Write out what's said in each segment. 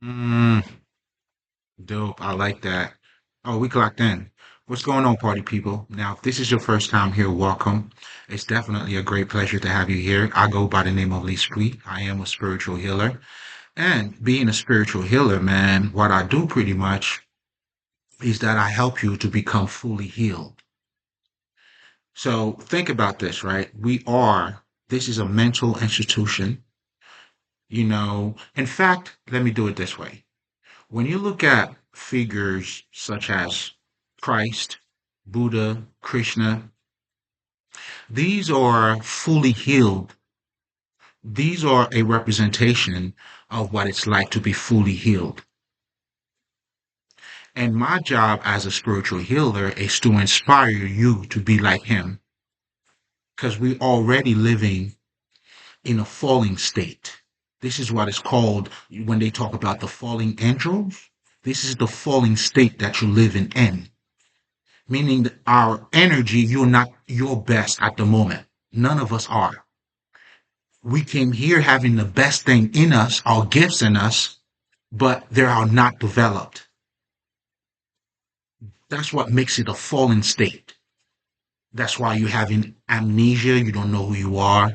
Mm, dope. I like that. Oh, we clocked in. What's going on, party people? Now, if this is your first time here, welcome. It's definitely a great pleasure to have you here. I go by the name of Lespri. I am a spiritual healer. And being a spiritual healer, man, what I do pretty much is that I help you to become fully healed. So think about this, right? This is a mental institution. In fact, let me do it this way. When you look at figures such as Christ, Buddha, Krishna, these are fully healed. These are a representation of what it's like to be fully healed. And my job as a spiritual healer is to inspire you to be like him because we're already living in a falling state. This is what is called when they talk about the falling angels. This is the falling state that you live in, meaning that our energy, you're not your best at the moment. None of us are. We came here having the best thing in us, our gifts in us, but they are not developed. That's what makes it a fallen state. That's why you're having amnesia. You don't know who you are.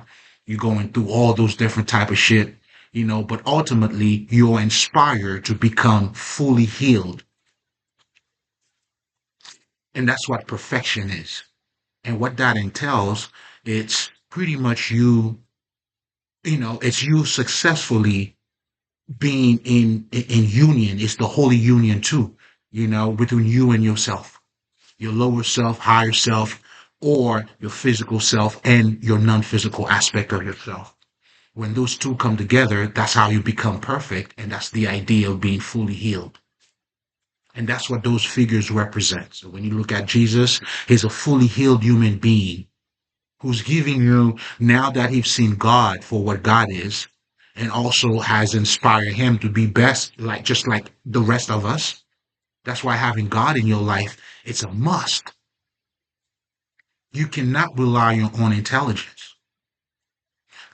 You're going through all those different type of shit, but ultimately you're inspired to become fully healed. And that's what perfection is. And what that entails, it's pretty much it's you successfully being in union. It's the holy union too, between you and yourself, your lower self, higher self, or your physical self and your non-physical aspect of yourself. When those two come together, that's how you become perfect, and that's the idea of being fully healed. And that's what those figures represent. So when you look at Jesus, he's a fully healed human being who's giving you, now that he's seen God for what God is, and also has inspired him to be best, like just like the rest of us. That's why having God in your life, it's a must. You cannot rely on your own intelligence.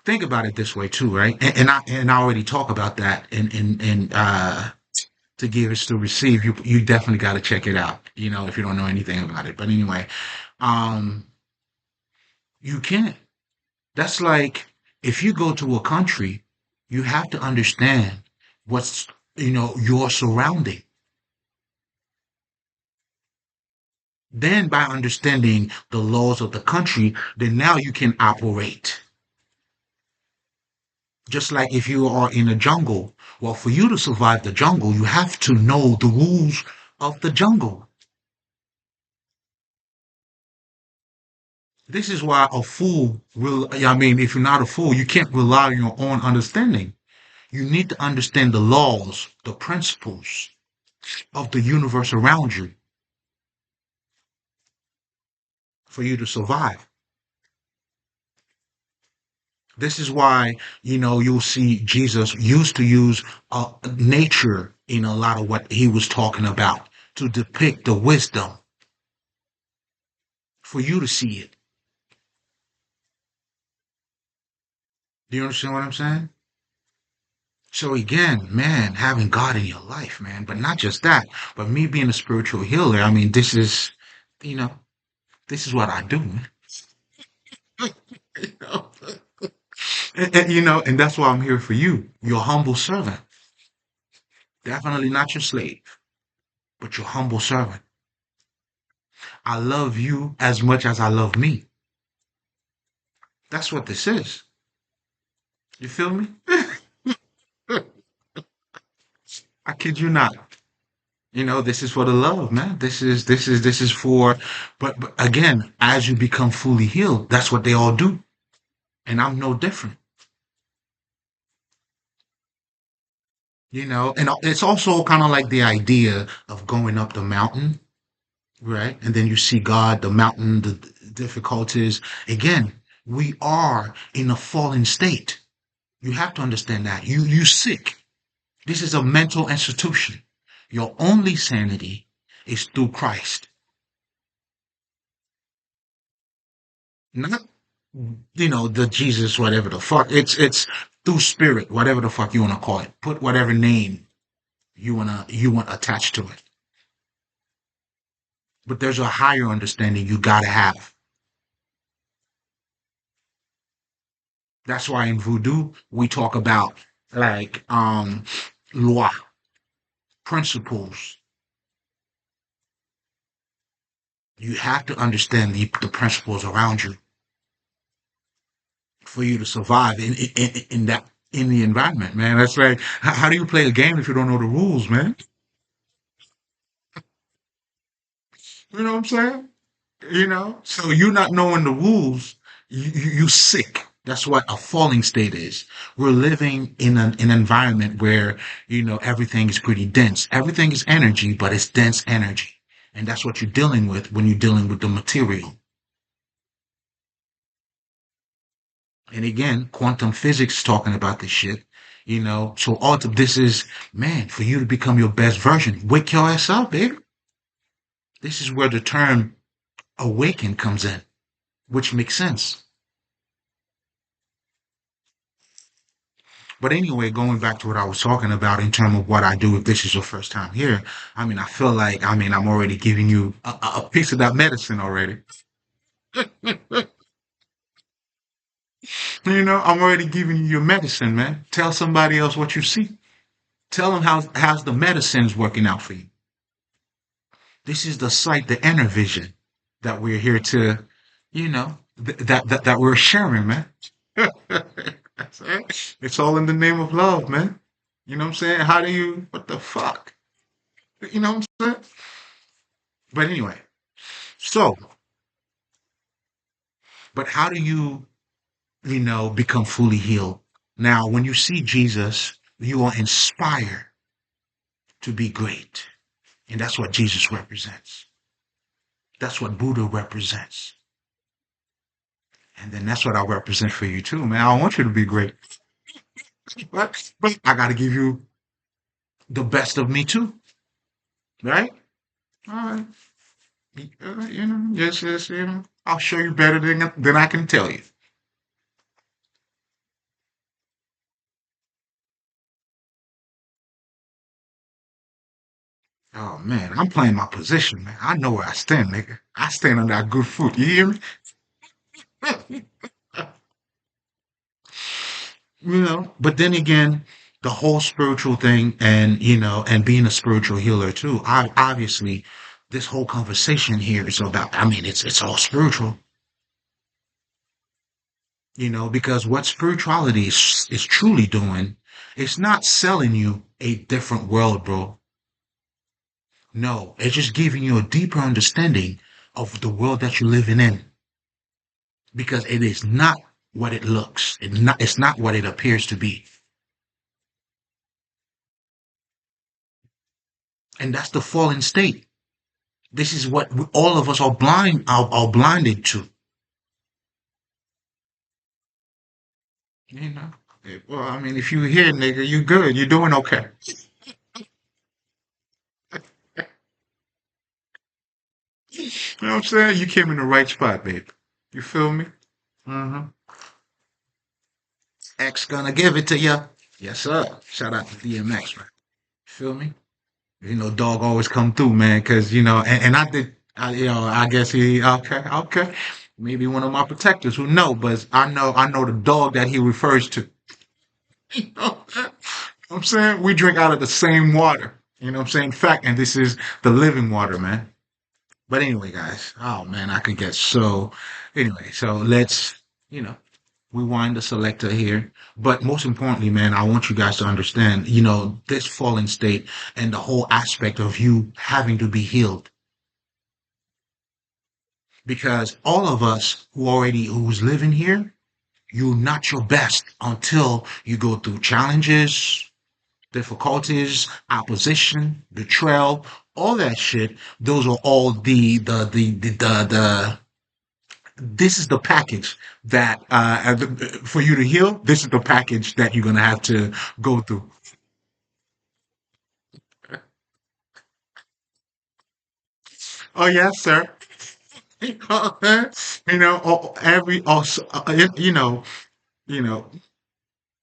Think about it this way too, right? And I already talk about that in to give is to receive. You definitely got to check it out, if you don't know anything about it. But anyway, um, you can't. That's like if you go to a country, you have to understand what's, your surrounding. Then by understanding the laws of the country, then now you can operate. Just like if you are in a jungle, well, for you to survive the jungle, you have to know the rules of the jungle. This is why a fool will, I mean, if you're not a fool, you can't rely on your own understanding. You need to understand the laws, the principles of the universe around you for you to survive. This is why, you'll see Jesus used to use nature in a lot of what he was talking about to depict the wisdom for you to see it. Do you understand what I'm saying? So again, man, having God in your life, man, but not just that, but me being a spiritual healer, I mean, you know, this is what I do, man. You know? And that's why I'm here for you, your humble servant. Definitely not your slave, but your humble servant. I love you as much as I love me. That's what this is. You feel me? I kid you not. This is for the love, man. This is for, but again, as you become fully healed, that's what they all do. And I'm no different. And it's also kind of like the idea of going up the mountain, right? And then you see God, the mountain, the difficulties. Again, we are in a fallen state. You have to understand that. You sick. This is a mental institution. Your only sanity is through Christ. Not, the Jesus, whatever the fuck. It's through spirit, whatever the fuck you want to call it. Put whatever name. you want attached to it. But there's a higher understanding you gotta have. That's why in voodoo we talk about like loi, principles. You have to understand the principles around you for you to survive in that in the environment, man. That's like how do you play a game if you don't know the rules, man? You know what I'm saying? So you not knowing the rules, you sick. That's what a falling state is. We're living in an environment where everything is pretty dense. Everything is energy, but it's dense energy, and that's what you're dealing with when you're dealing with the material. And again, quantum physics is talking about this shit. So all of this is, man, for you to become your best version. Wake your ass up, baby. This is where the term awaken comes in, which makes sense. But anyway, going back to what I was talking about in terms of what I do if this is your first time here, I mean, I feel like, I'm already giving you a piece of that medicine already. I'm already giving you your medicine, man. Tell somebody else what you see. Tell them how's the medicine's working out for you. This is the sight, the inner vision that we're here to, that we're sharing, man. That's it. It's all in the name of love, man. You know what I'm saying? What the fuck? You know what I'm saying? But anyway, so, but how do you become fully healed? Now, when you see Jesus, you are inspired to be great. And that's what Jesus represents. That's what Buddha represents. And then that's what I represent for you too, man. I want you to be great. But I got to give you the best of me too, right? All right. Yes, yes, I'll show you better than I can tell you. Oh man, I'm playing my position, man. I know where I stand, nigga. I stand on that good foot. You hear me? But then again, the whole spiritual thing and being a spiritual healer too. Obviously, this whole conversation here is about, it's all spiritual, because what spirituality is truly doing, it's not selling you a different world, bro. No, it's just giving you a deeper understanding of the world that you're living in, because it is not what it looks. It's not what it appears to be. And that's the fallen state. This is what all of us are blinded to. You know. Well, if you here, nigga, you good. You're doing okay. You know what I'm saying? You came in the right spot, babe. You feel me? Mm-hmm. X gonna give it to you. Yes, sir. Shout out to DMX, man. Feel me? Dog always come through, man. Cause and I did. I guess he okay, okay. Maybe one of my protectors who know, but I know the dog that he refers to. You know what I'm saying? We drink out of the same water. You know what I'm saying? Fact, and this is the living water, man. But anyway, guys. Oh man, I could get so. Anyway, so let's you know rewind the selector here. But most importantly, man, I want you guys to understand, this fallen state and the whole aspect of you having to be healed. Because all of us who's living here, you're not your best until you go through challenges, difficulties, opposition, betrayal, all that shit. Those are all the this is the package that for you to heal. This is the package that you're gonna have to go through. Oh yes, sir. Every also, you know,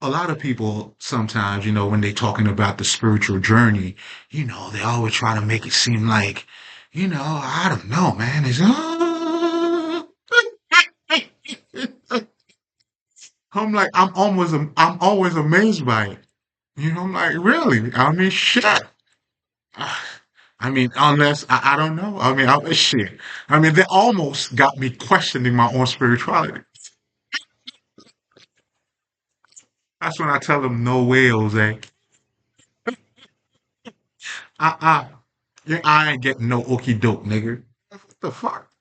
a lot of people sometimes, when they're talking about the spiritual journey, they always try to make it seem like, I don't know, man. I'm like, I'm always amazed by it. I'm like, really? I mean, shit. I mean, unless I don't know. I mean, shit. I mean, they almost got me questioning my own spirituality. That's when I tell them, no way, Jose. Uh-uh. Yeah, I ain't getting no okie doke, nigga. What the fuck?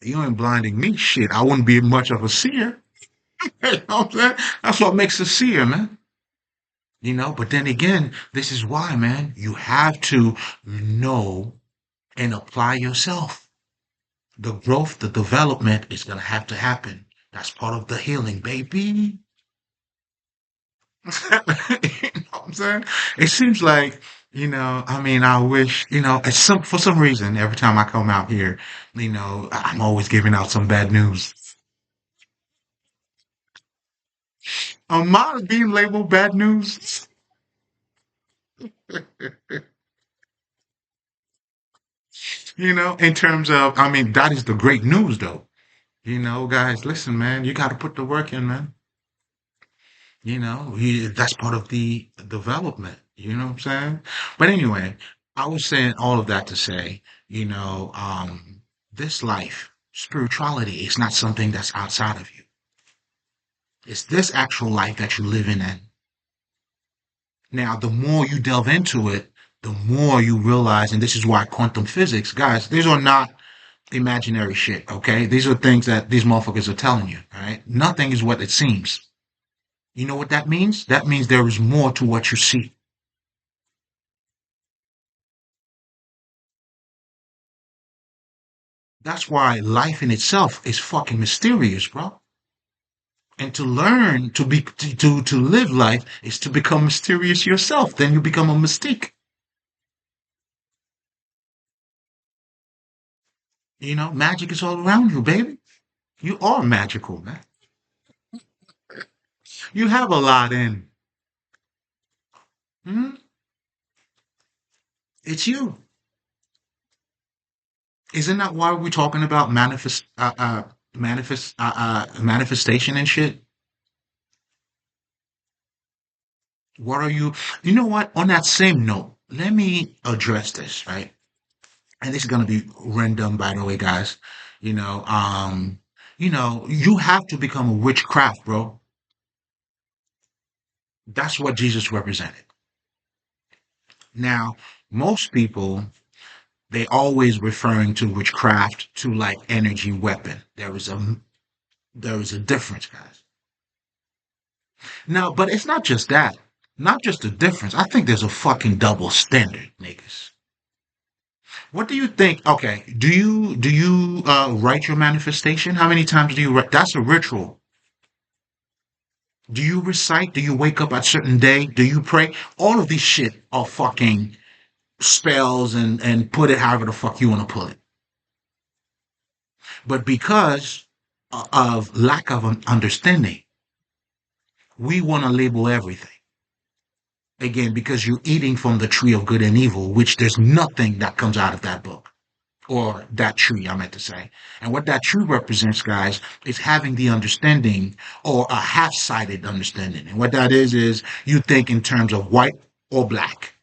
You ain't blinding me, shit. I wouldn't be much of a seer. You know what I'm saying? That's what makes a seer, man. But then again, this is why, man, you have to know and apply yourself. The growth, the development is going to have to happen. That's part of the healing, baby. You know what I'm saying? It seems like, I mean, I wish, for some reason, every time I come out here, I'm always giving out some bad news. Am I being labeled bad news? In terms of, I mean, that is the great news, though. Guys, listen, man, you got to put the work in, man. That's part of the development. You know what I'm saying? But anyway, I was saying all of that to say, this life, spirituality is not something that's outside of you. It's this actual life that you're living in. Now, the more you delve into it, the more you realize, and this is why quantum physics, guys, these are not imaginary shit, okay? These are things that these motherfuckers are telling you, all right? Nothing is what it seems. You know what that means? That means there is more to what you see. That's why life in itself is fucking mysterious, bro. And to learn to live life is to become mysterious yourself. Then you become a mystique. Magic is all around you, baby. You are magical, man. You have a lot in. Hmm? It's you. Isn't that why we're talking about manifestation and shit? What are you? You know what? On that same note, let me address this, right? And this is gonna be random, by the way, guys. You have to become a witchcraft, bro. That's what Jesus represented. Now, most people they always referring to witchcraft to like energy weapon. There is a difference, guys. Now, but it's not just that. Not just a difference. I think there's a fucking double standard, niggas. What do you think? Okay, do you write your manifestation? How many times do you write? That's a ritual. Do you recite? Do you wake up at certain day? Do you pray? All of these shit are fucking spells and put it however the fuck you want to put it. But because of lack of an understanding, we want to label everything. Again, because you're eating from the tree of good and evil, which there's nothing that comes out of that book or that tree, I meant to say. And what that tree represents, guys, is having the understanding or a half-sided understanding. And what that is you think in terms of white or black,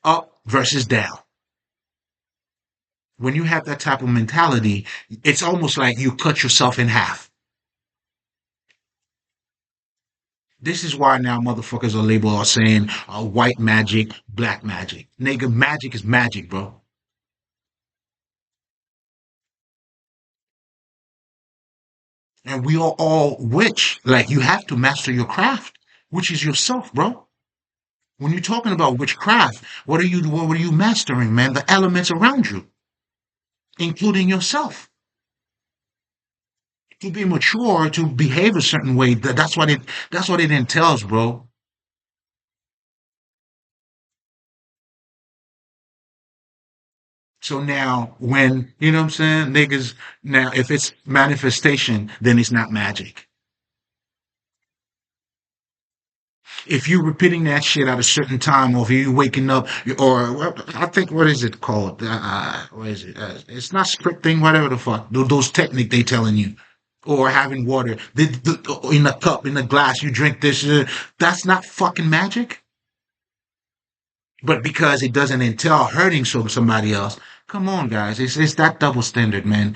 up versus down. When you have that type of mentality, it's almost like you cut yourself in half. This is why now motherfuckers are labeled are saying white magic, black magic. Nigga, magic is magic, bro. And we are all witch. Like you have to master your craft, which is yourself, bro. When you're talking about witchcraft, what are you mastering, man? The elements around you, including yourself. To be mature, to behave a certain way, that's what it entails, bro. So now, when, you know what I'm saying, niggas, now, if it's manifestation, then it's not magic. If you're repeating that shit at a certain time, or if you waking up, or I think, what is it called? What is it? It's not scripting, whatever the fuck. Those technique they telling you, or having water in a cup, in a glass, you drink this. That's not fucking magic. But because it doesn't entail hurting somebody else, come on, guys, it's that double standard, man.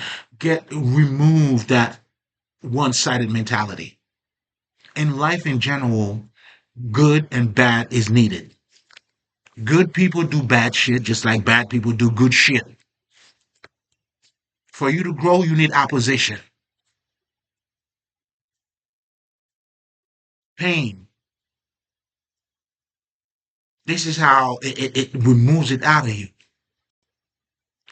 Remove that one-sided mentality. In life in general, good and bad is needed. Good people do bad shit just like bad people do good shit. For you to grow, you need opposition, pain. This is how it removes it out of you.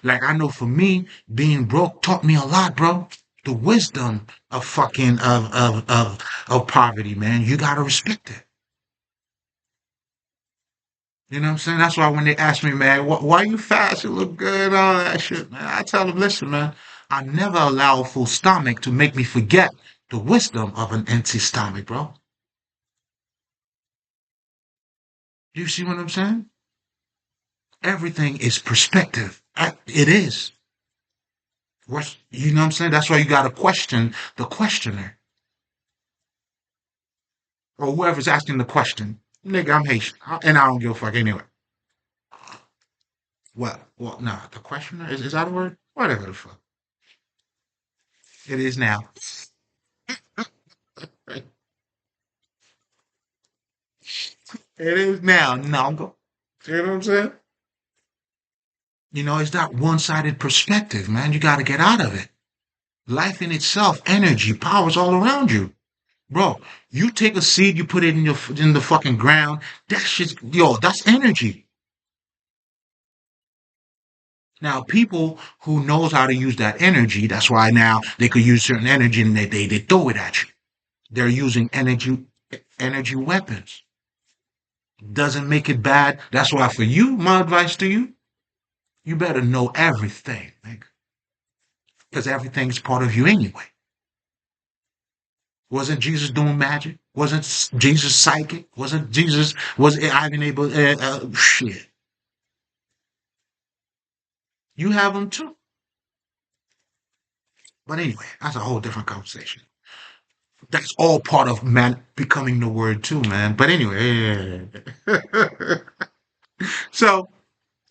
Like, I know for me, being broke taught me a lot, bro. The wisdom of fucking of poverty, man. You gotta respect it. You know what I'm saying? That's why when they ask me, man, why you fast? You look good, all that shit, man. I tell them, listen, man, I never allow a full stomach to make me forget the wisdom of an empty stomach, bro. You see what I'm saying? Everything is perspective. It is. You know what I'm saying? That's why you got to question the questioner or whoever's asking the question. Nigga, I'm Haitian, and I don't give a fuck anyway. What? Well, nah, the questioner is that a word? Whatever the fuck. It is now. It is now. Nongo. You know what I'm saying? You know, it's that one-sided perspective, man. You got to get out of it. Life in itself, energy, powers all around you. Bro, you take a seed, you put it in the fucking ground. That shit, yo, that's energy. Now, people who knows how to use that energy, that's why now they could use certain energy and they throw it at you. They're using energy weapons. Doesn't make it bad. That's why for you, my advice to you, you better know everything, because everything's part of you anyway. Wasn't Jesus doing magic? Wasn't Jesus psychic? Wasn't Jesus, was Ivan able, shit. You have them too. But anyway, that's a whole different conversation. That's all part of man becoming the word too, man. But anyway, so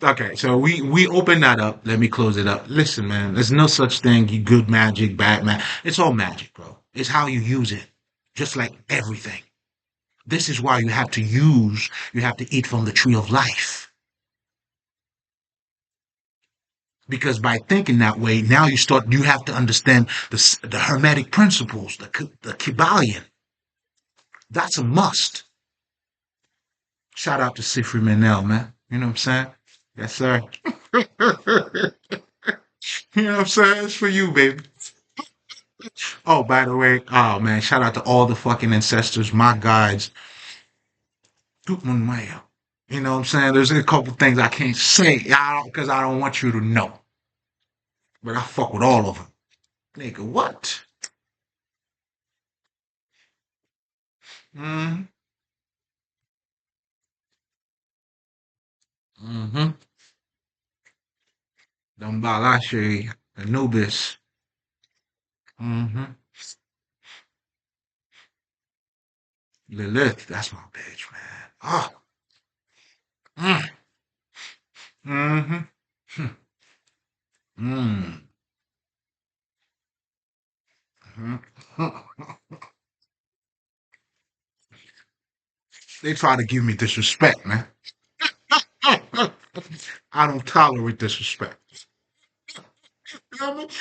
okay, so we open that up. Let me close it up. Listen, man, there's no such thing. You good magic, bad magic. It's all magic, bro. It's how you use it, just like everything. This is why you have to eat from the tree of life. Because by thinking that way, now you have to understand the Hermetic principles, the Kybalion. That's a must. Shout out to Sifri Manel, man. You know what I'm saying? Yes, sir. You know what I'm saying? It's for you, baby. Oh, by the way, oh man, shout out to all the fucking ancestors, my guides. Gutman Maya. You know what I'm saying? There's a couple things I can't say, because I don't want you to know. But I fuck with all of them. Nigga, what? Mm-hmm. Mm-hmm. Dambalashe, Anubis. Mm-hmm. Lilith, that's my bitch, man. Oh. Mm. Mm-hmm. Mm. Mm. They try to give me disrespect, man. I don't tolerate disrespect. You know what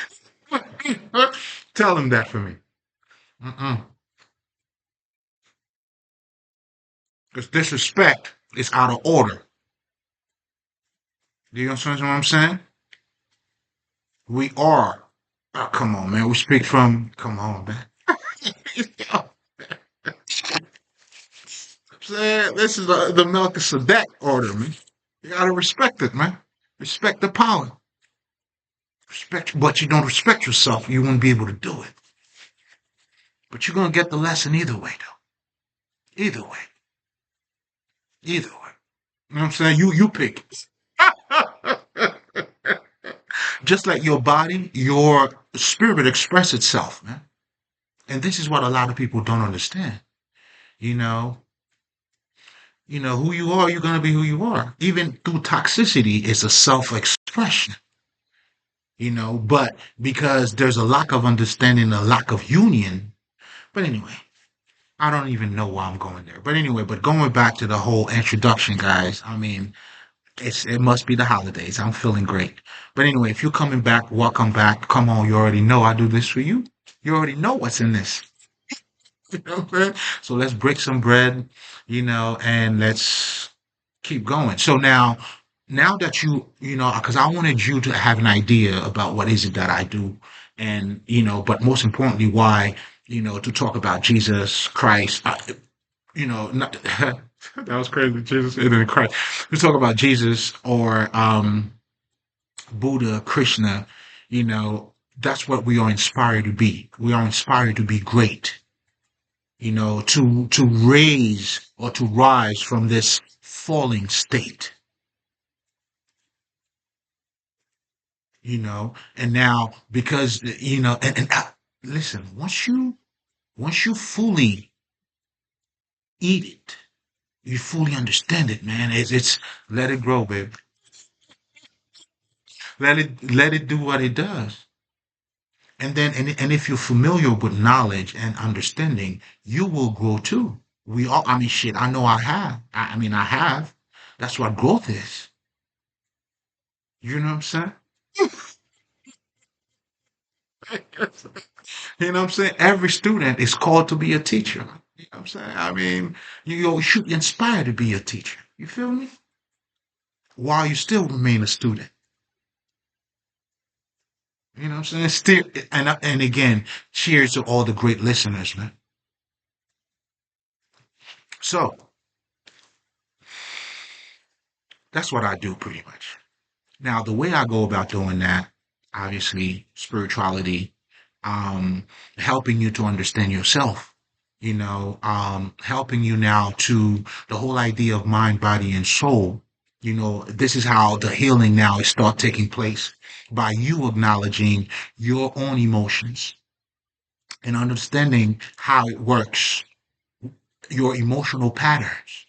I mean? Tell them that for me. Because disrespect is out of order. Do you understand what I'm saying? We are. Oh, come on, man. We speak from. Come on, man. You know what I'm saying? This is the Melchizedek order, man. You gotta respect it, man. Respect the power. Respect, but you don't respect yourself, you won't be able to do it. But you're gonna get the lesson either way, though. Either way, either way. You know what I'm saying? You pick. Just like your body, your spirit express itself, man. And this is what a lot of people don't understand. You know, who you are, you're gonna be who you are. Even through toxicity, it's a self-expression. But because there's a lack of understanding, a lack of union. But anyway, I don't even know why I'm going there. But anyway, but going back to the whole introduction, guys. I mean, it must be the holidays. I'm feeling great. But anyway, if you're coming back, welcome back. Come on, you already know I do this for you. You already know what's in this. You know what I'm saying? So let's break some bread, and let's keep going. So now that because I wanted you to have an idea about what is it that I do, and but most importantly, why, to talk about Jesus Christ. Not, that was crazy. Jesus and then Christ. We talk about Jesus or Buddha, Krishna. That's what we are inspired to be. We are inspired to be great. To raise or to rise from this falling state. And now because listen, once you fully eat it, you fully understand it, man. It's let it grow, baby. Let it do what it does. And then and if you're familiar with knowledge and understanding, you will grow too. We all, I mean, shit, I know I have. I mean, I have. That's what growth is. You know what I'm saying? You know what I'm saying? Every student is called to be a teacher. You know what I'm saying? I mean, you should be inspired to be a teacher. You feel me? While you still remain a student. You know what I'm saying? Still, and again, cheers to all the great listeners, man. So that's what I do pretty much. Now, the way I go about doing that, obviously, spirituality, helping you to understand yourself, helping you now to the whole idea of mind, body, and soul. This is how the healing now is start taking place by you acknowledging your own emotions and understanding how it works, your emotional patterns,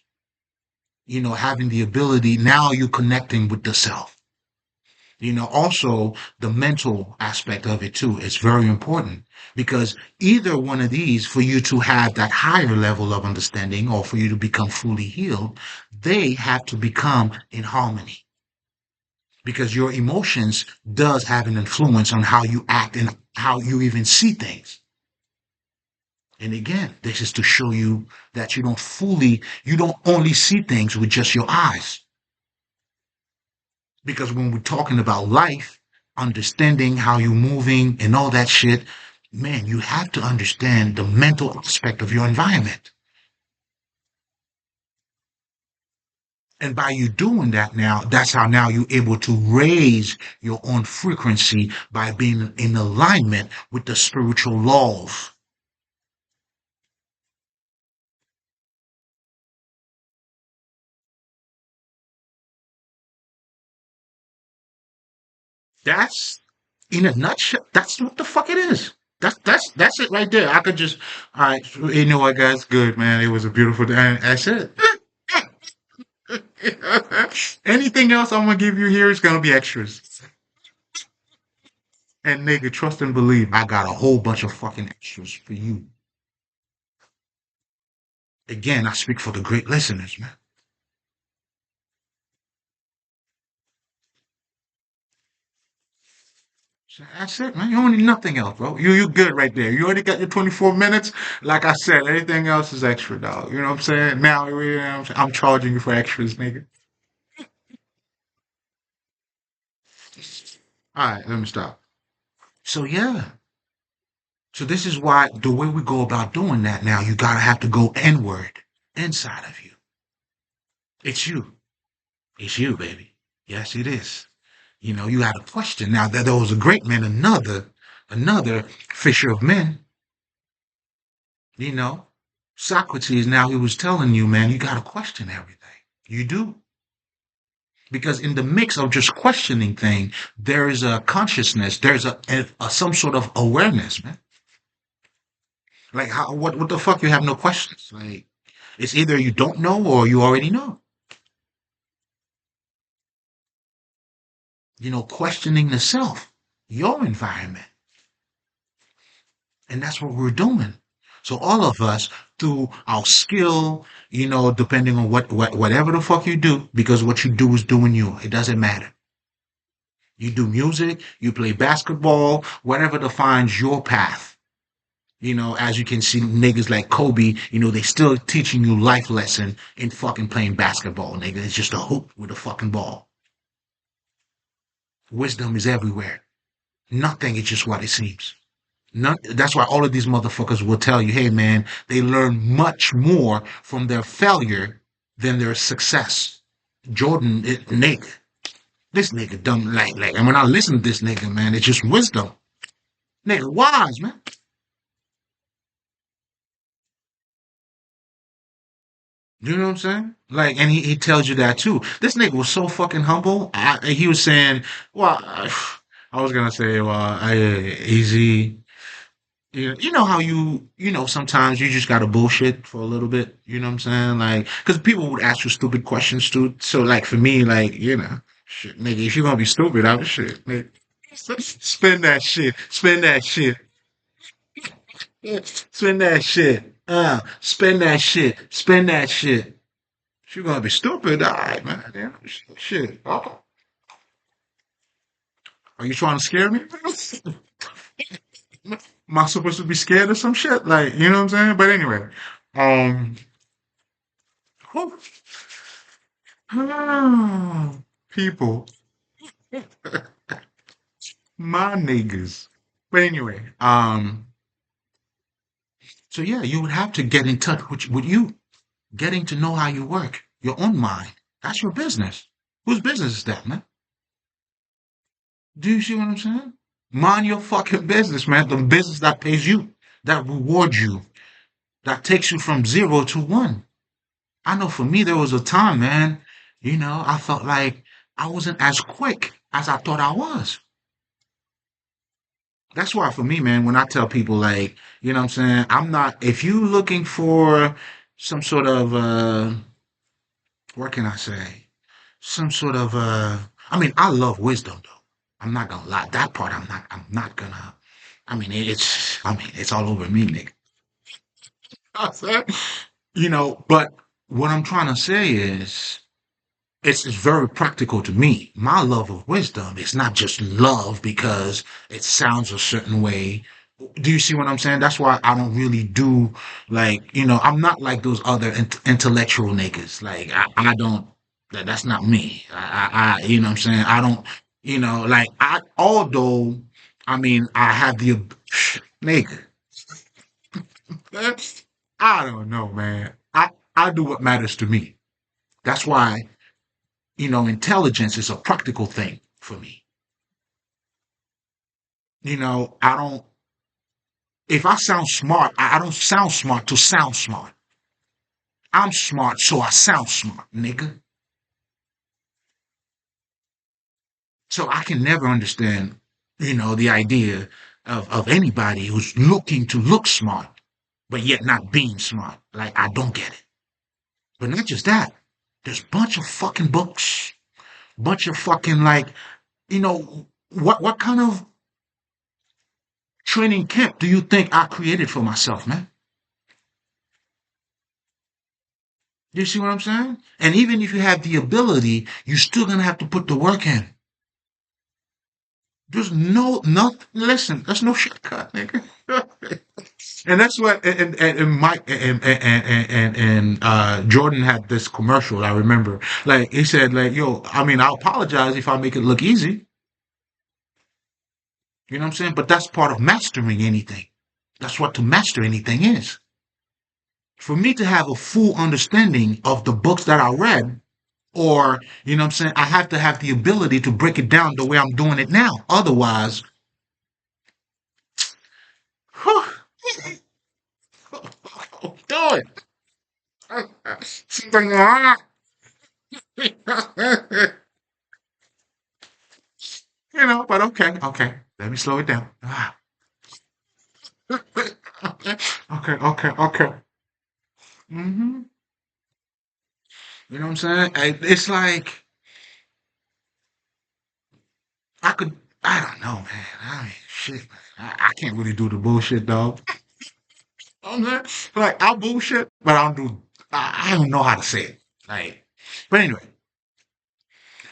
having the ability, now you're connecting with the self. Also the mental aspect of it too is very important because either one of these, for you to have that higher level of understanding or for you to become fully healed, they have to become in harmony because your emotions does have an influence on how you act and how you even see things. And again, this is to show you that you don't only see things with just your eyes. Because when we're talking about life, understanding how you're moving and all that shit, man, you have to understand the mental aspect of your environment. And by you doing that now, that's how now you're able to raise your own frequency by being in alignment with the spiritual laws. That's in a nutshell. That's what the fuck it is. That's it right there. I could just, all right, you know what, guys? Good, man. It was a beautiful day. And that's it. Anything else I'm gonna give you here is gonna be extras. And nigga, trust and believe, I got a whole bunch of fucking extras for you. Again, I speak for the great listeners, man. So that's it, man. You don't need nothing else, bro. You good right there. You already got your 24 minutes. Like I said, anything else is extra, dog. You know what I'm saying? Now, I'm charging you for extras, nigga. All right, let me stop. So yeah. So this is why the way we go about doing that now, you gotta have to go inward, inside of you. It's you. It's you, baby. Yes, it is. You had a question. Now that there was a great man, another fisher of men, you know, Socrates. Now he was telling you, man, you got to question everything. You do. Because in the mix of just questioning thing, there is a consciousness, there's a some sort of awareness, man. Like how what the fuck you have no questions? Like it's either you don't know or you already know. Questioning the self, your environment. And that's what we're doing. So all of us, through our skill, depending on whatever the fuck you do, because what you do is doing you. It doesn't matter. You do music, you play basketball, whatever defines your path. As you can see, niggas like Kobe, they still teaching you life lesson in fucking playing basketball, nigga. It's just a hoop with a fucking ball. Wisdom is everywhere. Nothing is just what it seems. That's why all of these motherfuckers will tell you, hey man, they learn much more from their failure than their success. Jordan, Nick, this nigga dumb like, and when I listen to this nigga, man, it's just wisdom. Nigga, wise, man. You know what I'm saying? Like, and he tells you that too. This nigga was so fucking humble. He was saying, well, I was gonna say, well, easy. You know how sometimes you just gotta bullshit for a little bit. You know what I'm saying? Like, because people would ask you stupid questions too. So, like, for me, like, shit, nigga, if you're gonna be stupid, I was shit, nigga. Spend that shit. Spend that shit. Spend that shit. Spend that shit. Spend that shit. If you're gonna be stupid, all right, man. Yeah, shit. Okay. Are you trying to scare me? Am I supposed to be scared of some shit? Like, you know what I'm saying? But anyway, um, whew. People, my niggas. But anyway, so yeah, you would have to get in touch with you, getting to know how you work, your own mind. That's your business. Whose business is that, man? Do you see what I'm saying? Mind your fucking business, man. The business that pays you, that rewards you, that takes you from zero to one. I know for me, there was a time, man, I felt like I wasn't as quick as I thought I was. That's why for me, man, when I tell people like, what I'm saying, I'm not, if you looking for some sort of, what can I say? Some sort of, I mean, I love wisdom though. I'm not gonna lie. That part, I'm not gonna, it's all over me, nigga. But what I'm trying to say is, it's very practical to me. My love of wisdom is not just love because it sounds a certain way. Do you see what I'm saying? That's why I don't really do like, I'm not like those other intellectual niggas. Like I don't, that's not me. You know what I'm saying? I don't, like although, I mean, I have the, nigga, I don't know, man. I do what matters to me. That's why intelligence is a practical thing for me. I don't, if I sound smart, I don't sound smart to sound smart. I'm smart, so I sound smart, nigga. So I can never understand, the idea of anybody who's looking to look smart, but yet not being smart. Like, I don't get it. But not just that, there's a bunch of fucking books, bunch of fucking, like, what kind of training camp do you think I created for myself, man? You see what I'm saying? And even if you have the ability, you're still gonna have to put the work in. There's listen, there's no shortcut, nigga. And that's what, and Mike, and Jordan had this commercial, I remember. Like, he said, like, yo, I mean, I'll apologize if I make it look easy. You know what I'm saying? But that's part of mastering anything. That's what to master anything is. For me to have a full understanding of the books that I read, Or, you know what I'm saying? I have to have the ability to break it down the way I'm doing it now. Otherwise, whew, do it. But okay, okay. Let me slow it down. Okay, okay, okay. hmm You know what I'm saying? It's like I could. I don't know, man. I mean, shit. I can't really do the bullshit, dog. I'm saying? Like I bullshit, but I don't do. I don't know how to say it. Like, but anyway.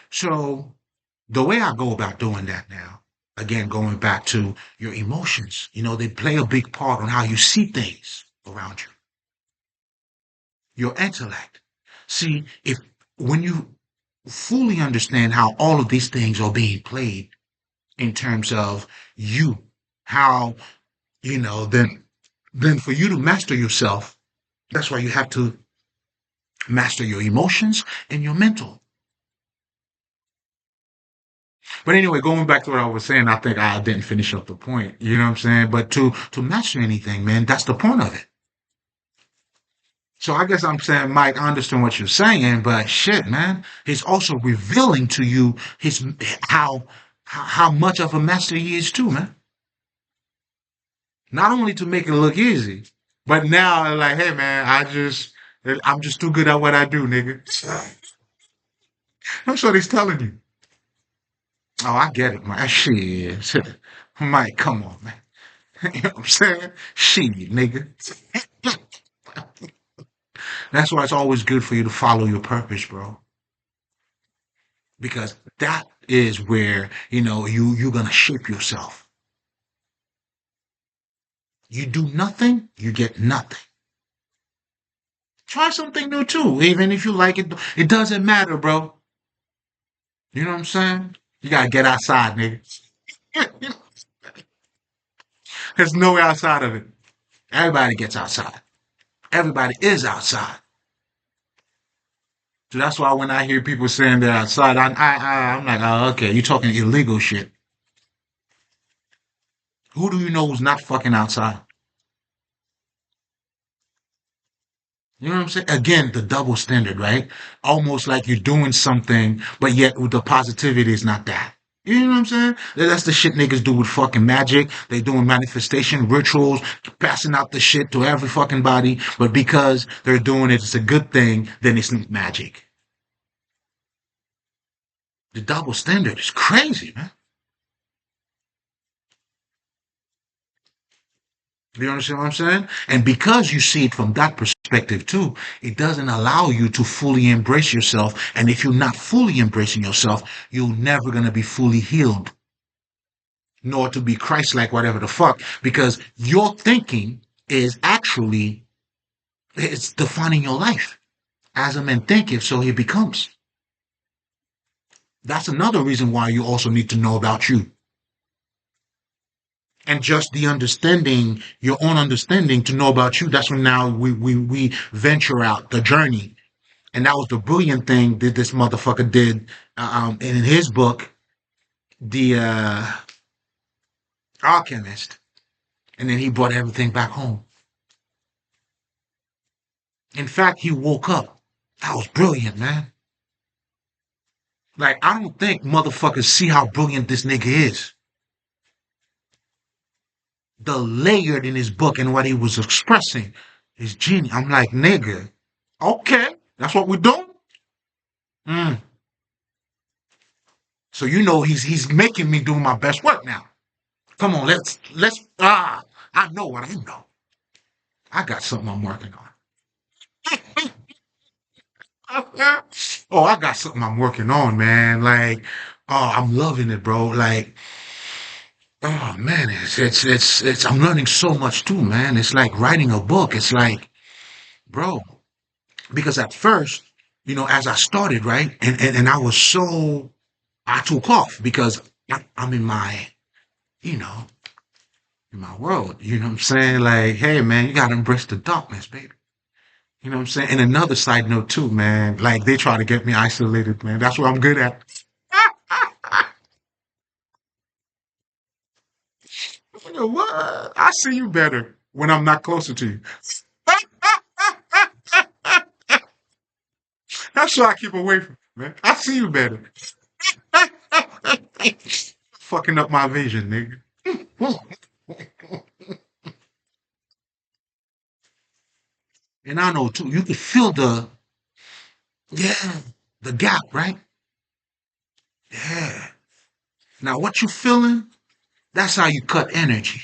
So the way I go about doing that now, again, going back to your emotions, they play a big part on how you see things around you. Your intellect. See, if when you fully understand how all of these things are being played in terms of you, how, then for you to master yourself, that's why you have to master your emotions and your mental. But anyway, going back to what I was saying, I think I didn't finish up the point. You know what I'm saying? But to master anything, man, that's the point of it. So I guess I'm saying, Mike, I understand what you're saying, but shit, man, he's also revealing to you his how much of a master he is too, man. Not only to make it look easy, but now like, hey, man, I'm just too good at what I do, nigga. That's what he's telling you. Oh, I get it, man. Shit, Mike, come on, man. You know what I'm saying? Shit, nigga. That's why it's always good for you to follow your purpose, bro. Because that is where, you're gonna shape yourself. You do nothing, you get nothing. Try something new too. Even if you like it, it doesn't matter, bro. You know what I'm saying? You gotta get outside, nigga. There's no way outside of it. Everybody gets outside. Everybody is outside. So that's why when I hear people saying they're outside, I'm like, oh, okay, you're talking illegal shit. Who do you know who's not fucking outside? You know what I'm saying? Again, the double standard, right? Almost like you're doing something, but yet with the positivity is not that. You know what I'm saying? That's the shit niggas do with fucking magic. They doing manifestation rituals, passing out the shit to every fucking body. But because they're doing it, it's a good thing, then it's not magic. The double standard is crazy, man. You understand what I'm saying? And because you see it from that perspective too, it doesn't allow you to fully embrace yourself. And if you're not fully embracing yourself, you're never going to be fully healed, nor to be Christ-like, whatever the fuck, because your thinking is actually, it's defining your life. As a man thinketh, so he becomes. That's another reason why you also need to know about you. And just the understanding, your own understanding to know about you. That's when now we venture out the journey. And that was the brilliant thing that this motherfucker did in his book, The Alchemist. And then he brought everything back home. In fact, he woke up. That was brilliant, man. Like, I don't think motherfuckers see how brilliant this nigga is. The layered in his book and what he was expressing is genius. I'm like, nigga, okay, that's what we're doing. Mm. So he's making me do my best work now. Come on, I know what I know. I got something I'm working on. Oh, I got something I'm working on, man. Like, oh, I'm loving it, bro. Like, oh man, it's I'm learning so much too, man. It's like writing a book. It's like, bro, because at first, as I started, right, and I was so I took off because I'm in my, you know, in my world. You know what I'm saying? Like, hey man, you gotta embrace the darkness, baby. You know what I'm saying? And another side note too, man. Like they try to get me isolated, man. That's what I'm good at. You know what? I see you better when I'm not closer to you. That's why I keep away from you, man. I see you better. Fucking up my vision, nigga. And I know too, you can feel yeah, the gap, right? Yeah. Now what you feeling, that's how you cut energy.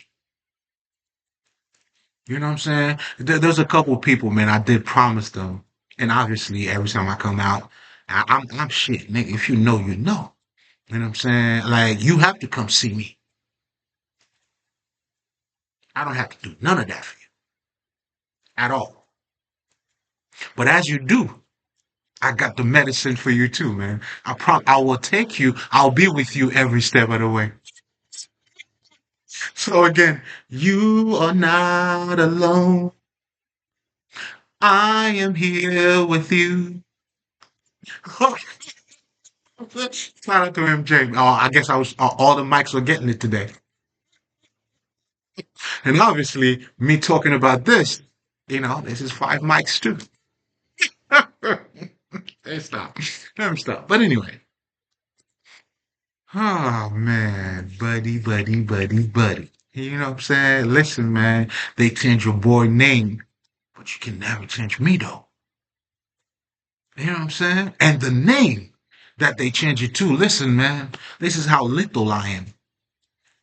You know what I'm saying? There's a couple of people, man, I did promise them. And obviously every time I come out, I'm shit, nigga. If you know, you know. You know what I'm saying? Like, you have to come see me. I don't have to do none of that for you at all. But as you do, I got the medicine for you too, man. I will take you. I'll be with you every step of the way. So again, you are not alone. I am here with you. Shout out to MJ. Oh, I guess all the mics were getting it today. And obviously, me talking about this, this is five mics too. Hey, stop. Let me stop. But anyway. Oh man, buddy. You know what I'm saying? Listen, man, they change your boy name, but you can never change me though. You know what I'm saying? And the name that they change it to, listen, man, this is how little I am.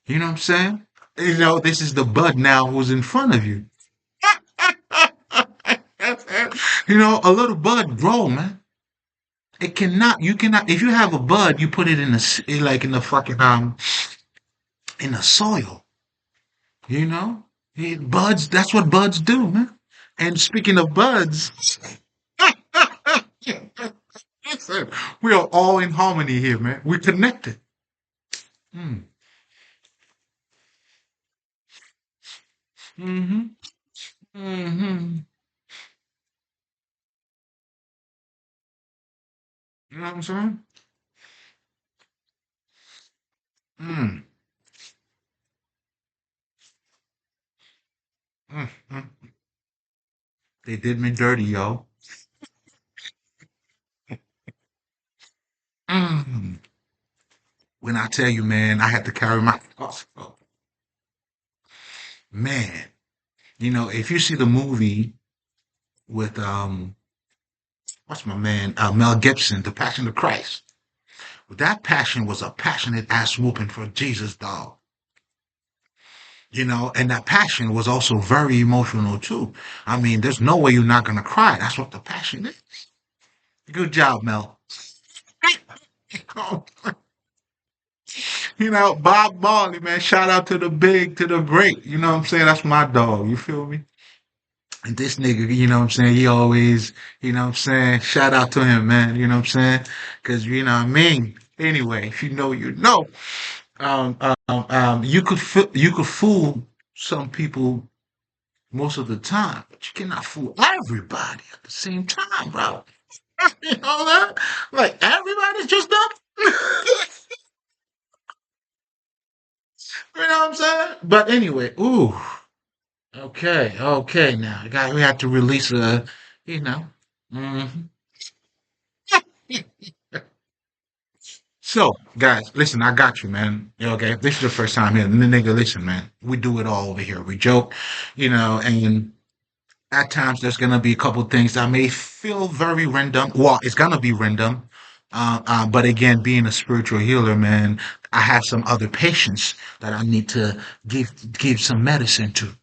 You know what I'm saying? This is the bud now who's in front of you. A little bud grow, man. You cannot, if you have a bud, you put it like in the fucking, in the soil, you know? Buds, that's what buds do, man. And speaking of buds, listen, we are all in harmony here, man. We're connected. Mm. Mm-hmm. Mm-hmm. You know what I'm saying? Mm. Mm. Mm. They did me dirty, yo. Mm. When I tell you, man, I had to carry my cross. Oh, man, if you see the movie with what's my man, Mel Gibson, The Passion of Christ. That passion was a passionate ass whooping for Jesus, dog. And that passion was also very emotional too. I mean, there's no way you're not gonna cry. That's what the passion is. Good job, Mel. Bob Marley, man. Shout out to the big, to the great. You know what I'm saying? That's my dog. You feel me? And this nigga, you know what I'm saying? He always, you know what I'm saying? Shout out to him, man. You know what I'm saying? Cause you know what I mean? Anyway, if you know, you know. You could fool some people most of the time, but you cannot fool everybody at the same time, bro. You know that? Like everybody's just dumb. You know what I'm saying? But anyway, ooh, okay. Now, we have to release you know. Mhm. So, guys, listen, I got you, man. Okay, if this is the first time here, then nigga, listen, man. We do it all over here. We joke, and at times there's gonna be a couple things that may feel very random. Well, it's gonna be random. But again, being a spiritual healer, man, I have some other patients that I need to give some medicine to.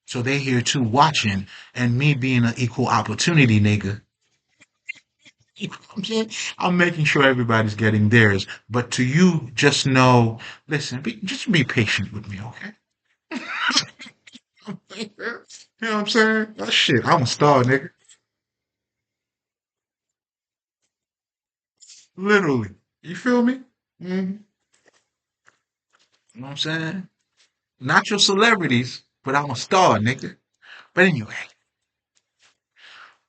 So they here too watching, and me being an equal opportunity nigga. You know what I'm saying? I'm making sure everybody's getting theirs. But to you, just know, listen, just be patient with me, okay? You know what I'm saying? Oh, shit, I'm a star, nigga. Literally. You feel me? You know what I'm saying? Not your celebrities, but I'm a star, nigga. But anyway,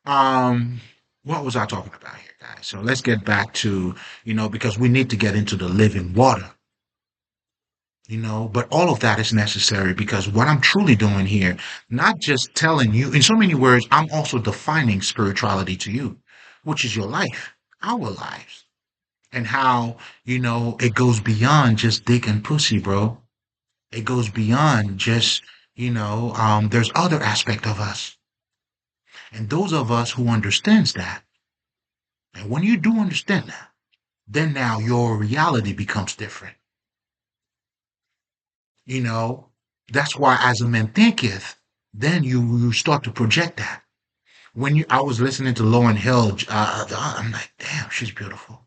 Um, what was I talking about here, guys? So let's get back to, because we need to get into the living water, but all of that is necessary because what I'm truly doing here, not just telling you, in so many words, I'm also defining spirituality to you, which is your life, our lives, and how, it goes beyond just dick and pussy, bro. It goes beyond just, there's other aspect of us. And those of us who understands that, and when you do understand that, then now your reality becomes different. You know, that's why as a man thinketh, then you start to project that. I was listening to Lauren Hill, I'm like, damn, she's beautiful.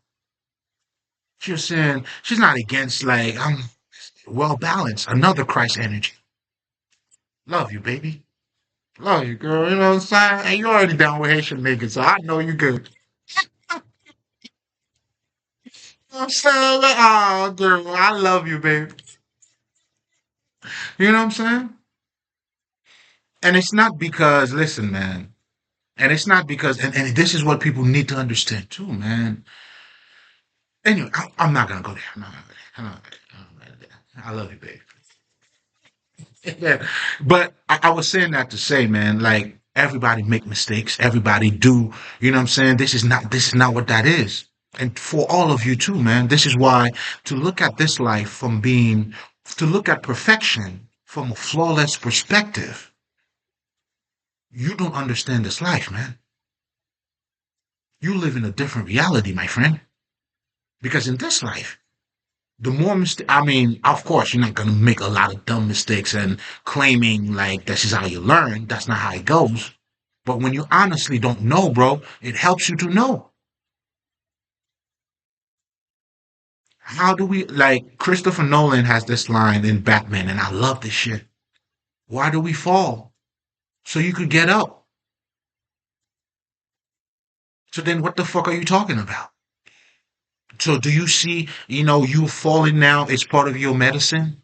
She was saying she's not against like I'm well balanced, another Christ energy. Love you, baby. Love you, girl. You know what I'm saying? And you already down with Haitian niggas, so I know you good. You know what I'm saying? Like, oh, girl, I love you, baby. You know what I'm saying? And it's not because, listen, man, and it's not because, and this is what people need to understand too, man. Anyway, I'm not gonna go there. I'm not gonna go there. I love you, babe. Yeah. But I was saying that to say, man, like everybody make mistakes. Everybody do. You know what I'm saying? This is not what that is. And for all of you too, man, this is why to look at this life to look at perfection from a flawless perspective, you don't understand this life, man. You live in a different reality, my friend. Because in this life, the more mistake, I mean, of course, you're not going to make a lot of dumb mistakes and claiming like this is how you learn. That's not how it goes. But when you honestly don't know, bro, it helps you to know. How do we, like, Christopher Nolan has this line in Batman, and I love this shit. Why do we fall? So you could get up. So then what the fuck are you talking about? So do you see, you falling now is part of your medicine?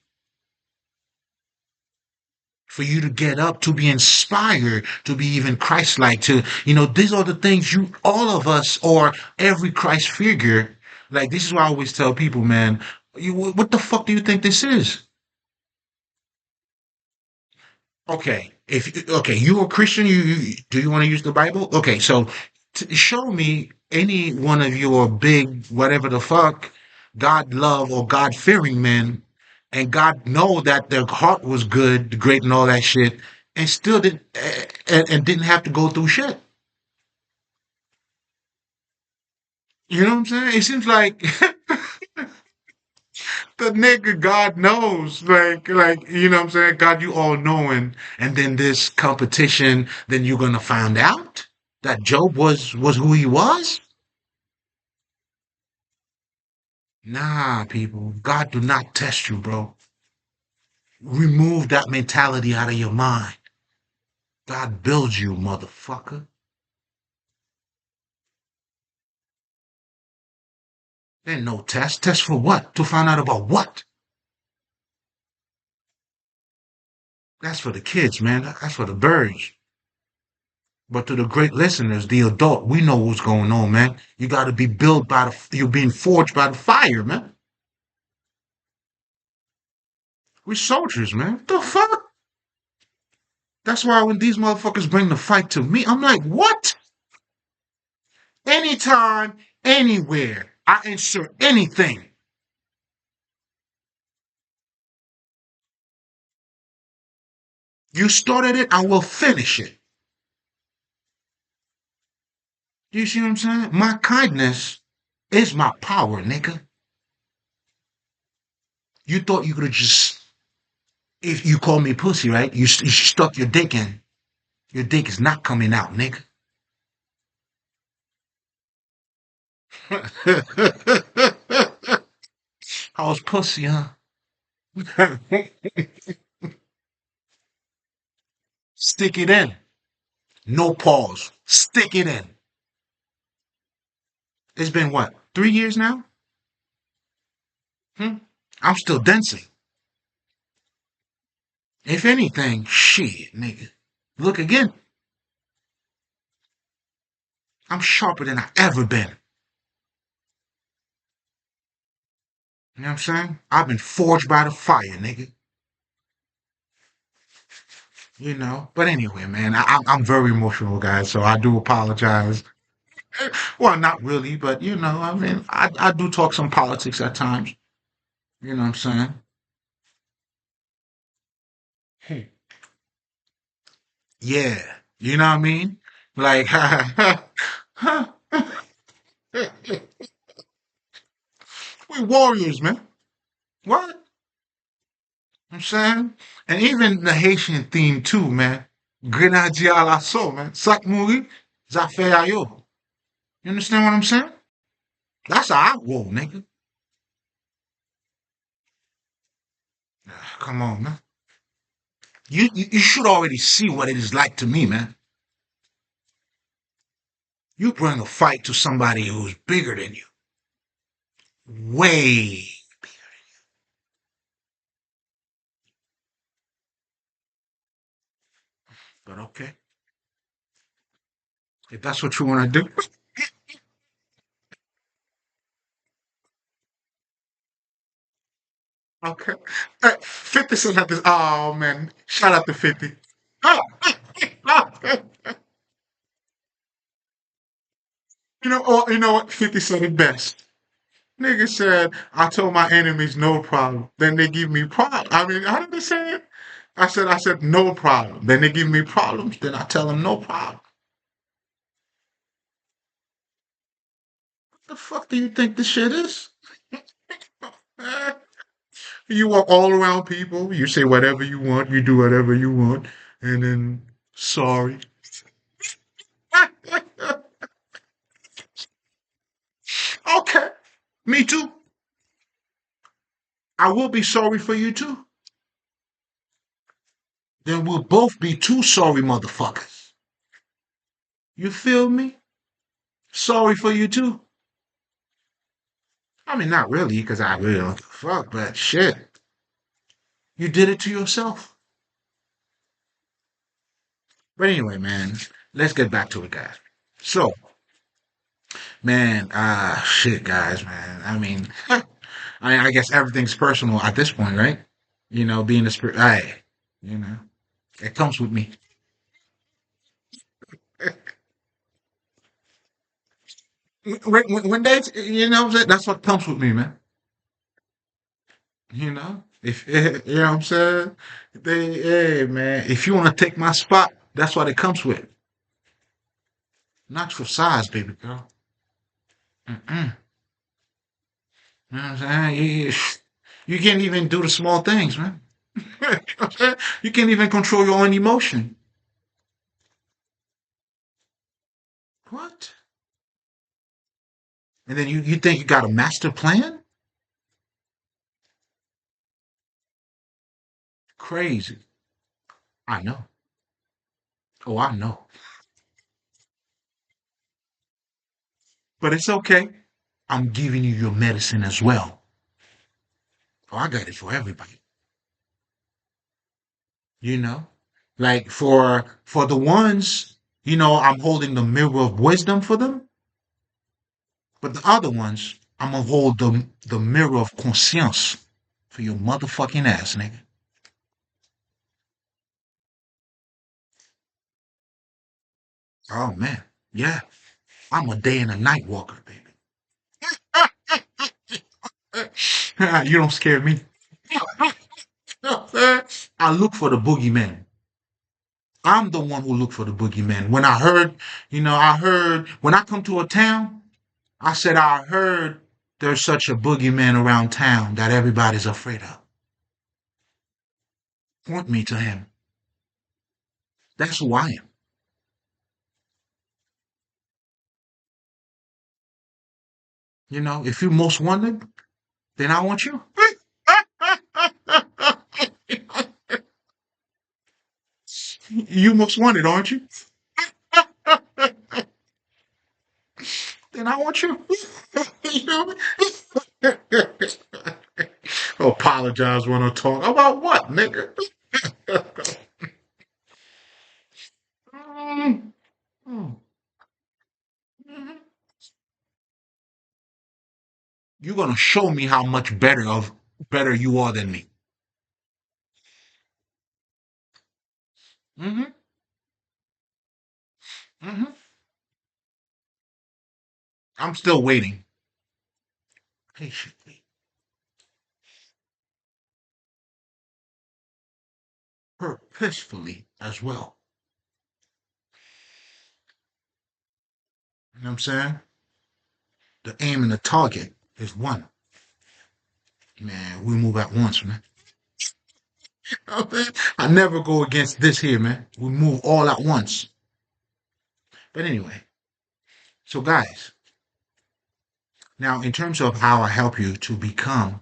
For you to get up, to be inspired, to be even Christ-like, these are the things all of us, or every Christ figure, like, this is why I always tell people, man, what the fuck do you think this is? Okay, okay, you're a Christian, do you want to use the Bible? Okay, so show me any one of your big, whatever the fuck, God love or God fearing men, and God know that their heart was good, great, and all that shit, and still didn't and didn't have to go through shit. You know what I'm saying? It seems like the nigga God knows, like you know what I'm saying? God, you all knowing, and then this competition, then you're gonna find out that Job was who he was. Nah, people, God do not test you, bro. Remove that mentality out of your mind. God builds you, motherfucker. Ain't no test. Test for what? To find out about what? That's for the kids, man. That's for the birds. But to the great listeners, the adult, we know what's going on, man. You got to be built you're being forged by the fire, man. We're soldiers, man. What the fuck? That's why when these motherfuckers bring the fight to me, I'm like, what? Anytime, anywhere, I insert anything. You started it, I will finish it. You see what I'm saying? My kindness is my power, nigga. You thought you could have just, if you call me pussy, right? You stuck your dick in. Your dick is not coming out, nigga. I was pussy, huh? Stick it in. No pause. Stick it in. It's been what? 3 years now? Hmm? I'm still dancing. If anything, shit, nigga. Look again. I'm sharper than I ever been. You know what I'm saying? I've been forged by the fire, nigga. You know. But anyway, man, I'm very emotional, guys. So I do apologize. Well, not really, but you know, I mean, I do talk some politics at times. You know what I'm saying? Hey. Yeah. You know what I mean? Like, we warriors, man. What? I'm saying? And even the Haitian theme too, man. Grenadier à l'assaut, man. Sak mouri, zafè a yo. You understand what I'm saying? That's how I roll, nigga. Come on, man. You should already see what it is like to me, man. You bring a fight to somebody who's bigger than you. Way. But okay. If that's what you want to do. Okay. 50 Cent had this. Oh, man. Shout out to 50. You know what? 50 said it best. Nigga said, I told my enemies no problem. Then they give me problem. I mean, how did they say it? I said no problem. Then they give me problems. Then I tell them no problem. What the fuck do you think this shit is? Eh? You walk all around people. You say whatever you want. You do whatever you want. And then, sorry. Okay. Me too. I will be sorry for you too. Then we'll both be two sorry motherfuckers. You feel me? Sorry for you too. I mean, not really, because I really don't give a fuck, but shit. You did it to yourself. But anyway, man, let's get back to it, guys. So, man, shit, guys, man. I mean, I guess everything's personal at this point, right? You know, being a spirit, you know, it comes with me. When they, you know, that's what comes with me, man. You know, if you know what I'm saying, hey, man, if you want to take my spot, that's what it comes with. Not for size, baby girl. Mm-mm. You know what I'm saying? You can't even do the small things, man. You can't even control your own emotion. What? And then you think you got a master plan? Crazy. I know. Oh, I know. But it's okay. I'm giving you your medicine as well. Oh, I got it for everybody. You know? Like for the ones, I'm holding the mirror of wisdom for them, but the other ones, I'm gonna hold the mirror of conscience for your motherfucking ass, nigga. Oh man. Yeah. I'm a day and a night walker, baby. You don't scare me. I look for the boogeyman. I'm the one who look for the boogeyman. When I heard when I come to a town, I said I heard there's such a boogeyman around town that everybody's afraid of. Point me to him. That's who I am. If you most wanted, then I want you. You most wanted, aren't you? Then I want you. You know Apologize when I talk about what, nigga? Mm, mm. Mhm. You're gonna show me how much better you are than me. Hmm. Hmm. I'm still waiting patiently, purposefully as well. You know what I'm saying? The aim and the target is one. Man, we move at once, man. I never go against this here, man. We move all at once. But anyway, so guys, now in terms of how I help you to become,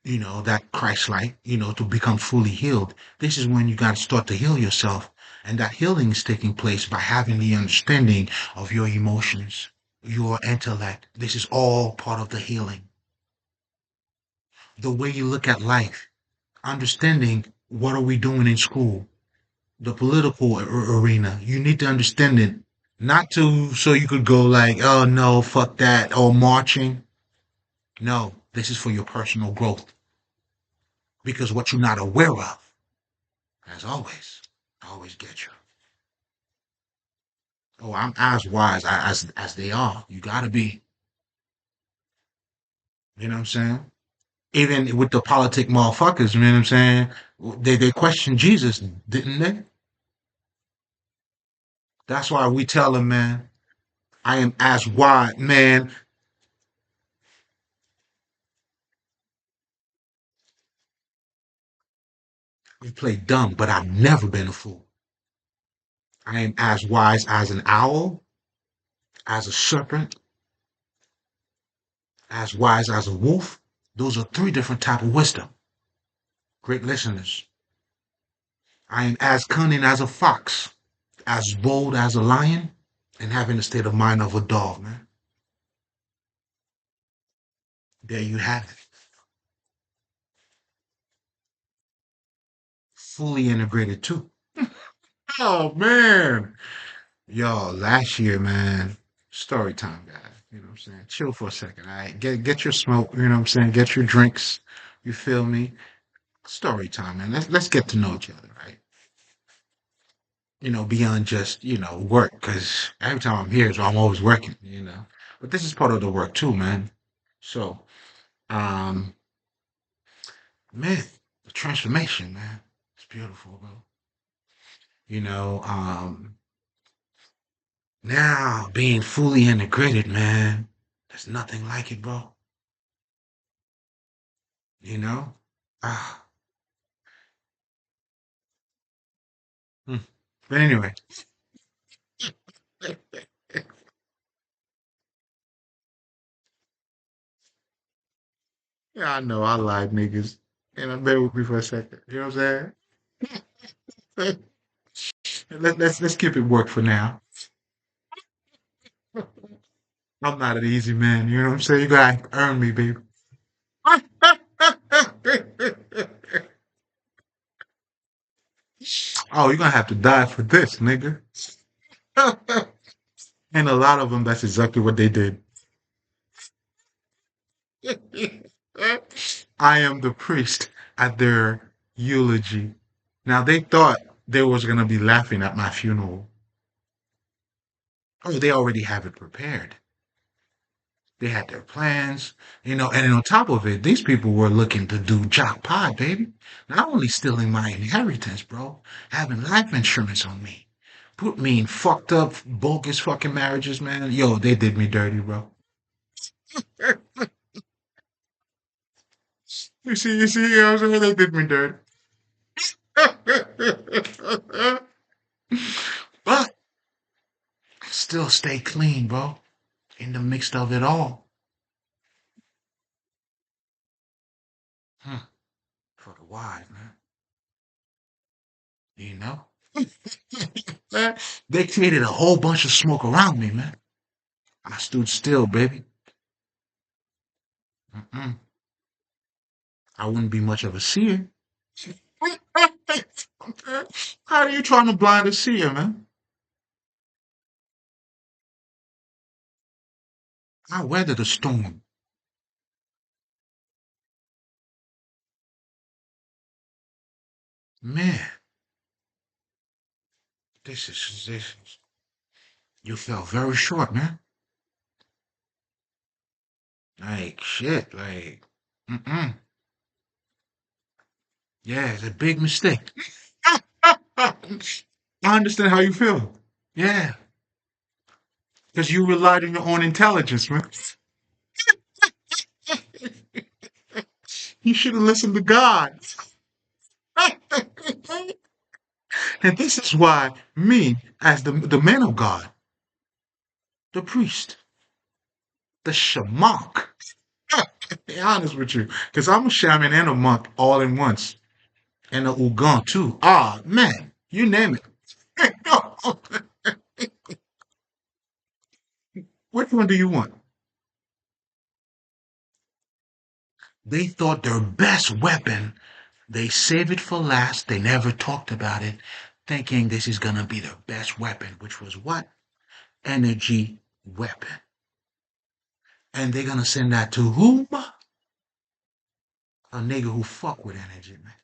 that Christ-like, to become fully healed, this is when you got to start to heal yourself. And that healing is taking place by having the understanding of your emotions, your intellect. This is all part of the healing. The way you look at life, understanding what are we doing in school, the political arena. You need to understand it, not to so you could go like, oh no, fuck that, or marching. No, this is for your personal growth because what you're not aware of, as always, always get you. Oh, I'm as wise as they are. You gotta be. You know what I'm saying? Even with the politic motherfuckers, you know what I'm saying? They questioned Jesus, didn't they? That's why we tell them, man, I am as wise, man. We play dumb, but I've never been a fool. I am as wise as an owl, as a serpent, as wise as a wolf. Those are three different type of wisdom. Great listeners. I am as cunning as a fox, as bold as a lion, and having the state of mind of a dog, man. There you have it. Fully integrated too. Oh man. Yo, last year, man. Story time, guys. You know what I'm saying? Chill for a second, all right? Get your smoke, you know what I'm saying? Get your drinks. You feel me? Story time, man. Let's get to know each other, right? Beyond just, work, because every time I'm here, so I'm always working. But this is part of the work too, man. So, um, man, the transformation, man. It's beautiful, bro. Now being fully integrated, man, there's nothing like it, bro. You know? Ah, hmm. But anyway, yeah, I know I lied, niggas. Bear with me for a second. You know what I'm saying? Let's keep it work for now. I'm not an easy man. You know what I'm saying? You gotta earn me, baby. Oh, you're gonna have to die for this, nigga. And a lot of them, that's exactly what they did. I am the priest at their eulogy. Now they thought they was gonna be laughing at my funeral. Oh, they already have it prepared. They had their plans, and then on top of it, these people were looking to do jackpot, baby. Not only stealing my inheritance, bro, having life insurance on me. Put me in fucked up, bogus fucking marriages, man. Yo, they did me dirty, bro. You see, what I'm saying? They did me dirty. But still stay clean, bro. In the mix of it all. Huh. For the wise, man. You know? Man, they created a whole bunch of smoke around me, man. I stood still, baby. Mm-mm. I wouldn't be much of a seer. How are you trying to blind a seer, man? I weathered the storm. Man, this is you fell very short, man. Like shit, like mm-mm. Yeah, it's a big mistake. I understand how you feel. Yeah, because you relied on your own intelligence, man. You should have listened to God. And this is why me, as the man of God, the priest, the shamak, be honest with you, because I'm a shaman and a monk all in once, and a ugon too. Ah, man, you name it. Which one do you want? They thought their best weapon, they saved it for last. They never talked about it, thinking this is gonna be their best weapon, which was what? Energy weapon. And they're gonna send that to whom? A nigga who fuck with energy, man.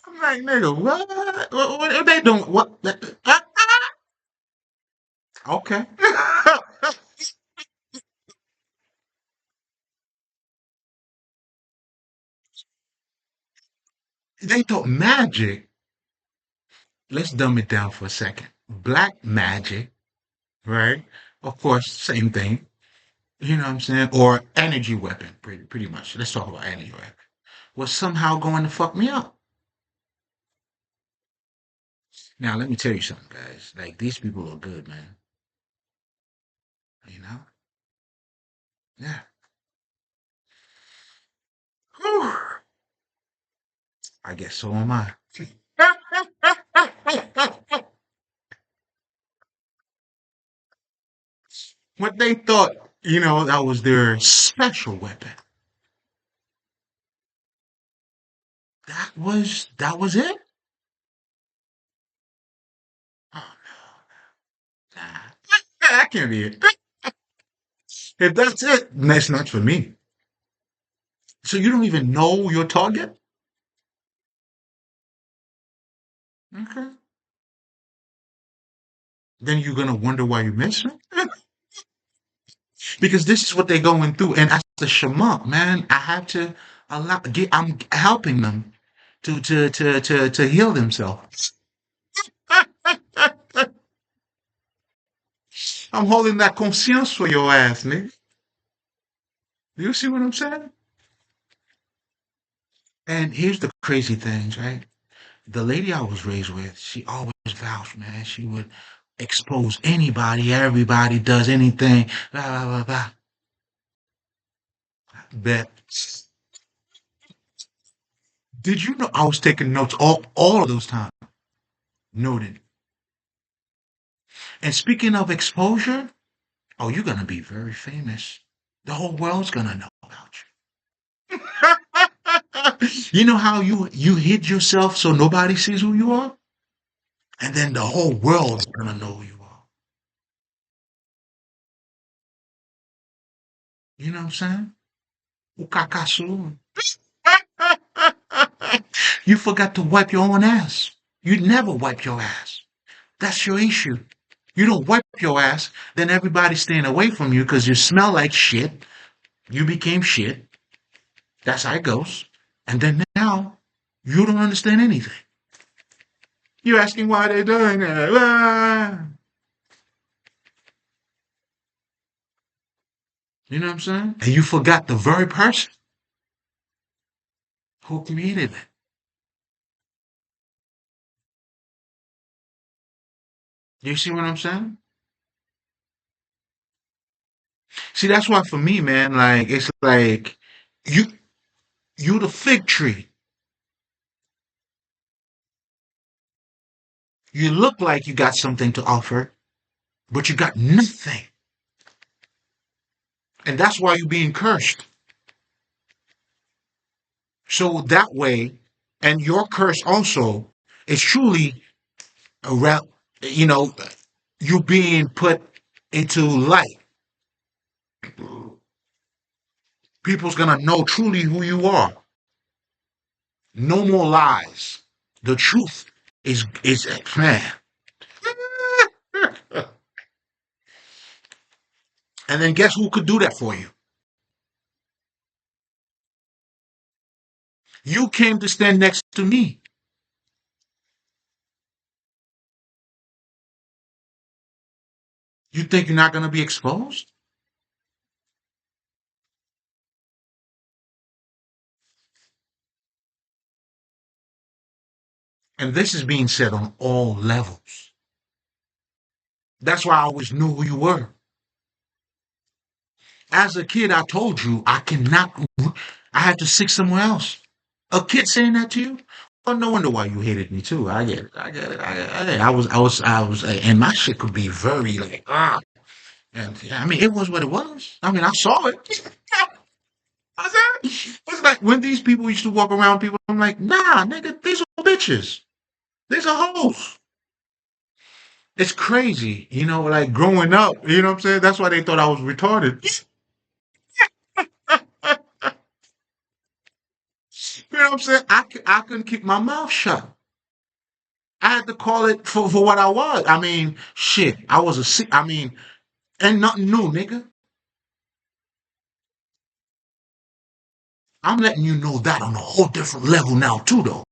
I'm like, nigga, what? What are they doing? What? Okay. They thought magic. Let's dumb it down for a second. Black magic, right? Of course, same thing. You know what I'm saying? Or energy weapon, pretty much. Let's talk about energy weapon. Was somehow going to fuck me up. Now, let me tell you something, guys. Like, these people are good, man. You know? Yeah. Whew. I guess so am I. What they thought, that was their special weapon. That was it? Oh no, nah. That can't be it. If that's it, that's not for me. So you don't even know your target? Okay. Then you're gonna wonder why you miss it? Because this is what they're going through. And as a shaman, man, I have to I'm helping them to heal themselves. I'm holding that conscience for your ass, nigga. Do you see what I'm saying? And here's the crazy things, right? The lady I was raised with, she always vouched, man. She would expose anybody, everybody does anything, blah, blah, blah, blah. Bet. Did you know I was taking notes all of those times? Noted. And speaking of exposure, oh, you're gonna be very famous. The whole world's gonna know about you. You know how you hid yourself so nobody sees who you are? And then the whole world's gonna know who you are. You know what I'm saying? Ukakasu. You forgot to wipe your own ass. You never wipe your ass. That's your issue. You don't wipe your ass, then everybody's staying away from you because you smell like shit. You became shit. That's how it goes. And then now, you don't understand anything. You're asking why they're doing it. Ah. You know what I'm saying? And you forgot the very person who created it. You see what I'm saying? See, that's why for me, man, like it's like you you the fig tree. You look like you got something to offer, but you got nothing. And that's why you're being cursed. So that way, and your curse also is truly a rep, you know, you being put into light. People's gonna know truly who you are. No more lies. The truth is man. And then guess who could do that for you? You came to stand next to me. You think you're not gonna be exposed? And this is being said on all levels. That's why I always knew who you were. As a kid, I told you I cannot. I had to seek somewhere else. A kid saying that to you? Well, no wonder why you hated me too. I get it. I get it. I was, and my shit could be very like, and yeah, I mean, it was what it was. I mean, I saw it. I said, it's like when these people used to walk around people, I'm like, nah, nigga, these are bitches. These are hoes. It's crazy, like growing up, you know what I'm saying? That's why they thought I was retarded. You know what I'm saying? I couldn't keep my mouth shut. I had to call it for what I was. I mean, shit, I was I mean, and nothing new, nigga. I'm letting you know that on a whole different level now, too, though.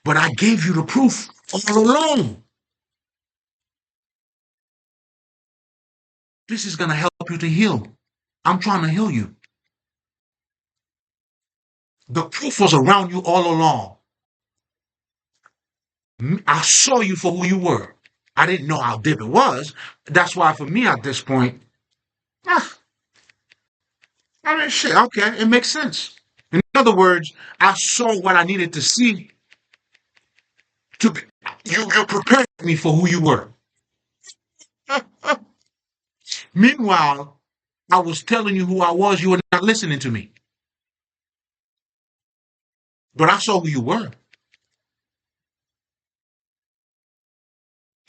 But I gave you the proof all along. This is going to help you to heal. I'm trying to heal you. The proof was around you all along. I saw you for who you were. I didn't know how deep it was. That's why for me at this point, ah, I mean, shit, okay, it makes sense. In other words, I saw what I needed to see to be, you prepared me for who you were. Meanwhile, I was telling you who I was, you were not listening to me. But I saw who you were.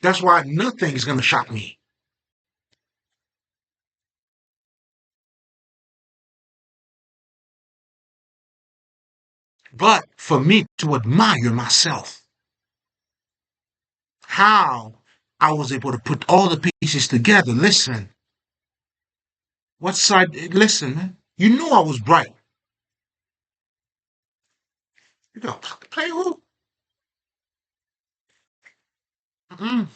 That's why nothing is going to shock me. But for me to admire myself, how I was able to put all the pieces together. Listen, what side? Listen, man. You knew I was bright. You go, play who? Mm-mm.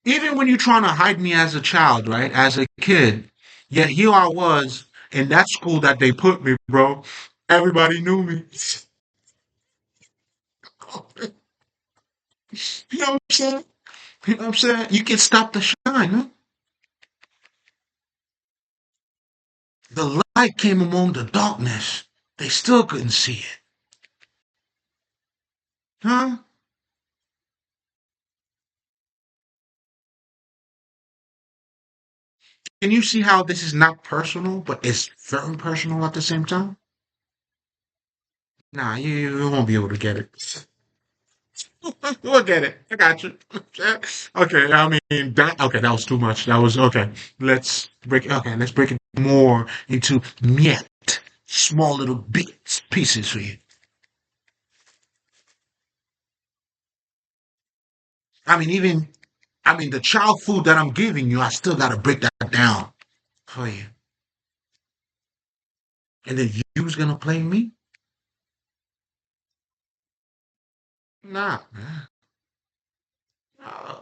Even when you're trying to hide me as a child, right? As a kid, yet here I was in that school that they put me, bro. Everybody knew me. You know what I'm saying? You know what I'm saying? You can stop the shine, huh? The light came among the darkness. They still couldn't see it. Huh? Can you see how this is not personal, but it's very personal at the same time? Nah, you won't be able to get it. We'll get it. I got you. Okay, I mean that was too much. That was okay. Let's break it more into yet small little bits, pieces for you. I mean, the child food that I'm giving you, I still gotta break that down for you. And then you was gonna play me? Nah, man. Uh,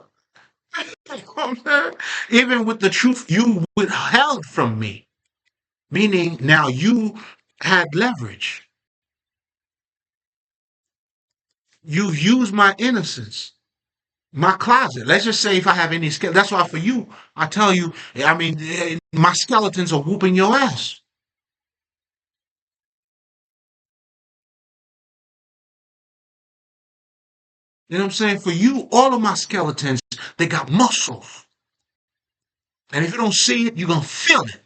Even with the truth you withheld from me, meaning now you had leverage. You've used my innocence, my closet. Let's just say if I have any skill, that's why for you, I tell you, I mean, my skeletons are whooping your ass. You know what I'm saying? For you, all of my skeletons, they got muscles. And if you don't see it, you're going to feel it.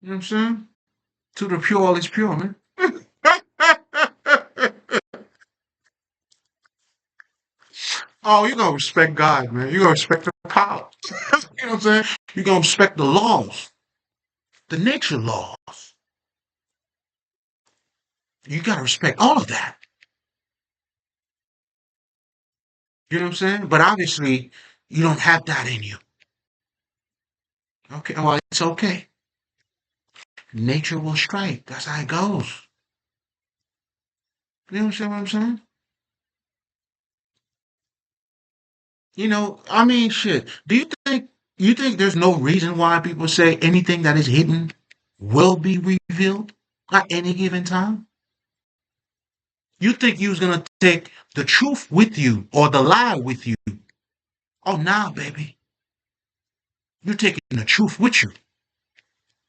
You know what I'm saying? To the pure, all is pure, man. Oh, you gonna respect God, man. You gonna respect the power. You know what I'm saying? You gonna respect the laws, the nature laws. You gotta respect all of that. You know what I'm saying? But obviously, you don't have that in you. Okay, well, it's okay. Nature will strike. That's how it goes. You understand what I'm saying? I mean, shit. Do you think there's no reason why people say anything that is hidden will be revealed at any given time? You think you was gonna take the truth with you or the lie with you? Oh, nah, baby. You're taking the truth with you.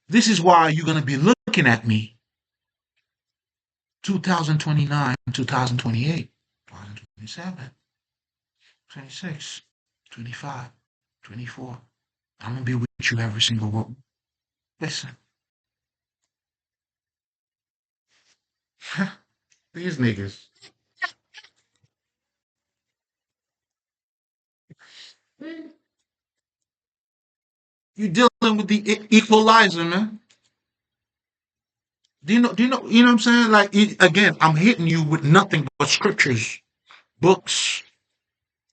This is why you're gonna be looking at me 2029, 2028, 2027, 26, 25, 24. I'm gonna be with you every single one. Listen, these niggas. You dealing with the equalizer, man. Do you know what I'm saying? Like, again, I'm hitting you with nothing but scriptures, books.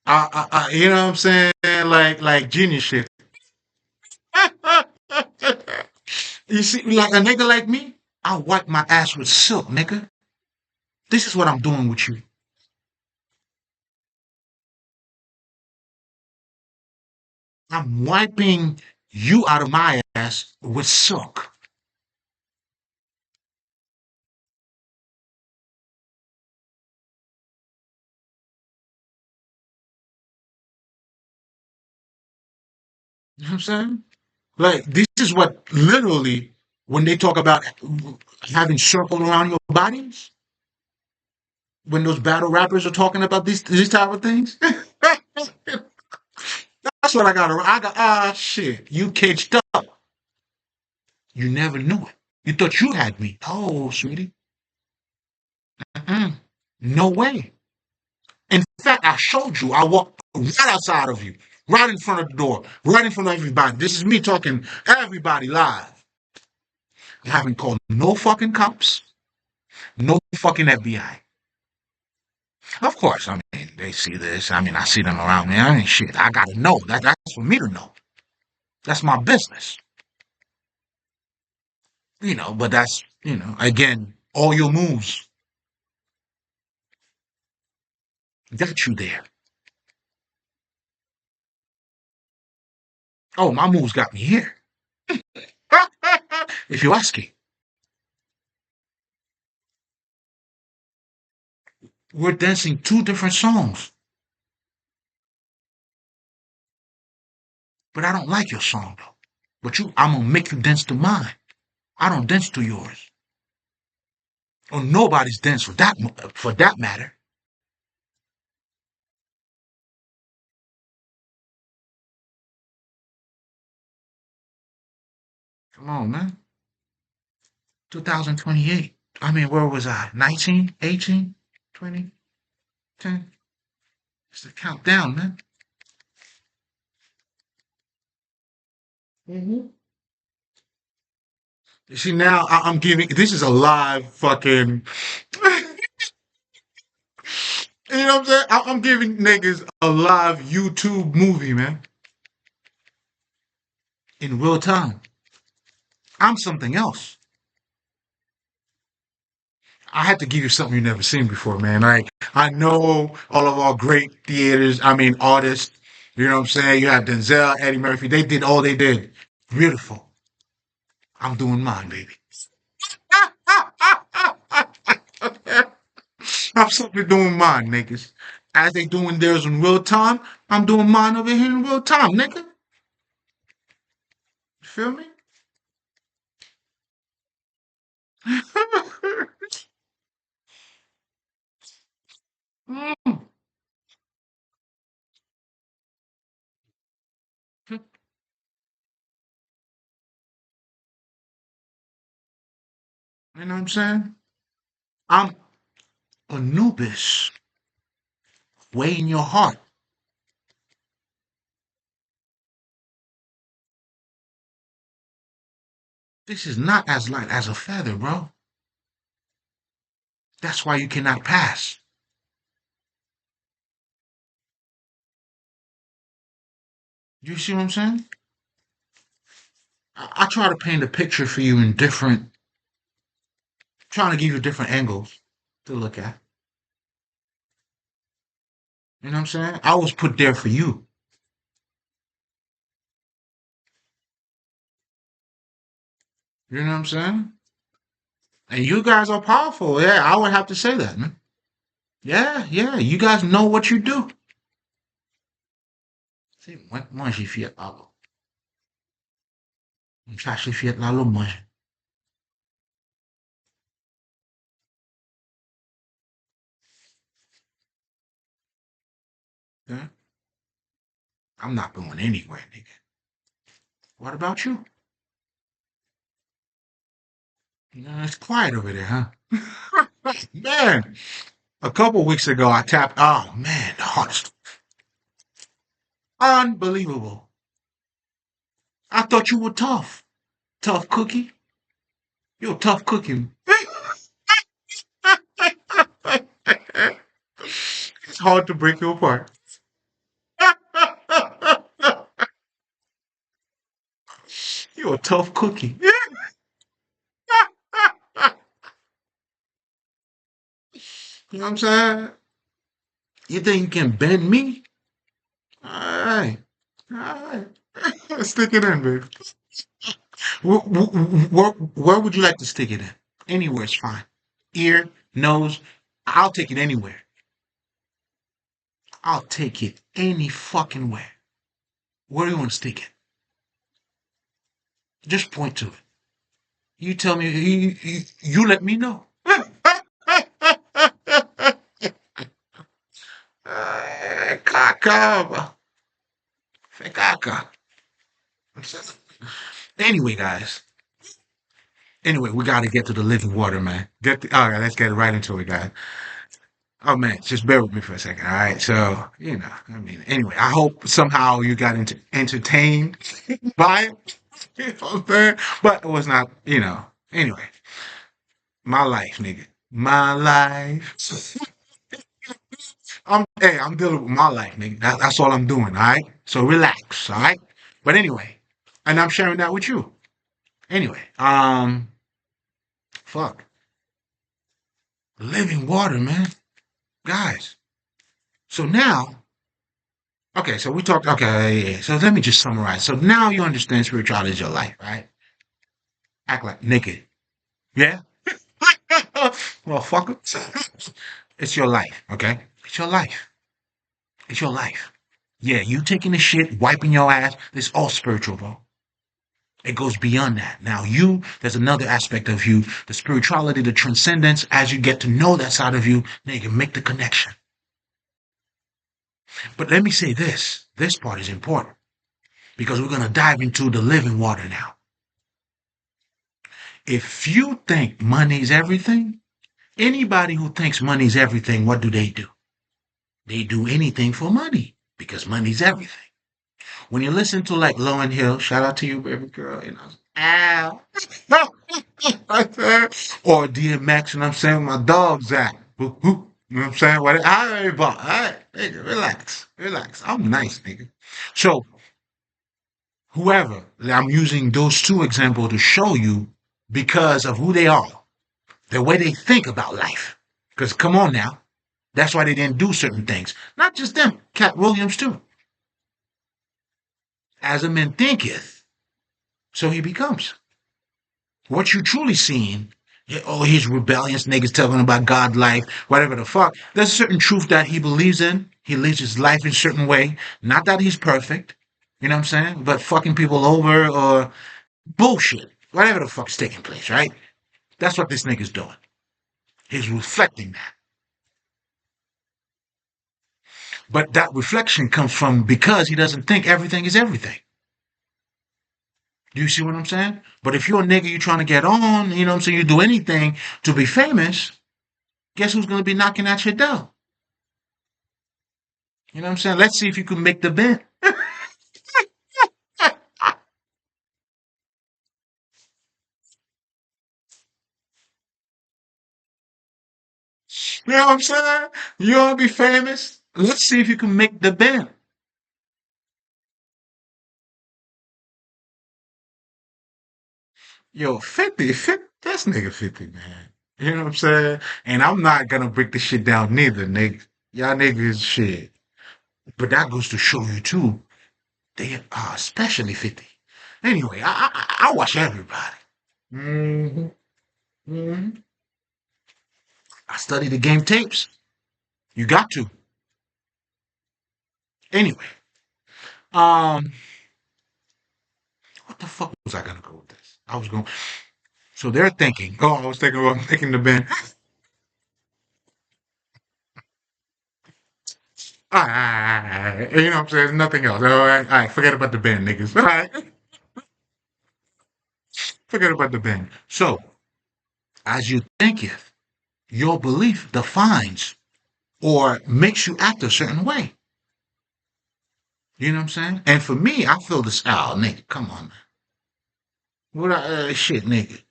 You know what I'm saying? Like genius shit. You see, like a nigga like me, I wipe my ass with silk, nigga. This is what I'm doing with you. I'm wiping you out of my ass with silk. You know what I'm saying? Like, this is what literally, when they talk about having circle around your bodies, when those battle rappers are talking about these type of things, that's what I got. Shit. You caged up. You never knew it. You thought you had me. Oh, sweetie. Mm-mm. No way. In fact, I showed you. I walked right outside of you, right in front of the door, right in front of everybody. This is me talking everybody live. I haven't called no fucking cops, no fucking FBI. Of course, I mean, they see this. I mean, I see them around me. I mean, shit, I gotta know. That's for me to know. That's my business. But again, all your moves got you there. Oh, my moves got me here. If you're asking, we're dancing two different songs, but I don't like your song though. But I'm gonna make you dance to mine. I don't dance to yours, or nobody's dance for that matter. Come on, man. 2028. I mean, where was I? 19, 18, 20, 10. It's the countdown, man. Mm-hmm. You see, now I'm giving. This is a live fucking. You know what I'm saying? I'm giving niggas a live YouTube movie, man, in real time. I'm something else. I had to give you something you never seen before, man. Like, I know all of our great theaters, I mean artists, you know what I'm saying? You have Denzel, Eddie Murphy, they did all they did. Beautiful. I'm doing mine, baby. I'm simply doing mine, niggas. As they doing theirs in real time, I'm doing mine over here in real time, nigga. You feel me? Mm. You know what I'm saying? I'm Anubis. Way in your heart. This is not as light as a feather, bro. That's why you cannot pass. You see what I'm saying? I try to paint a picture for you in different, trying to give you different angles to look at. You know what I'm saying? I was put there for you. You know what I'm saying? And you guys are powerful. Yeah, I would have to say that, man. Yeah, yeah. You guys know what you do. See, moi j'ai fait lalo. Ça j'ai fait lalo, moi. Yeah? I'm not going anywhere, nigga. What about you? It's quiet over there, huh? Man, a couple weeks ago I tapped. Oh man, the heart's unbelievable. I thought you were tough. Tough cookie. You're a tough cookie. It's hard to break you apart. You're a tough cookie. You know what I'm saying? You think you can bend me? All right. All right. Stick it in, baby. Where would you like to stick it in? Anywhere is fine. Ear, nose. I'll take it anywhere. I'll take it any fucking way. Where do you want to stick it? Just point to it. You tell me. You let me know. Caca. Caca. Anyway, guys. Anyway, we got to get to the living water, man. All right, let's get right into it, guys. Oh man, just bear with me for a second, all right? So, I mean, anyway, I hope somehow you got entertained by it. You know what I'm saying? But it was not, Anyway, my life, nigga. My life. I'm dealing with my life, nigga. That's all I'm doing, all right? So relax, all right? But anyway, and I'm sharing that with you. Anyway, fuck. Living water, man. Guys. So now, okay, so we talked, okay, yeah, yeah. So let me just summarize. So now you understand spirituality is your life, right? Act like naked. Yeah? Well, fuck it. It's your life, okay? It's your life. It's your life. Yeah, you taking the shit, wiping your ass, it's all spiritual, bro. It goes beyond that. Now, there's another aspect of you, the spirituality, the transcendence. As you get to know that side of you, then you can make the connection. But let me say this part is important because we're going to dive into the living water now. If you think money's everything, anybody who thinks money's everything, what do? They do anything for money because money's everything. When you listen to like Lauren Hill, shout out to you, baby girl, ow. Or DMX, you know what I'm saying? My dog's at. Whoop, whoop. You know what I'm saying? What I ain't about. All right, nigga, relax. Relax. I'm nice, nigga. So, whoever, I'm using those two examples to show you because of who they are, the way they think about life. Because come on now, that's why they didn't do certain things. Not just them, Cat Williams too. As a man thinketh, so he becomes. What you truly seeing, oh, he's rebellious, niggas talking about God life, whatever the fuck. There's a certain truth that he believes in. He lives his life in a certain way. Not that he's perfect, you know what I'm saying? But fucking people over or bullshit, whatever the fuck's taking place, right? That's what this nigga's doing. He's reflecting that. But that reflection comes from because he doesn't think everything is everything. Do you see what I'm saying? But if you're a nigga, you trying to get on, you know what I'm saying? You do anything to be famous, guess who's going to be knocking at your door? You know what I'm saying? Let's see if you can make the bend. You know what I'm saying? You want to be famous? Let's see if you can make the bend. Yo, 50, 50, that's nigga 50, man. You know what I'm saying? And I'm not gonna break the shit down neither, nigga. Y'all niggas shit. But that goes to show you too, they are especially 50. Anyway, I watch everybody. hmm hmm I study the game tapes. You got to. Anyway, um, what the fuck was I gonna go with this? I was going. So they're thinking. Oh, I was thinking about making the band. You know what I'm saying? Nothing else. All right, forget about the band, niggas. All right, forget about the band. So, as you thinketh, your belief defines or makes you act a certain way. You know what I'm saying? And for me, I feel this. Oh, nigga, come on, man. What shit, nigga.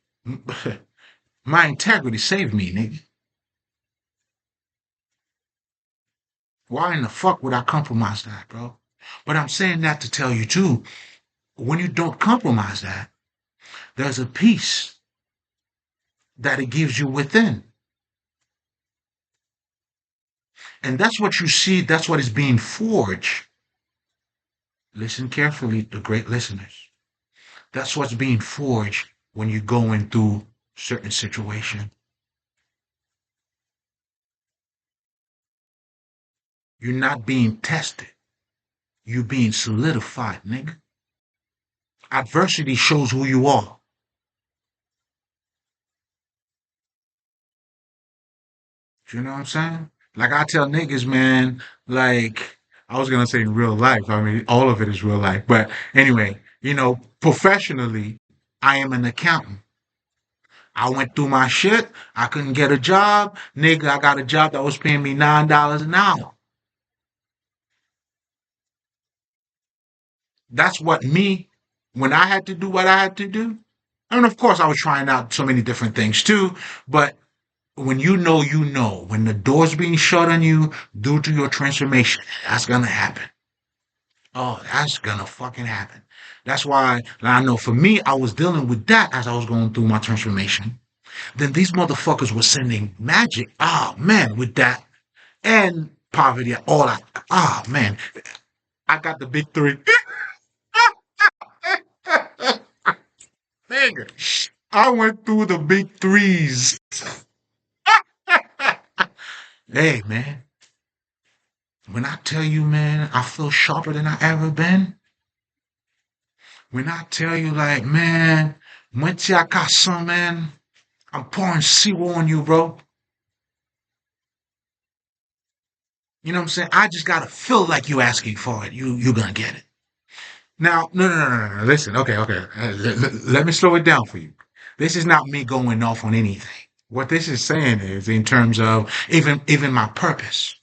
My integrity saved me, nigga. Why in the fuck would I compromise that, bro? But I'm saying that to tell you too, when you don't compromise that, there's a peace that it gives you within. And that's what you see, that's what is being forged. Listen carefully, the great listeners. That's what's being forged when you're going through certain situation. You're not being tested. You're being solidified, nigga. Adversity shows who you are. You know what I'm saying? Like I tell niggas, man, like I was gonna say in real life. I mean, all of it is real life. But anyway, professionally, I am an accountant. I went through my shit. I couldn't get a job. Nigga, I got a job that was paying me $9 an hour. That's what me, when I had to do what I had to do. I mean, of course, I was trying out so many different things too, but when you know, you know. When the door's being shut on you due to your transformation, that's gonna happen. Oh, that's gonna fucking happen. That's why I know for me, I was dealing with that as I was going through my transformation. Then these motherfuckers were sending magic. Oh man, with that and poverty, all that. Oh man, I got the big three. Nigga, I went through the big threes. Hey man, when I tell you, man, I feel sharper than I ever been. When I tell you, like, man, once I got some, man, I'm pouring seawater on you, bro. You know what I'm saying? I just gotta feel like you asking for it. You gonna get it. Now, no. Listen, okay. Let me slow it down for you. This is not me going off on anything. What this is saying is, in terms of even my purpose,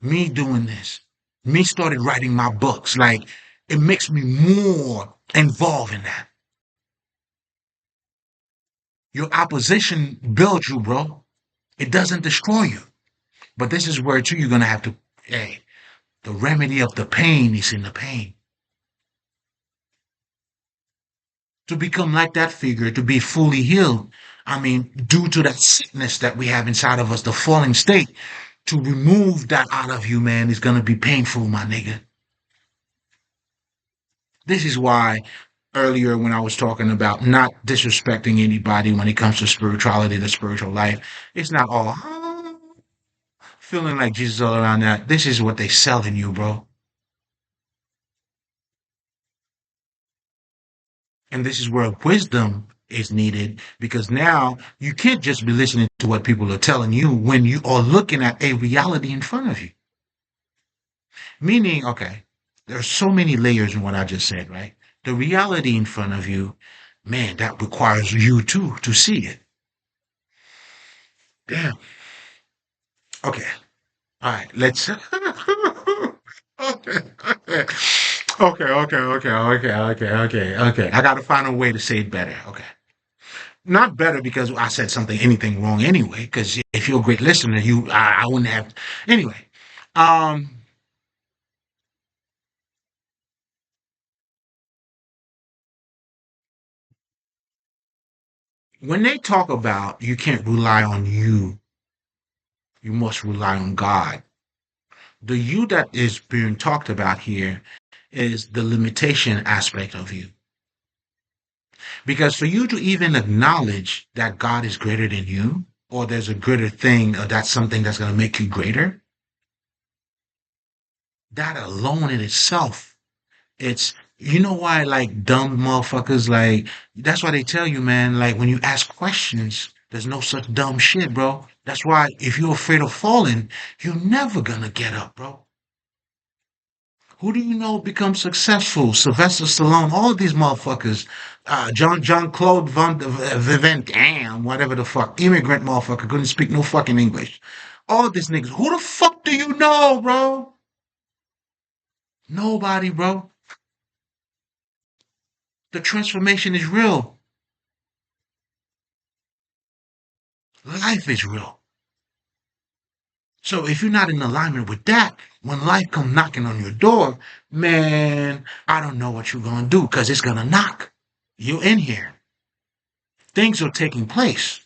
me doing this, me started writing my books. Like it makes me more involved in that. Your opposition builds you, bro. It doesn't destroy you. But this is where too you're gonna have to. Hey, the remedy of the pain is in the pain. To become like that figure, to be fully healed. I mean, due to that sickness that we have inside of us, the falling state, to remove that out of you, man, is gonna be painful, my nigga. This is why earlier when I was talking about not disrespecting anybody when it comes to spirituality, the spiritual life, it's not all feeling like Jesus all around that. This is what they selling you, bro. And this is where wisdom is needed because now you can't just be listening to what people are telling you when you are looking at a reality in front of you. Meaning, okay, there's so many layers in what I just said, right? the reality in front of you, man, that requires you too to see it. Damn. Okay. All right. Let's. Okay. Okay. I got to find a way to say it better. Okay. Not better because I said something, anything wrong anyway. Because if you're a great listener, I wouldn't have. Anyway. Um, when they talk about you can't rely on you, you must rely on God. The you that is being talked about here is the limitation aspect of you. Because for you to even acknowledge that God is greater than you, or there's a greater thing, or that's something that's going to make you greater, that alone in itself, it's, you know why, like, dumb motherfuckers, like, that's why they tell you, man, like, when you ask questions, there's no such dumb shit, bro. That's why if you're afraid of falling, you're never gonna get up, bro. Who do you know becomes successful? Sylvester Stallone, all of these motherfuckers, John Claude Van Vivant, damn, whatever the fuck, immigrant motherfucker, couldn't speak no fucking English. All these niggas, who the fuck do you know, bro? Nobody, bro. The transformation is real. Life is real. So if you're not in alignment with that, when life come knocking on your door, man, I don't know what you're gonna do because it's gonna knock. You're in here. Things are taking place.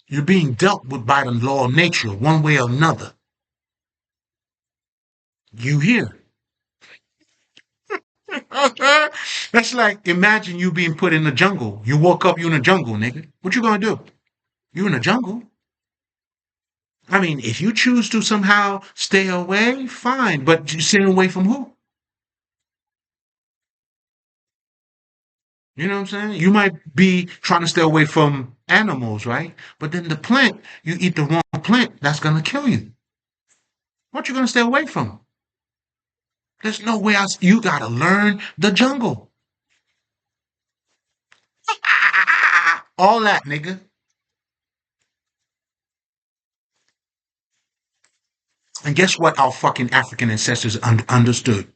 You're being dealt with by the law of nature, one way or another. You here. That's like, imagine you being put in the jungle. You woke up, you in the jungle, nigga. What you gonna do? You in the jungle. I mean, if you choose to somehow stay away, fine. But you staying away from who? You know what I'm saying? You might be trying to stay away from animals, right? But then the plant, you eat the wrong plant, that's gonna kill you. What you gonna stay away from? There's no way else. You gotta learn the jungle. All that, nigga. And guess what our fucking African ancestors understood?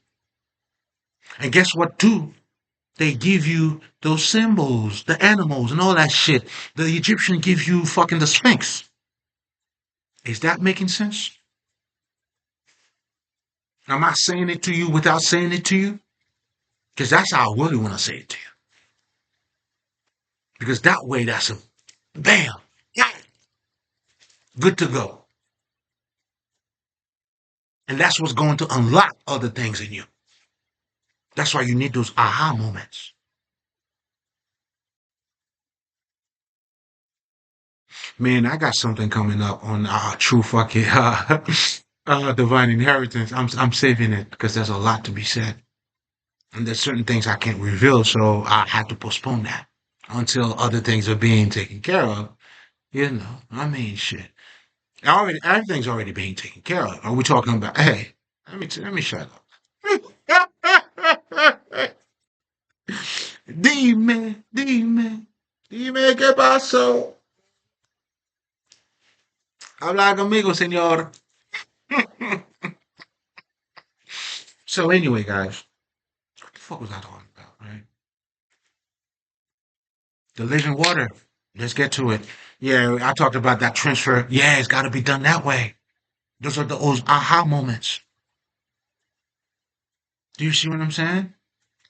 And guess what, too? They give you those symbols, the animals, and all that shit. The Egyptian gives you fucking the Sphinx. Is that making sense? Am I saying it to you without saying it to you? Because that's how I really want to say it to you. Because that way, that's a bam, yeah, good to go. And that's what's going to unlock other things in you. That's why you need those aha moments. Man, I got something coming up on true fucking divine inheritance. I'm saving it because there's a lot to be said, and there's certain things I can't reveal, so I had to postpone that until other things are being taken care of. You know, I mean, shit. Everything's already being taken care of. Are we talking about? Hey, let me shut up. Dime, ¿qué pasó? Habla conmigo, señor. So anyway, guys, what the fuck was I talking about, right? The living water. Let's get to it. Yeah, I talked about that transfer. Yeah, it's got to be done that way. Those are those aha moments. Do you see what I'm saying?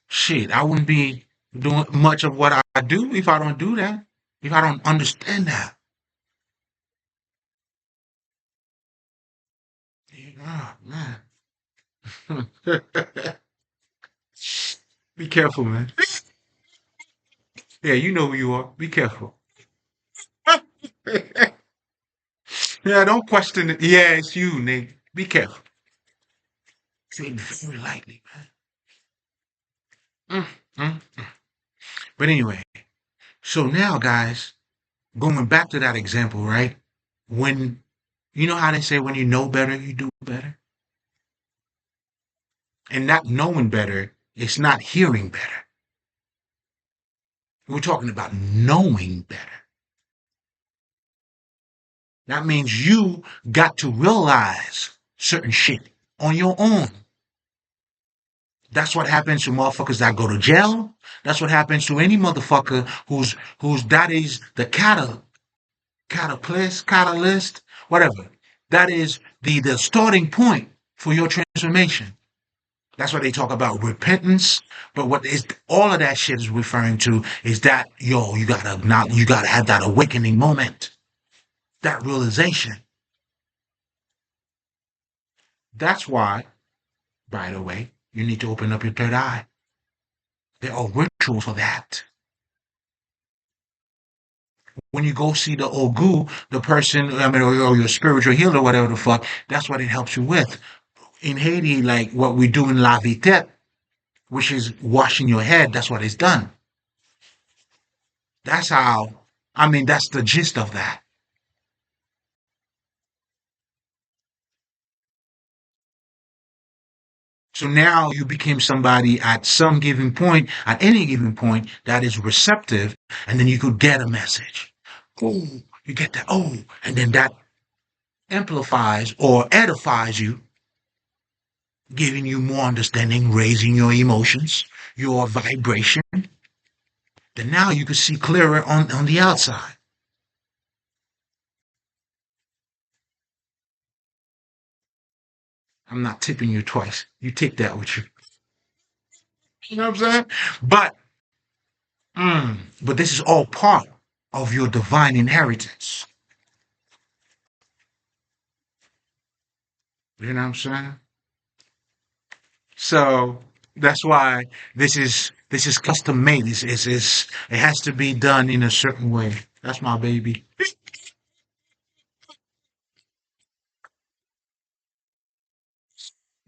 Shit, I wouldn't be doing much of what I do if I don't do that. If I don't understand that. Oh, man. Be careful, man. Yeah, you know who you are. Be careful. Yeah, don't question it. Yeah, it's you, Nick. Be careful. Treat it very lightly, man. Mm. But anyway, so now, guys, going back to that example, right? When you know how they say when you know better, you do better, and not knowing better, it's not hearing better. We're talking about knowing better. That means you got to realize certain shit on your own. That's what happens to motherfuckers that go to jail. That's what happens to any motherfucker whose that is the catalyst, whatever. That is the starting point for your transformation. That's why they talk about repentance. But what is all of that shit is referring to is that you gotta have that awakening moment, that realization. That's why, by the way, you need to open up your third eye. There are rituals for that. When you go see the Ogu, the person, I mean, or your spiritual healer, whatever the fuck, that's what it helps you with. In Haiti, like what we do in La Vitette, which is washing your head, that's what it's done. That's how, I mean, that's the gist of that. So now you became somebody at some given point, at any given point, that is receptive, and then you could get a message. Oh, you get that, oh, and then that amplifies or edifies you, giving you more understanding, raising your emotions, your vibration. Then now you can see clearer on the outside. I'm not tipping you twice. You take that with you. You know what I'm saying? But but this is all part of your divine inheritance. You know what I'm saying? So that's why this is custom made. It has to be done in a certain way. That's my baby.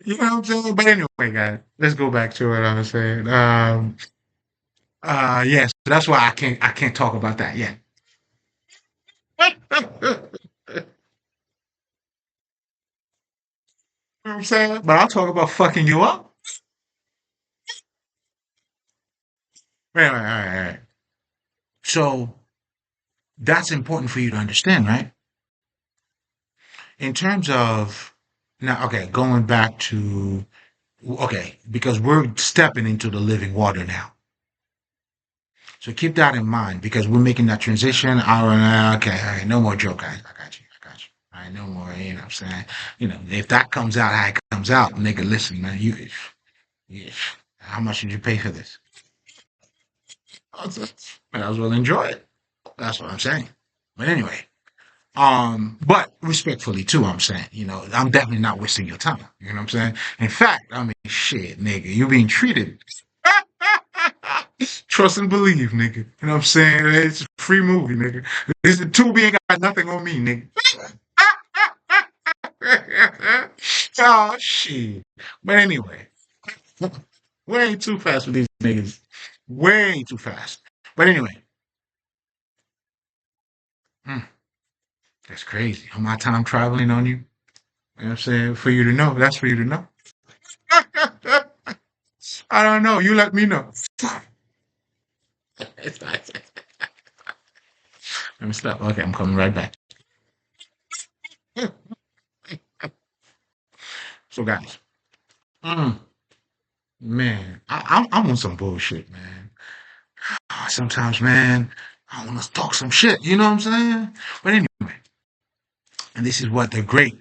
You know what I'm saying? But anyway, guys, let's go back to what I was saying. Yes, so that's why I can't talk about that yet. You know what I'm saying? But I'll talk about fucking you up. Right, right, right, right. So that's important for you to understand, right? In terms of now, okay, going back to okay, because we're stepping into the living water now. So keep that in mind because we're making that transition. Okay, all right, no more joke, guys. I got you. I got you. All right, no more. You know what I'm saying? If that comes out, how it comes out, nigga, listen, man. Yeah, how much did you pay for this? Might as well enjoy it. That's what I'm saying. But anyway, but respectfully too, I'm saying, I'm definitely not wasting your time. You know what I'm saying? In fact, I mean, shit, nigga, you're being treated. Trust and believe, nigga. You know what I'm saying? It's a free movie, nigga. This the Tubi ain't got nothing on me, nigga. Oh shit. But anyway, way too fast with these niggas. Way too fast. But anyway, mm, that's crazy. All my time traveling on you. You know what I'm saying? For you to know. That's for you to know. I don't know. You let me know. Let me stop. Okay, I'm coming right back. So, guys, mm, man, I'm on some bullshit, man. Sometimes, man, I want to talk some shit. You know what I'm saying? But anyway, and this is what the great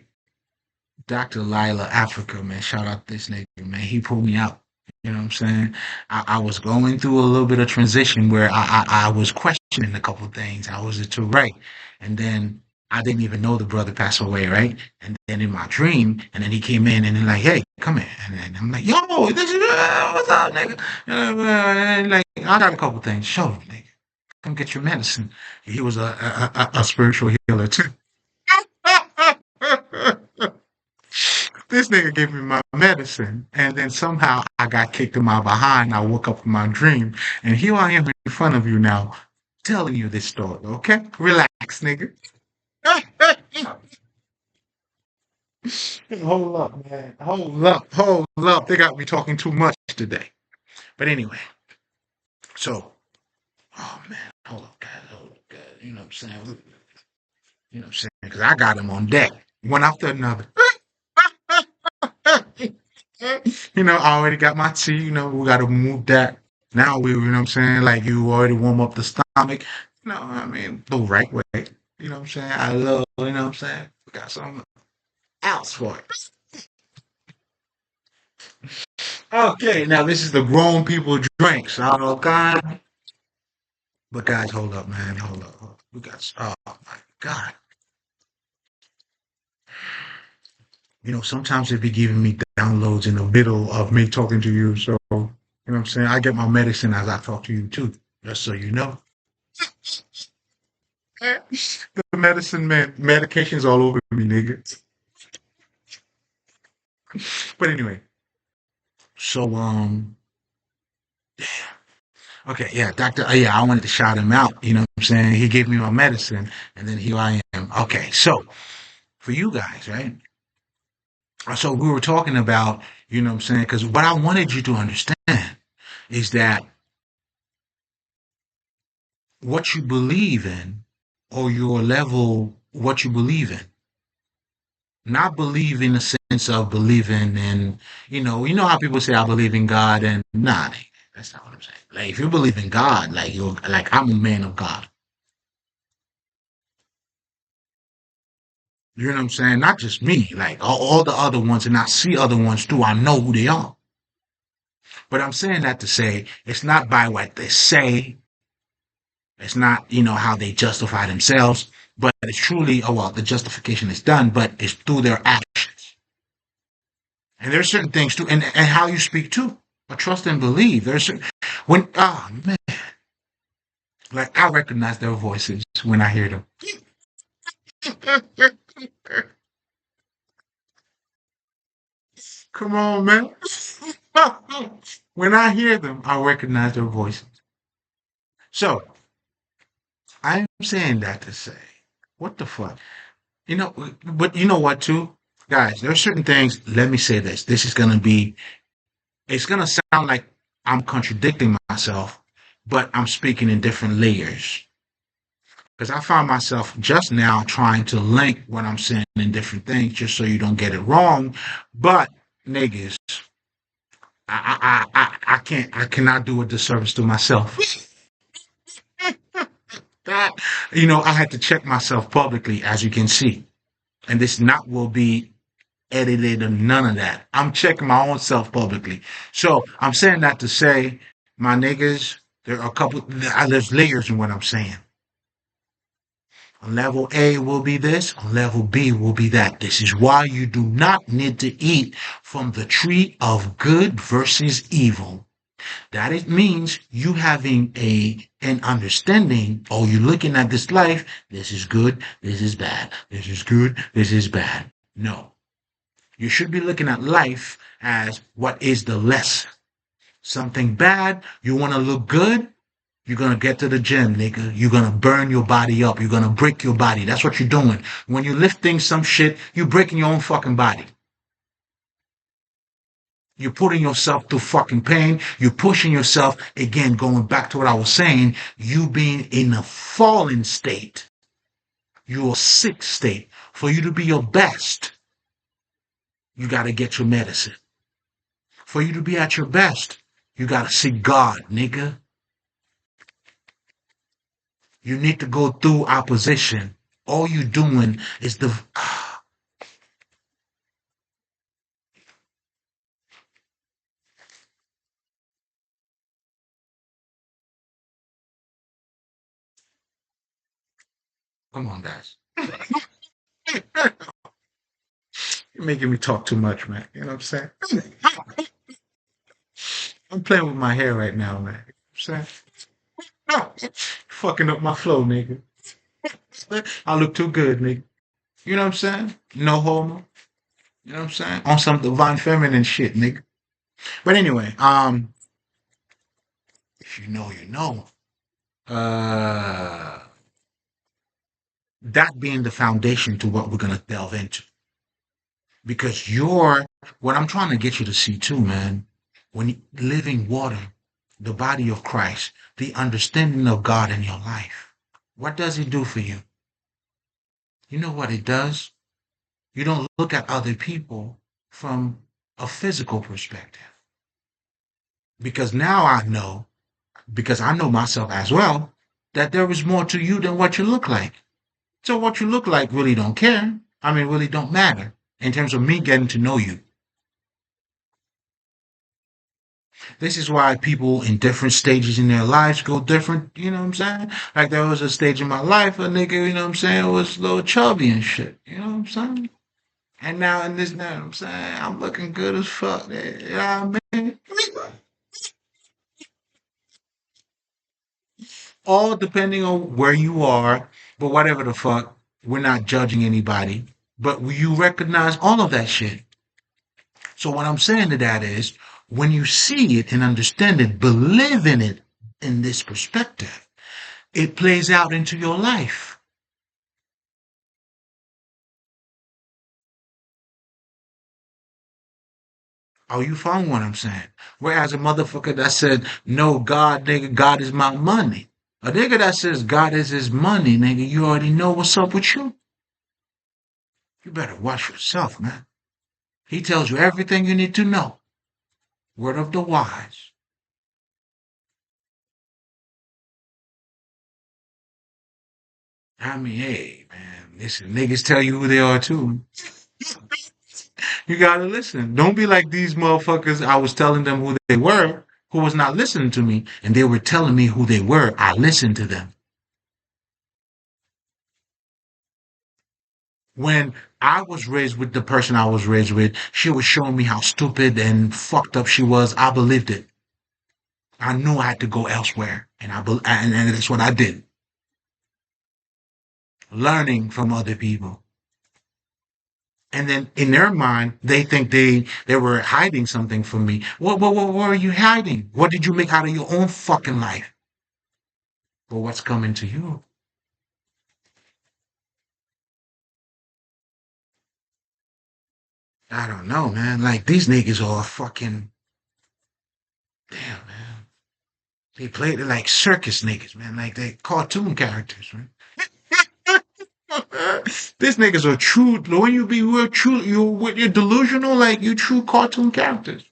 Dr. Lila Africa, man. Shout out this nigga, man. He pulled me out. You know what I'm saying? I was going through a little bit of transition where I was questioning a couple of things. I was to right. And then I didn't even know the brother passed away, right? And then in my dream, and then he came in and then like, hey, come here. And then I'm like, yo, this is, what's up, nigga? And like, I got a couple of things. Show me, nigga. Come get your medicine. He was a spiritual healer too. This nigga gave me my medicine, and then somehow I got kicked in my behind. I woke up from my dream, and here I am in front of you now, telling you this story. Okay, relax, nigga. Hold up, man. Hold up, hold up. They got me talking too much today. But anyway, so Oh man, hold up, guys, hold up, guys. You know what I'm saying? You know what I'm saying? Because I got him on deck. One after another. I already got my tea. We got to move that. Now you know what I'm saying? Like you already warm up the stomach. I mean, the right way. You know what I'm saying? I love, you know what I'm saying? We got something else for it. Okay, now this is the grown people drinks. Oh, God. But guys, hold up, man. Hold up. Hold up. Oh my God. Sometimes it be giving me downloads in the middle of me talking to you. So, you know what I'm saying? I get my medicine as I talk to you too, just so you know. The medicine, man, medication's all over me, nigga. But anyway, so, okay, yeah, doctor, yeah, I wanted to shout him out. You know what I'm saying? He gave me my medicine, and then here I am. Okay, so for you guys, right? So we were talking about, you know what I'm saying? Because what I wanted you to understand is that what you believe in or your level, what you believe in. Not believe in the sense of believing in, you know how people say I believe in God and nah, that's not what I'm saying. Like if you believe in God, like you're like I'm a man of God. You know what I'm saying? Not just me, like all the other ones, and I see other ones too. I know who they are. But I'm saying that to say it's not by what they say. It's not, how they justify themselves, but it's truly, oh well, the justification is done, but it's through their actions. And there's certain things too, and how you speak too. But trust and believe. There's certain, when man, like I recognize their voices when I hear them. Come on, man. When I hear them, I recognize their voices. So I'm saying that to say, what the fuck? But you know what too? Guys, there are certain things, let me say this. It's gonna sound like I'm contradicting myself, but I'm speaking in different layers. Because I found myself just now trying to link what I'm saying in different things just so you don't get it wrong. But niggas, I cannot do a disservice to myself. That I had to check myself publicly, as you can see. And this not will be edited or none of that. I'm checking my own self publicly. So I'm saying that to say, my niggas, there are a couple there's layers in what I'm saying. On level A will be this, on level B will be that. This is why you do not need to eat from the tree of good versus evil. That it means you having an understanding, or you looking at this life, this is good, this is bad, this is good, this is bad. No. You should be looking at life as what is the less. Something bad, you want to look good, you're gonna get to the gym, nigga. You're gonna burn your body up. You're gonna break your body. That's what you're doing. When you're lifting some shit, you're breaking your own fucking body. You're putting yourself through fucking pain. You're pushing yourself. Again, going back to what I was saying, you being in a fallen state, you're a sick state. For you to be your best, you gotta get your medicine. For you to be at your best, you gotta seek God, nigga. You need to go through opposition. All you doing is come on, guys. You're making me talk too much, man. You know what I'm saying? I'm playing with my hair right now, man. You know what I'm saying? Fucking up my flow, nigga. I look too good, nigga. You know what I'm saying? No homo. You know what I'm saying? On some divine feminine shit, nigga. But anyway, if you know, you know. Uh, that being the foundation to what we're gonna delve into. Because what I'm trying to get you to see too, man, when living water, the body of Christ, the understanding of God in your life. What does it do for you? You know what it does? You don't look at other people from a physical perspective. Because now I know, because I know myself as well, that there is more to you than what you look like. So what you look like really don't care. I mean, really don't matter in terms of me getting to know you. This is why people in different stages in their lives go different, you know what I'm saying? Like there was a stage in my life, a nigga, you know what I'm saying, was a little chubby and shit, you know what I'm saying? And now in this, now, you know what I'm saying, I'm looking good as fuck, you know what I mean? All depending on where you are, but whatever the fuck, we're not judging anybody. But you recognize all of that shit. So what I'm saying to that is, when you see it and understand it, believe in it in this perspective, it plays out into your life. Oh, you found what I'm saying? Whereas a motherfucker that said, no, God, nigga, God is my money. A nigga that says God is his money, nigga, you already know what's up with you. You better watch yourself, man. He tells you everything you need to know. Word of the wise. I mean, hey, man, listen, niggas tell you who they are too. You gotta listen. Don't be like these motherfuckers. I was telling them who they were, who was not listening to me, and they were telling me who they were. I listened to them. When I was raised with the person I was raised with, she was showing me how stupid and fucked up she was. I believed it. I knew I had to go elsewhere, and that's what I did. Learning from other people. And then in their mind, they think they were hiding something from me. What are you hiding? What did you make out of your own fucking life? But what's coming to you? I don't know, man. Like these niggas are fucking damn, man. They play it like circus niggas, man. Like they cartoon characters, man. These niggas are true. When you be real true, you're delusional, like you true cartoon characters.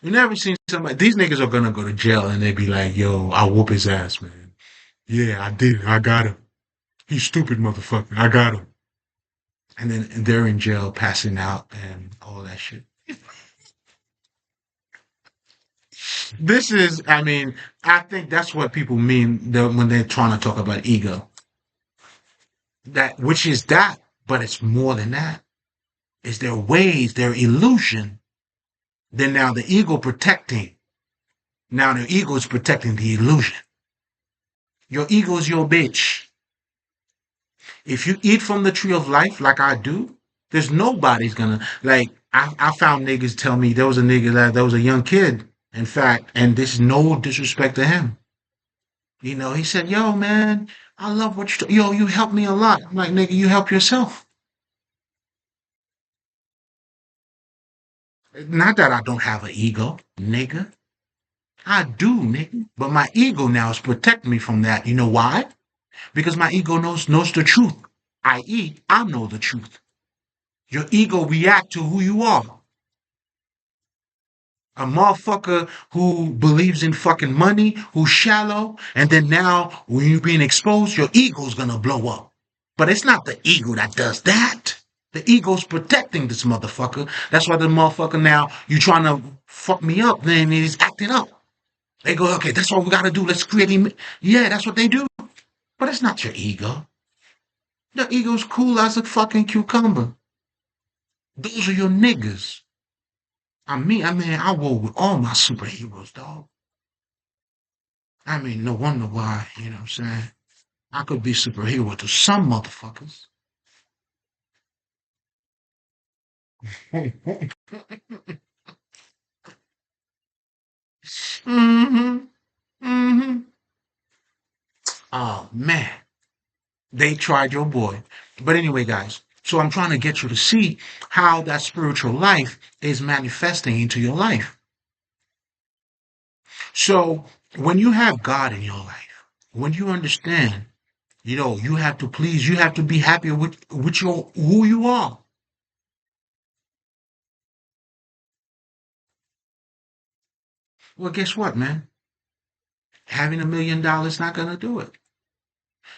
You never seen somebody. These niggas are gonna go to jail and they be like, "Yo, I'll whoop his ass, man. Yeah, I did it. I got him. He's stupid, motherfucker. I got him." And then they're in jail, passing out and all that shit. This is, I mean, I think that's what people mean when they're trying to talk about ego. That, which is that, but it's more than that. It's their ways, their illusion. Then now the ego protecting. Now the ego is protecting the illusion. Your ego is your bitch. If you eat from the tree of life like I do, there's nobody's gonna like. I found niggas tell me there was a nigga that was a young kid. In fact, and this is no disrespect to him. You know, he said, "Yo, man, I love what you. Yo, you helped me a lot." I'm like, "Nigga, you help yourself." Not that I don't have an ego, nigga. I do, nigga. But my ego now is protecting me from that. You know why? Because my ego knows the truth. I.e., I know the truth. Your ego react to who you are. A motherfucker who believes in fucking money, who's shallow, and then now when you're being exposed, your ego's gonna blow up. But it's not the ego that does that. The ego's protecting this motherfucker. That's why the motherfucker now, you trying to fuck me up, then he's acting up. They go, okay, that's what we gotta do. Let's create him. Yeah, that's what they do. But it's not your ego. The ego's cool as a fucking cucumber. Those are your niggas. I roll with all my superheroes, dog. I mean, no wonder why, you know what I'm saying? I could be superhero to some motherfuckers. hmm hmm Oh, man. They tried your boy. But anyway, guys, So I'm trying to get you to see how that spiritual life is manifesting into your life. So when you have God in your life, when you understand, you have to please, you have to be happy with your who you are. Well, guess what, man? Having $1 million not gonna do it.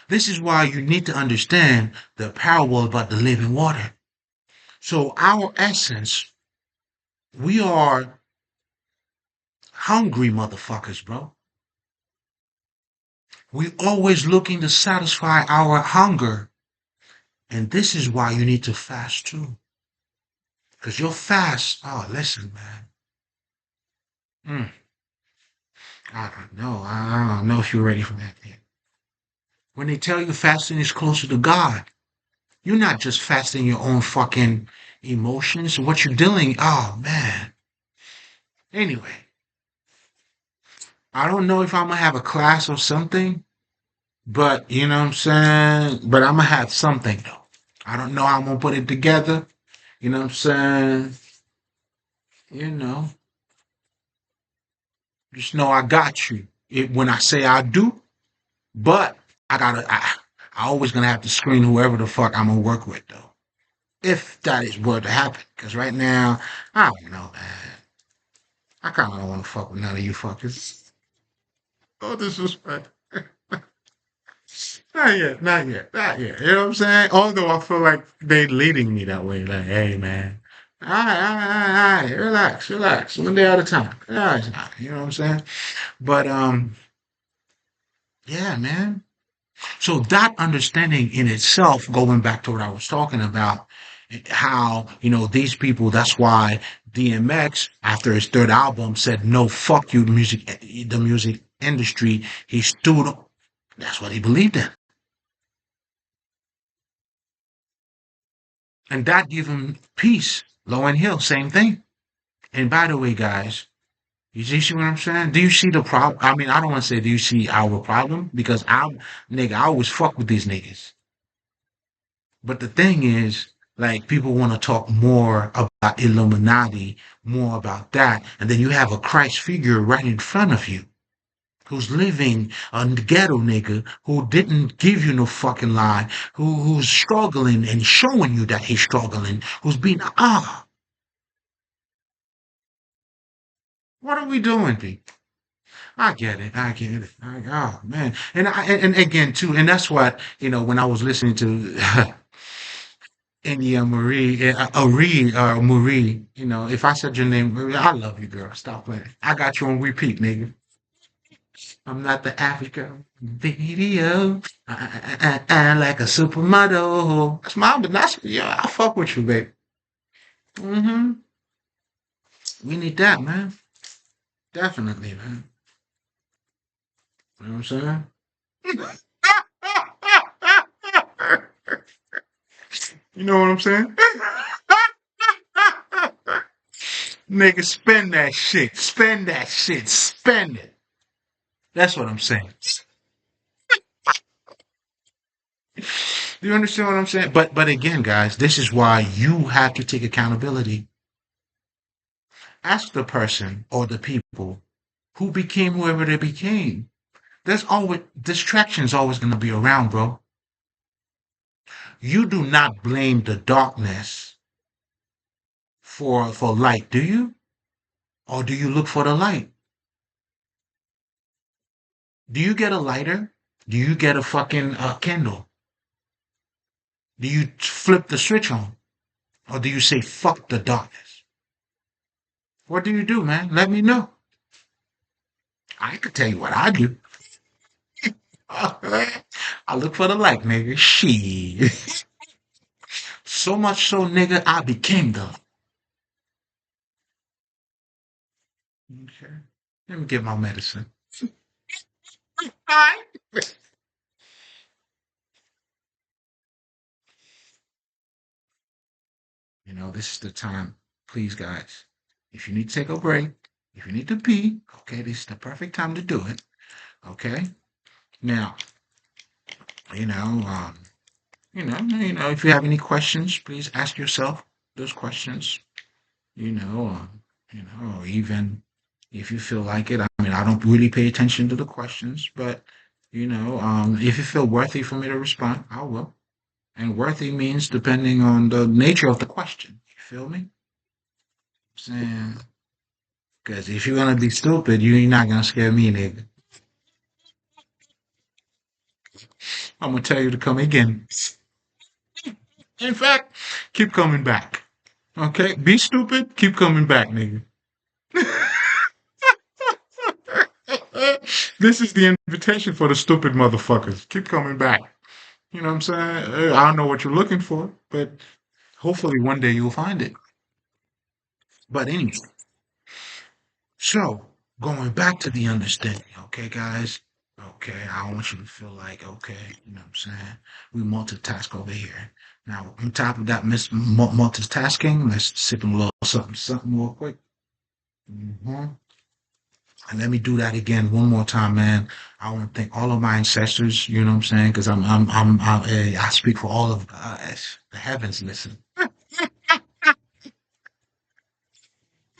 This is why you need to understand the parable about the living water. So our essence, we are hungry motherfuckers, bro. We always looking to satisfy our hunger. And this is why you need to fast too. Because your fast, oh, listen, man. Mm, I don't know. I don't know if you're ready for that yet. When they tell you fasting is closer to God, you're not just fasting your own fucking emotions. What you're dealing, oh, man. Anyway, I don't know if I'm going to have a class or something, but you know what I'm saying? But I'm going to have something, though. I don't know how I'm going to put it together. You know what I'm saying? You know, just know I got you. When I say I do, but I always gonna have to screen whoever the fuck I'm gonna work with though. If that is were to happen. Cause right now, I don't know, man. I kinda don't wanna fuck with none of you fuckers. Oh, disrespect. Not yet, not yet, not yet. You know what I'm saying? Although I feel like they leading me that way. Like, hey man. All right, relax, relax. One day at a time. All right, you know what I'm saying? But yeah, man. So that understanding in itself, going back to what I was talking about, how, these people, that's why DMX, after his third album, said, no, fuck you, the music industry. He stood up. That's what he believed in. And that gave him peace. Low and Hill, same thing. And by the way, guys, you see what I'm saying? Do you see the problem? I mean, I don't want to say, do you see our problem? Because I always fuck with these niggas. But the thing is, like, people want to talk more about Illuminati, more about that, and then you have a Christ figure right in front of you who's living a ghetto nigga who didn't give you no fucking lie, who's struggling and showing you that he's struggling, who's being what are we doing, people? I get it. I get it. Oh man, and again too, and that's what when I was listening to India Marie, Marie, if I said your name, I love you, girl. Stop playing. I got you on repeat, nigga. I'm not the average girl. Video. I like a supermodel. That's my, but that's, yeah, I fuck with you, baby. Mm-hmm. We need that, man. Definitely, man. You know what I'm saying? You know what I'm saying? Nigga, spend that shit. Spend that shit. Spend it. That's what I'm saying. Do you understand what I'm saying? But again, guys, this is why you have to take accountability. Ask the person or the people who became whoever they became. There's always distractions always gonna be around, bro. You do not blame the darkness for light, do you? Or do you look for the light? Do you get a lighter? Do you get a fucking candle? Do you flip the switch on? Or do you say fuck the darkness? What do you do, man? Let me know. I could tell you what I do. I look for the light, nigga. Shit. So much so, nigga, I became the light. Okay. Let me get my medicine. Alright. This is the time. Please, guys. If you need to take a break, if you need to pee, okay, this is the perfect time to do it. Okay. Now, you know, um, If you have any questions, please ask yourself those questions. You know, or even if you feel like it. I mean, I don't really pay attention to the questions, but if you feel worthy for me to respond, I will. And worthy means depending on the nature of the question. You feel me? Saying, because if you're gonna be stupid, you're not gonna scare me, nigga. I'm gonna tell you to come again. In fact, keep coming back. Okay? Be stupid, keep coming back, nigga. This is the invitation for the stupid motherfuckers. Keep coming back. You know what I'm saying? I don't know what you're looking for, but hopefully one day you'll find it. But anyway, so going back to the understanding, okay, guys? Okay, I want you to feel like, okay, you know what I'm saying? We multitask over here. Now, on top of that, multitasking, let's sip a little something real quick. hmm And let me do that again one more time, man. I want to thank all of my ancestors. You know what I'm saying? Because I speak for all of the heavens. Listen.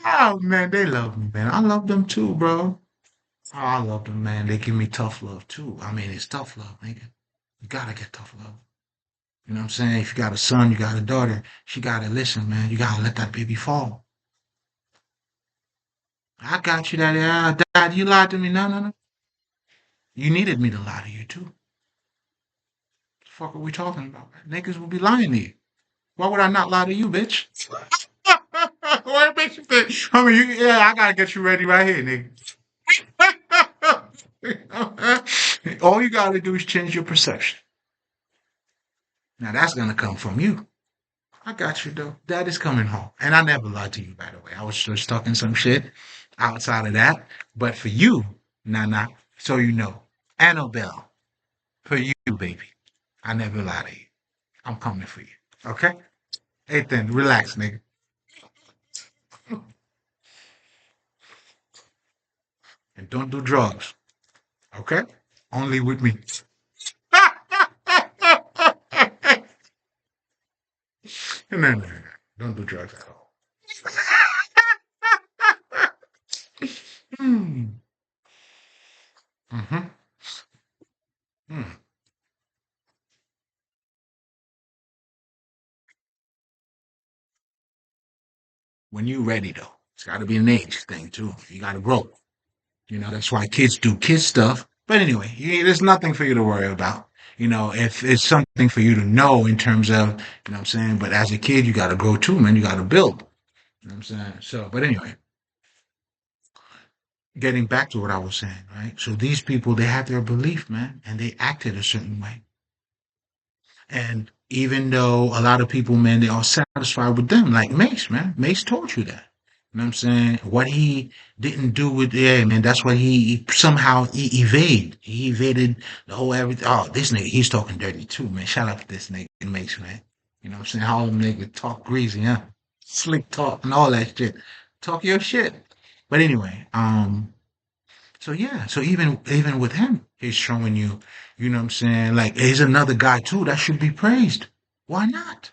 Oh man, they love me, man. I love them too, bro. Oh, I love them, man. They give me tough love too. I mean, it's tough love, nigga. You gotta get tough love. You know what I'm saying? If you got a son, you got a daughter, she gotta listen, man. You gotta let that baby fall. I got you, daddy. Dad, you lied to me. No, no, no. You needed me to lie to you too. What the fuck are we talking about? Niggas will be lying to you. Why would I not lie to you, bitch? What makes you think? I mean, yeah, I gotta get you ready right here, nigga. All you gotta do is change your perception. Now that's gonna come from you. I got you though. Dad is coming home, and I never lied to you, by the way. I was just talking some shit outside of that, but for you, Nana, so you know, Annabelle, for you, baby, I never lied to you. I'm coming for you. Okay? Hey, then relax, nigga, and don't do drugs. Okay? Only with me. No. Don't do drugs at all. Hmm. Mm-hmm. Hmm. When you ready, though, it's got to be an age thing too. You got to grow. That's why kids do kid stuff. But anyway, there's nothing for you to worry about. If it's something for you to know in terms of, what I'm saying. But as a kid, you got to grow too, man. You got to build. You know what I'm saying? So, but anyway, getting back to what I was saying, right? So these people, they have their belief, man, and they acted a certain way. And even though a lot of people, man, they are satisfied with them, like Mace, man. Mace told you that. You know what I'm saying? What he didn't do with, yeah, man, that's what he somehow evade. He evaded the whole everything. Oh, this nigga, he's talking dirty too, man. Shout out to this nigga, Mace, man. You know what I'm saying? All them niggas talk greasy, huh? Slick talk and all that shit. Talk your shit. But anyway, so yeah, so even with him, he's showing you, you know what I'm saying? Like he's another guy too that should be praised. Why not?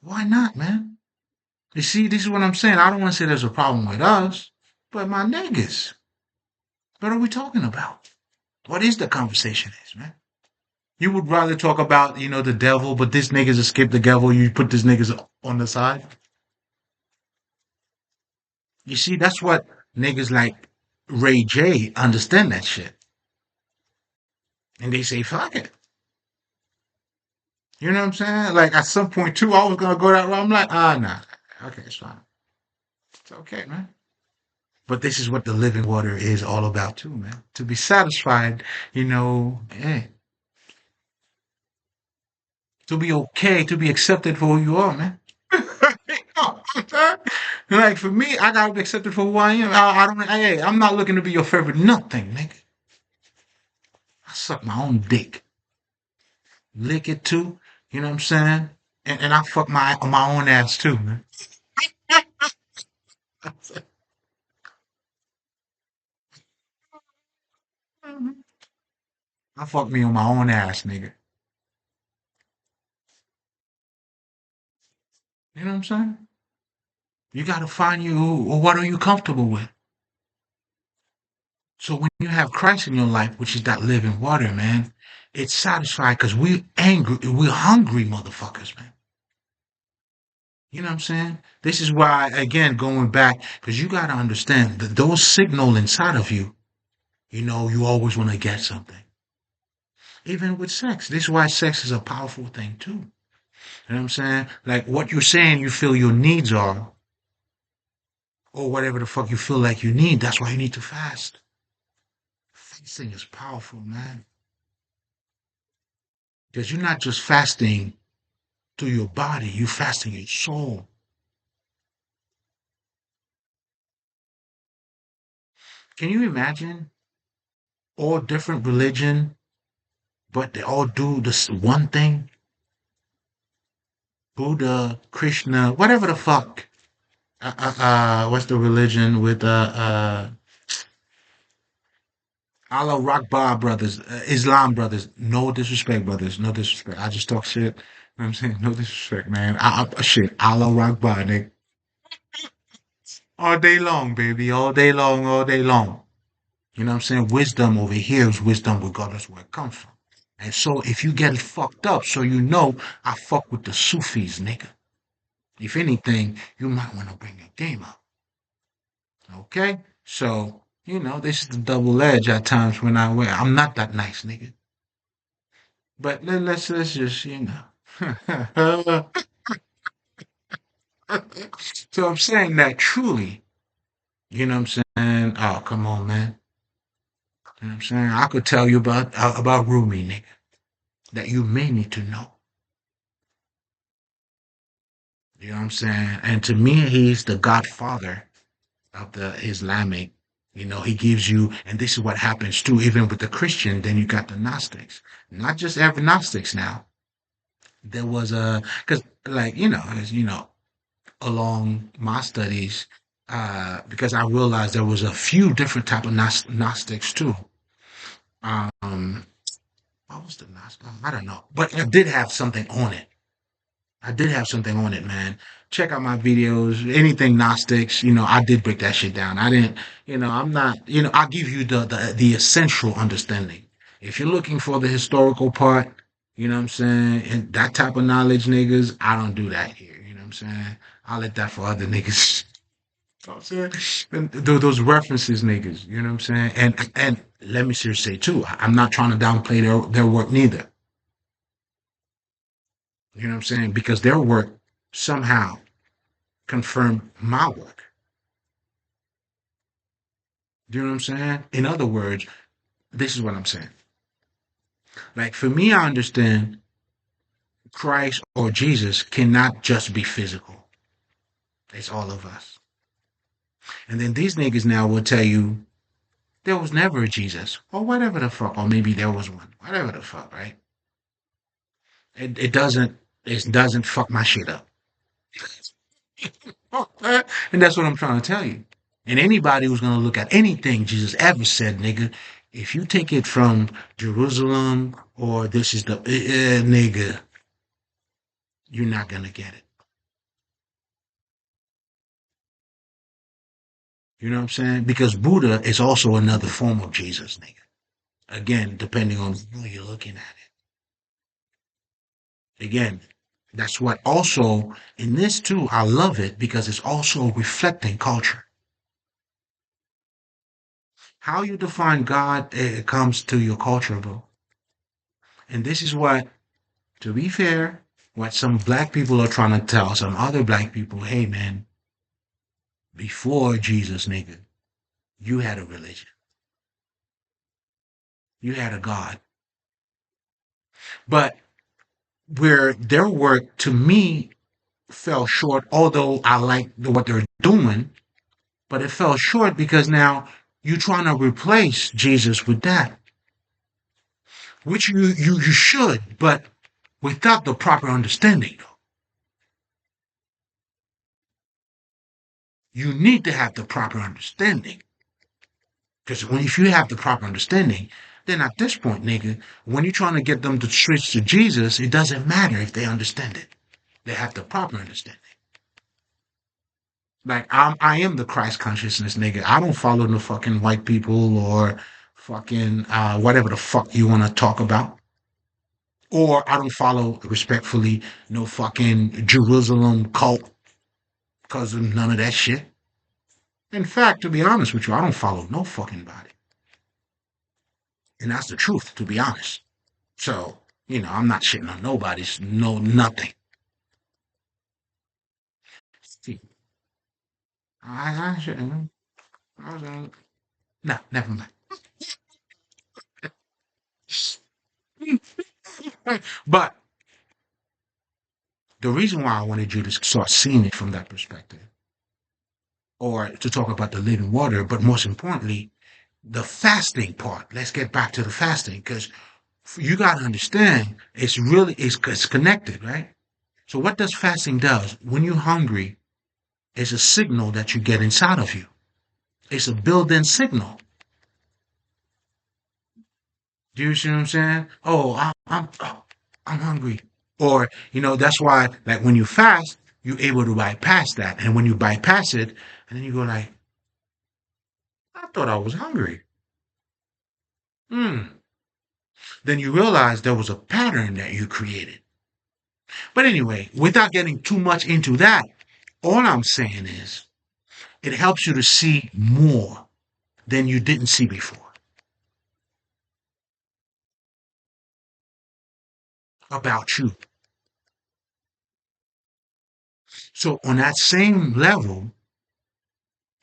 Why not, man? You see, this is what I'm saying. I don't want to say there's a problem with us, but my niggas, what are we talking about? What is the conversation is, man? You would rather talk about, the devil, but this niggas escape the devil. You put this niggas on the side. You see, that's what niggas like Ray J understand that shit, and they say fuck it. You know what I'm saying? Like at some point too, I was gonna go that route. I'm like, nah. Okay, it's fine. It's okay, man. But this is what the living water is all about too, man. To be satisfied, hey, to be okay, to be accepted for who you are, man. Like for me, I gotta be accepted for who I am. I don't. Hey, I'm not looking to be your favorite nothing, nigga. I suck my own dick, lick it too. You know what I'm saying? And I fuck my own ass too, man. I fuck me on my own ass, nigga. You know what I'm saying? You got to find you, what are you comfortable with? So when you have Christ in your life, which is that living water, man, it's satisfying because we're angry, we're hungry motherfuckers, man. You know what I'm saying? This is why, again, going back, because you got to understand that those signal inside of you, you always want to get something. Even with sex. This is why sex is a powerful thing, too. You know what I'm saying? Like what you're saying, you feel your needs are, or whatever the fuck you feel like you need. That's why you need to fast. Fasting is powerful, man. Because you're not just fasting to your body, you're fasting your soul. Can you imagine all different religion, but they all do this one thing? Buddha, Krishna, whatever the fuck. What's the religion with Allah Rakbar brothers, Islam brothers? No disrespect, brothers. No disrespect. I just talk shit. You know what I'm saying? No disrespect, man. Shit. Allah Rakbar, nigga. All day long, baby. All day long, all day long. You know what I'm saying? Wisdom over here is wisdom regardless where it comes from. And so if you get fucked up, so you know, I fuck with the Sufis, nigga. If anything, you might want to bring your game up. Okay? So, this is the double edge at times when I wear. I'm not that nice, nigga. But let's just, So I'm saying that truly, you know what I'm saying? Oh, come on, man. You know what I'm saying? I could tell you about Rumi, nigga, that you may need to know. You know what I'm saying? And to me, he's the godfather of the Islamic. He gives you, and this is what happens too, even with the Christian, then you got the Gnostics. Not just every Gnostics now. There was because like, along my studies, because I realized there was a few different type of Gnostics too. Um, what was the Gnostic? I don't know, but I did have something on it. I did have something on it, man. Check out my videos, anything Gnostics, I did break that shit down. I didn't, I'm not, I'll give you the essential understanding. If you're looking for the historical part, you know what I'm saying, and that type of knowledge, niggas, I don't do that here. You know what I'm saying? I'll let that for other niggas. You know what I'm saying? And those references, niggas, you know what I'm saying? And let me seriously say too, I'm not trying to downplay their work neither. You know what I'm saying? Because their work somehow confirmed my work. Do you know what I'm saying? In other words, this is what I'm saying. Like for me, I understand Christ or Jesus cannot just be physical. It's all of us. And then these niggas now will tell you there was never a Jesus or whatever the fuck, or maybe there was one, whatever the fuck, right? It doesn't fuck my shit up. And that's what I'm trying to tell you. And anybody who's gonna look at anything Jesus ever said, nigga, if you take it from Jerusalem or this is the nigga, you're not gonna get it. You know what I'm saying? Because Buddha is also another form of Jesus, nigga. Again, depending on how you're looking at it. Again, that's what also in this too, I love it because it's also reflecting culture. How you define God, it comes to your culture, bro. And this is what, to be fair, what some black people are trying to tell some other black people, hey man, before Jesus, nigga, you had a religion. You had a God. But where their work to me fell short, although I like what they're doing, but it fell short because now you're trying to replace Jesus with that, which you should, but without the proper understanding. You need to have the proper understanding. Because if you have the proper understanding, then at this point, nigga, when you're trying to get them to switch to Jesus, it doesn't matter if they understand it. They have the proper understanding. Like I am the Christ consciousness nigga. I don't follow no fucking white people or fucking whatever the fuck you want to talk about. Or I don't follow respectfully no fucking Jerusalem cult because of none of that shit. In fact, to be honest with you, I don't follow no fucking body. And that's the truth, to be honest. So, I'm not shitting on nobody's no nothing. See, I shouldn't. I was, no, never mind. But the reason why I wanted you to start seeing it from that perspective, or to talk about the living water, but most importantly, the fasting part. Let's get back to the fasting because you got to understand it's connected, right? So what does fasting does when you're hungry? It's a signal that you get inside of you. It's a built-in signal. Do you see what I'm saying? Oh, I'm hungry. Or, that's why, like, when you fast, you're able to bypass that. And when you bypass it, and then you go like, I thought I was hungry. Hmm. Then you realize there was a pattern that you created. But anyway, without getting too much into that, all I'm saying is it helps you to see more than you didn't see before about you. So on that same level,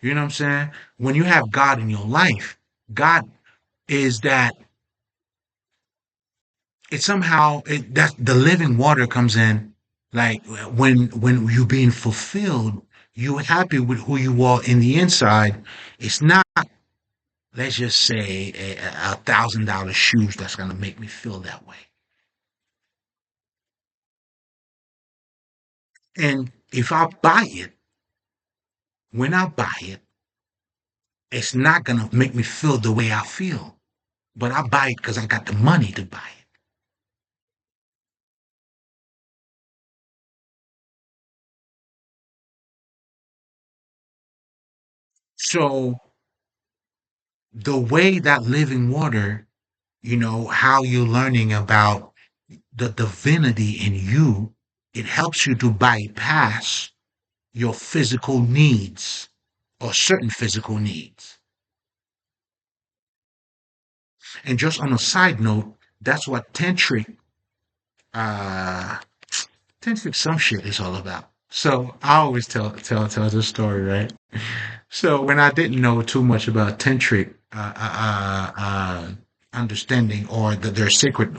you know what I'm saying? When you have God in your life, God is that that the living water comes in like when you're being fulfilled, you're happy with who you are in the inside. It's not, let's just say, $1,000 shoes that's gonna make me feel that way. And if I buy it, when I buy it, it's not gonna make me feel the way I feel. But I buy it because I got the money to buy it. So the way that living water, how you're learning about the divinity in you, it helps you to bypass your physical needs or certain physical needs. And just on a side note, that's what uh, tantric some shit is all about. So I always tell this story, right? So when I didn't know too much about tantric understanding or their sacred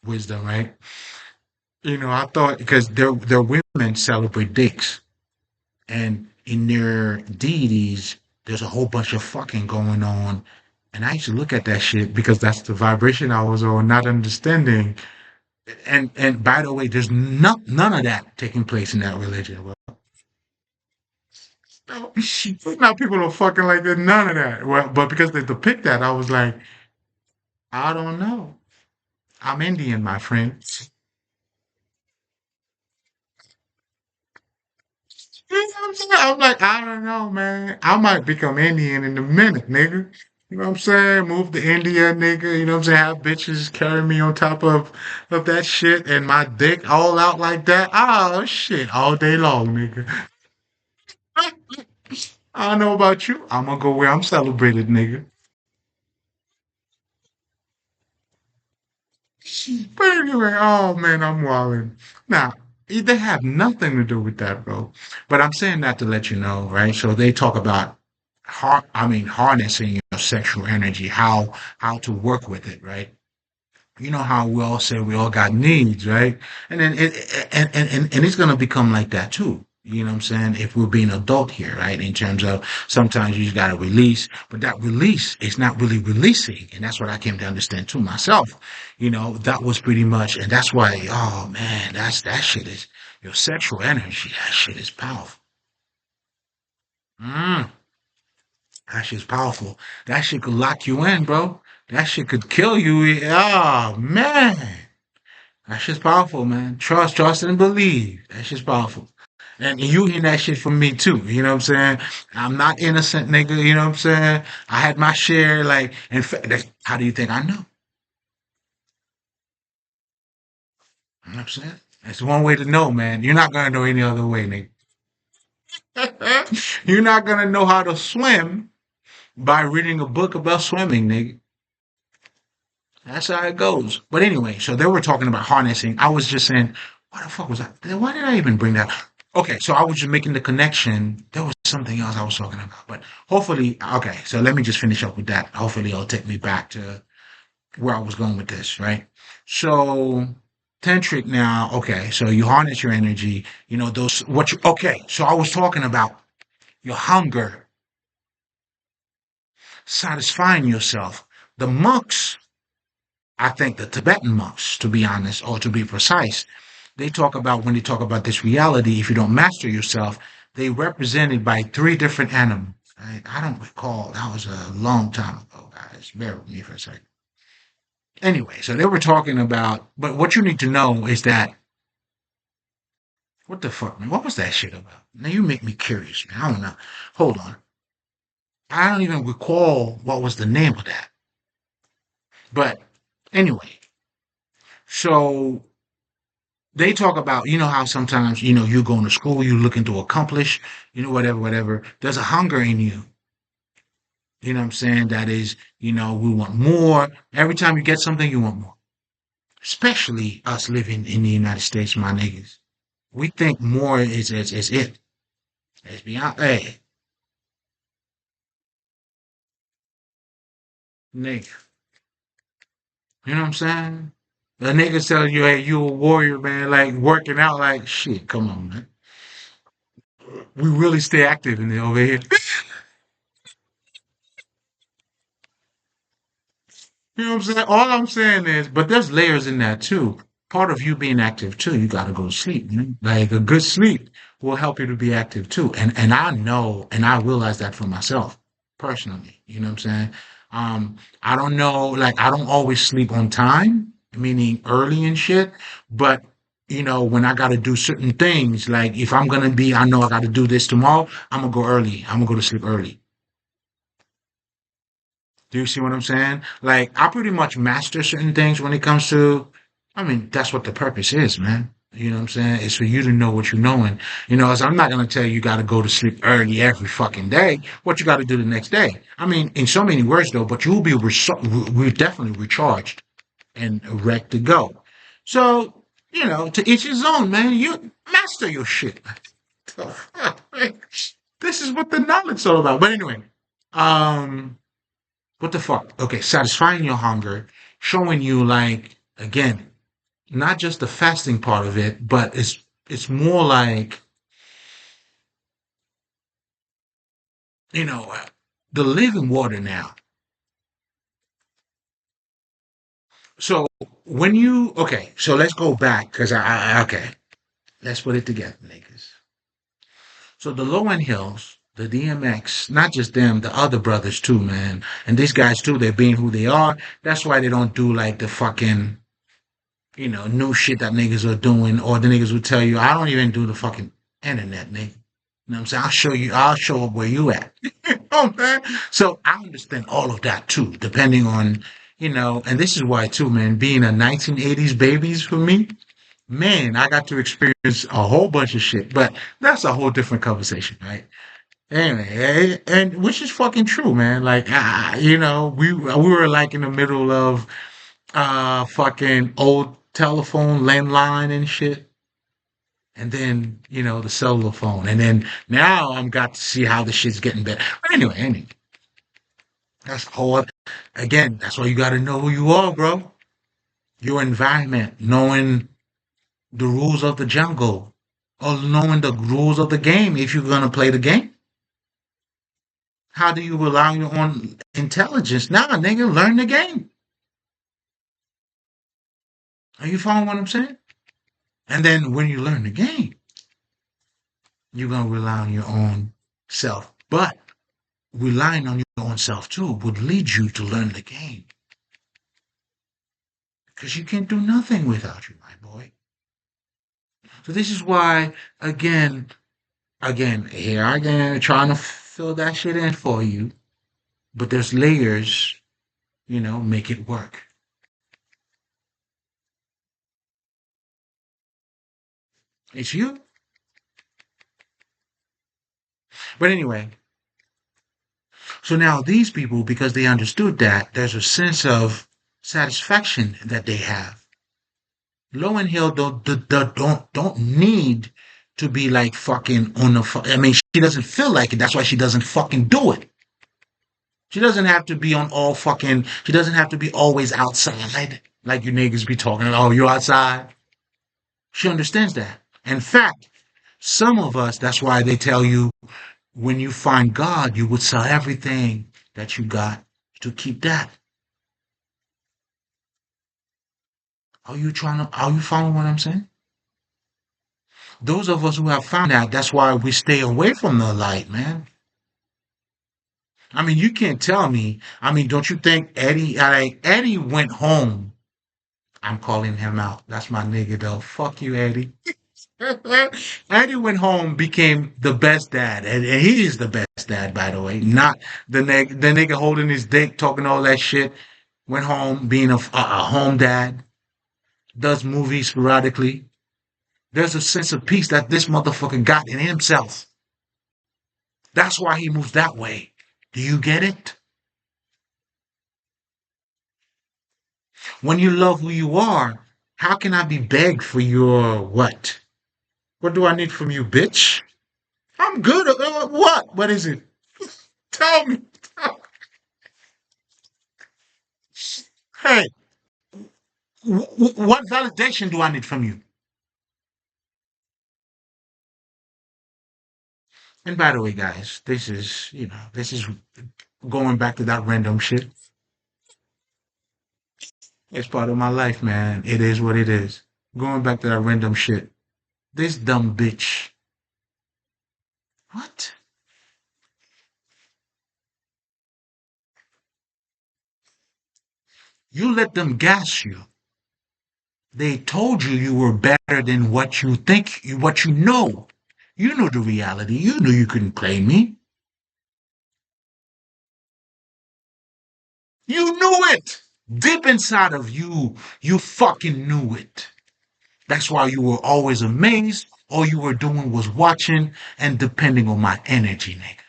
wisdom, right? I thought because their women celebrate dicks, and in their deities, there's a whole bunch of fucking going on. And I used to look at that shit because that's the vibration I was on, not understanding. And by the way, there's none of that taking place in that religion. Well, no, now people are fucking like that. None of that. Well, but because they depict that, I was like, I don't know. I'm Indian, my friend. You know what I'm saying? I'm like, I don't know, man. I might become Indian in a minute, nigga. You know what I'm saying? Move to India, nigga. You know what I'm saying? Have bitches carry me on top of that shit and my dick all out like that. Oh shit, all day long, nigga. I don't know about you. I'm gonna go where I'm celebrated, nigga. But anyway, oh man, I'm wilding. Now, they have nothing to do with that, bro. But I'm saying that to let you know, right? So they talk about harnessing your sexual energy, how to work with it, right? You know how we all say we all got needs, right? And then and it's gonna become like that too. You know what I'm saying? If we're being adult here, right? In terms of sometimes you just gotta release, but that release is not really releasing. And that's what I came to understand too myself. That was pretty much, and that's why, oh man, that shit is your sexual energy. That shit is powerful. Mm, that shit's powerful. That shit could lock you in, bro. That shit could kill you. Oh man. That shit's powerful, man. Trust and believe. That shit's powerful. And you hear that shit from me too. You know what I'm saying? I'm not innocent, nigga. You know what I'm saying? I had my share. Like, in fact, how do you think I know? You know what I'm saying? That's one way to know, man. You're not gonna know any other way, nigga. You're not gonna know how to swim by reading a book about swimming, nigga. That's how it goes. But anyway, so they were talking about harnessing. I was just saying, why the fuck was I? Why did I even bring that? Okay, so I was just making the connection. There was something else I was talking about, but hopefully, okay. So let me just finish up with that. Hopefully, it'll take me back to where I was going with this, right? So tantric now. Okay, so you harness your energy. You know those. What you? Okay, so I was talking about your hunger, satisfying yourself. The monks, I think the Tibetan monks, to be honest, or to be precise, they talk about when they talk about this reality, if you don't master yourself, they represent it by three different animals. I don't recall. That was a long time ago, guys. Bear with me for a second. Anyway, so they were talking about, but what you need to know is that, what the fuck, man? What was that shit about? Now you make me curious, man. I don't know. Hold on. I don't even recall what was the name of that. But anyway, so they talk about, you know, how sometimes, you know, you're going to school, you're looking to accomplish, you know, whatever, whatever. There's a hunger in you. You know what I'm saying? That is, you know, we want more. Every time you get something, you want more. Especially us living in the United States, my niggas. We think more is it. Let's be honest. Hey, nigga. You know what I'm saying? The niggas telling you, hey, you a warrior, man, like working out, like shit. Come on, man. We really stay active in the over here. You know what I'm saying? All I'm saying is, but there's layers in that too. Part of you being active too, you got to go to sleep. You know? Like a good sleep will help you to be active too. And I know, and I realize that for myself personally. You know what I'm saying? I don't know, like I don't always sleep on time, meaning early and shit. But you know, when I got to do certain things, like if I'm gonna be, I know I got to do this tomorrow. I'm gonna go early. I'm gonna go to sleep early. Do you see what I'm saying? Like, I pretty much master certain things when it comes to, I mean, that's what the purpose is, man. You know what I'm saying? It's for you to know what you know. And, you know, as I'm not going to tell you you got to go to sleep early every fucking day. What you got to do the next day. I mean, in so many words, though, but you'll be definitely recharged and ready to go. So, you know, to each his own, man. You master your shit. This is what the knowledge is all about. But anyway, um, what the fuck? Okay, satisfying your hunger, showing you like again, not just the fasting part of it, but it's more like, you know, the living water now. So when you okay, so let's go back because okay, let's put it together, niggas. So the low end hills, the DMX, not just them, the other brothers too, man, and these guys too. They're being who they are. That's why they don't do like the fucking you know, new shit that niggas are doing, or the niggas will tell you, I don't even do the fucking internet, nigga. You know what I'm saying? I'll show up where you at. You know what I'm saying? So I understand all of that too, depending on, you know, and this is why too, man, being a 1980s babies for me, man, I got to experience a whole bunch of shit, but that's a whole different conversation, right? Anyway, and which is fucking true, man. Like, you know, we were like in the middle of fucking old telephone landline and shit. And then, you know, the cellular phone. And then now I'm got to see how the shit's getting better. But anyway, that's whole again, that's why you gotta know who you are, bro. Your environment, knowing the rules of the jungle, or knowing the rules of the game if you're gonna play the game. How do you rely on your own intelligence? Nah, nigga, learn the game. Are you following what I'm saying? And then when you learn the game, you're gonna rely on your own self. But relying on your own self too would lead you to learn the game. Because you can't do nothing without you, my boy. So this is why, again, Again, here again, trying to fill that shit in for you. But there's layers, make it work. It's you. But anyway, so now these people, because they understood that, there's a sense of satisfaction that they have. Low and Hill don't need to be like fucking on the. I mean, she doesn't feel like it. That's why she doesn't fucking do it. She doesn't have to be on all fucking. She doesn't have to be always outside like you niggas be talking. Oh, you outside. She understands that. In fact, some of us. That's why they tell you when you find God, you would sell everything that you got to keep that. Are you following what I'm saying? Those of us who have found that, that's why we stay away from the light, man. I mean, you can't tell me. I mean, don't you think Eddie went home? I'm calling him out. That's my nigga though. Fuck you, Eddie. Eddie went home, became the best dad, and he is the best dad, by the way. Not the nigga holding his dick, talking all that shit. Went home, being a home dad. Does movies sporadically. There's a sense of peace that this motherfucker got in himself. That's why he moves that way. Do you get it? When you love who you are, how can I be begged for your what? What do I need from you, bitch? I'm good. What? What is it? Tell me. Hey, what validation do I need from you? And by the way, guys, this is going back to that random shit. It's part of my life, man. It is what it is. Going back to that random shit. This dumb bitch. What? You let them gas you. They told you you were better than what you think, what you know. You know the reality. You knew you couldn't play me. You knew it. Deep inside of you, you fucking knew it. That's why you were always amazed. All you were doing was watching and depending on my energy, nigga.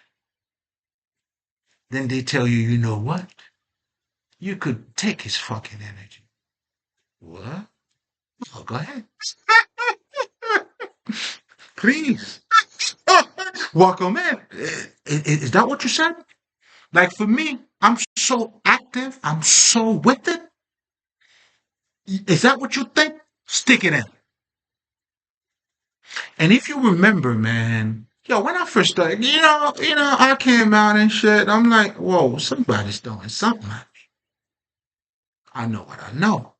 Then they tell you, you know what? You could take his fucking energy. What? Oh, go ahead. Please. Welcome in. Is that what you said? Like for me, I'm so active. I'm so with it. Is that what you think? Stick it in. And if you remember, man, yo, when I first started, I came out and shit. I'm like, whoa, somebody's doing something at me. I know what I know.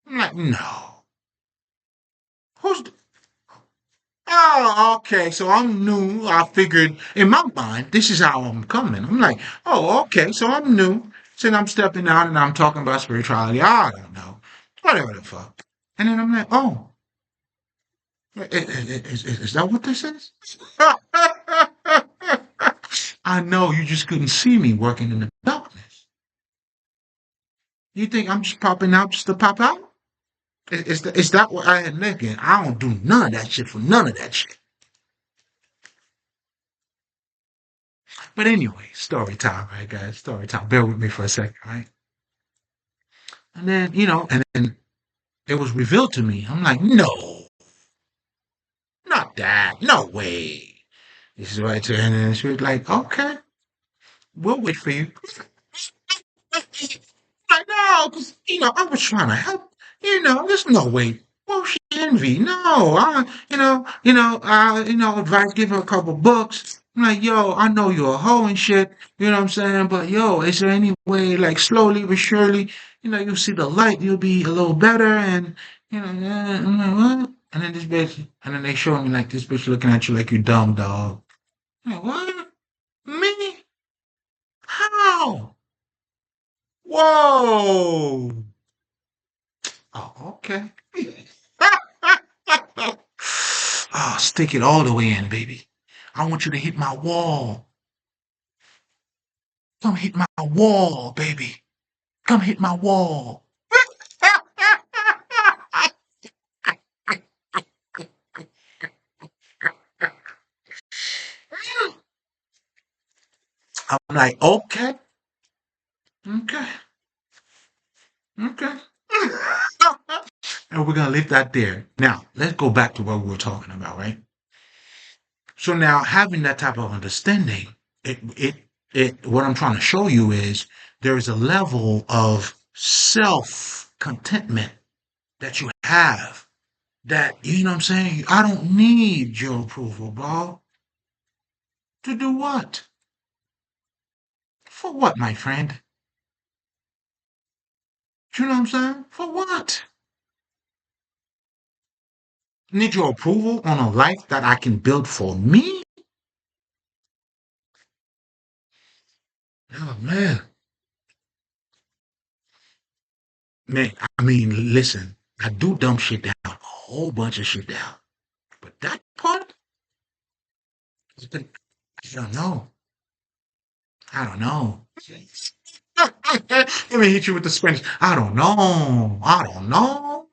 I'm like, no. Who's Oh, okay. So I'm new. I figured in my mind, this is how I'm coming. I'm like, oh, okay. So I'm new. So I'm stepping out and I'm talking about spirituality. I don't know. Whatever the fuck. And then I'm like, oh, is that what this is? I know you just couldn't see me working in the darkness. You think I'm just popping out just to pop out? Is that what I had naked? I don't do none of that shit for none of that shit. But anyway, story time, right, guys? Story time. Bear with me for a second, right? And then, and then it was revealed to me. I'm like, no, not that. No way. This is right to her. And then she was like, okay, we'll wait for you. Like, no, because, I was trying to help. There's no way. Well, she envy. No, advice, give her a couple books. I'm like, yo, I know you're a hoe and shit. You know what I'm saying? But yo, is there any way, like slowly but surely, you'll see the light, you'll be a little better and, I'm like, what? And then this bitch, and then they show me like this bitch looking at you like you dumb dog. I'm like, what? Me? How? Whoa. Oh, okay. Oh, stick it all the way in, baby. I want you to hit my wall. Come hit my wall, baby. Come hit my wall. I'm like, okay, okay, okay. And we're gonna leave that there. Now, let's go back to what we were talking about, right? So now having that type of understanding, what I'm trying to show you is there is a level of self contentment that you have that, you know what I'm saying? I don't need your approval, bro. To do what? For what, my friend? You know what I'm saying? For what? Need your approval on a life that I can build for me? Oh, man. Man, I mean, listen, I do dumb shit down, a whole bunch of shit down. But that part, I don't know. I don't know. Let me hit you with the Spanish. I don't know. I don't know.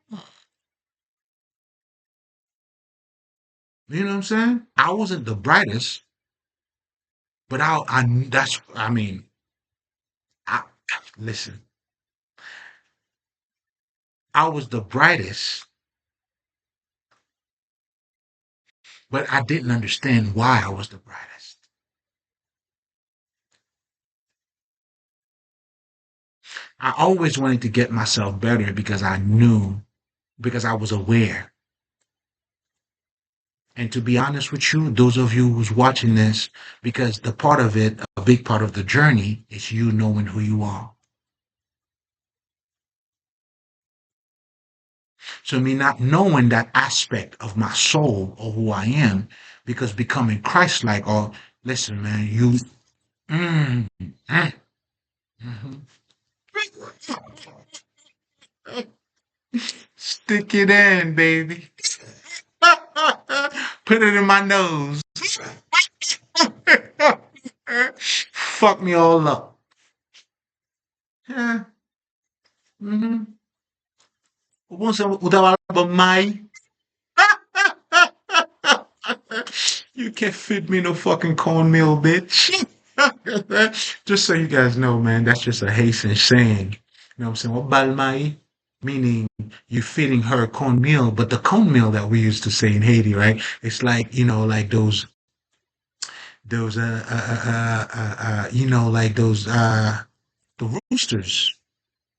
You know what I'm saying? I wasn't the brightest, but I mean, I, listen, I was the brightest, but I didn't understand why I was the brightest. I always wanted to get myself better because I knew, because I was aware. And to be honest with you, those of you who's watching this, because the part of it, a big part of the journey is you knowing who you are. So me not knowing that aspect of my soul or who I am, because becoming Christ-like, or listen, man, mm, mm, mhm. Stick it in, baby. Put it in my nose. Fuck me all up. Yeah. Mm-hmm. Once without my you can't feed me no fucking cornmeal, bitch. Just so you guys know, man, that's just a Haitian saying. You know what I'm saying? What balmai? Meaning you feeding her cornmeal, but the cornmeal that we used to say in Haiti, right? It's like, like those, like those, the roosters,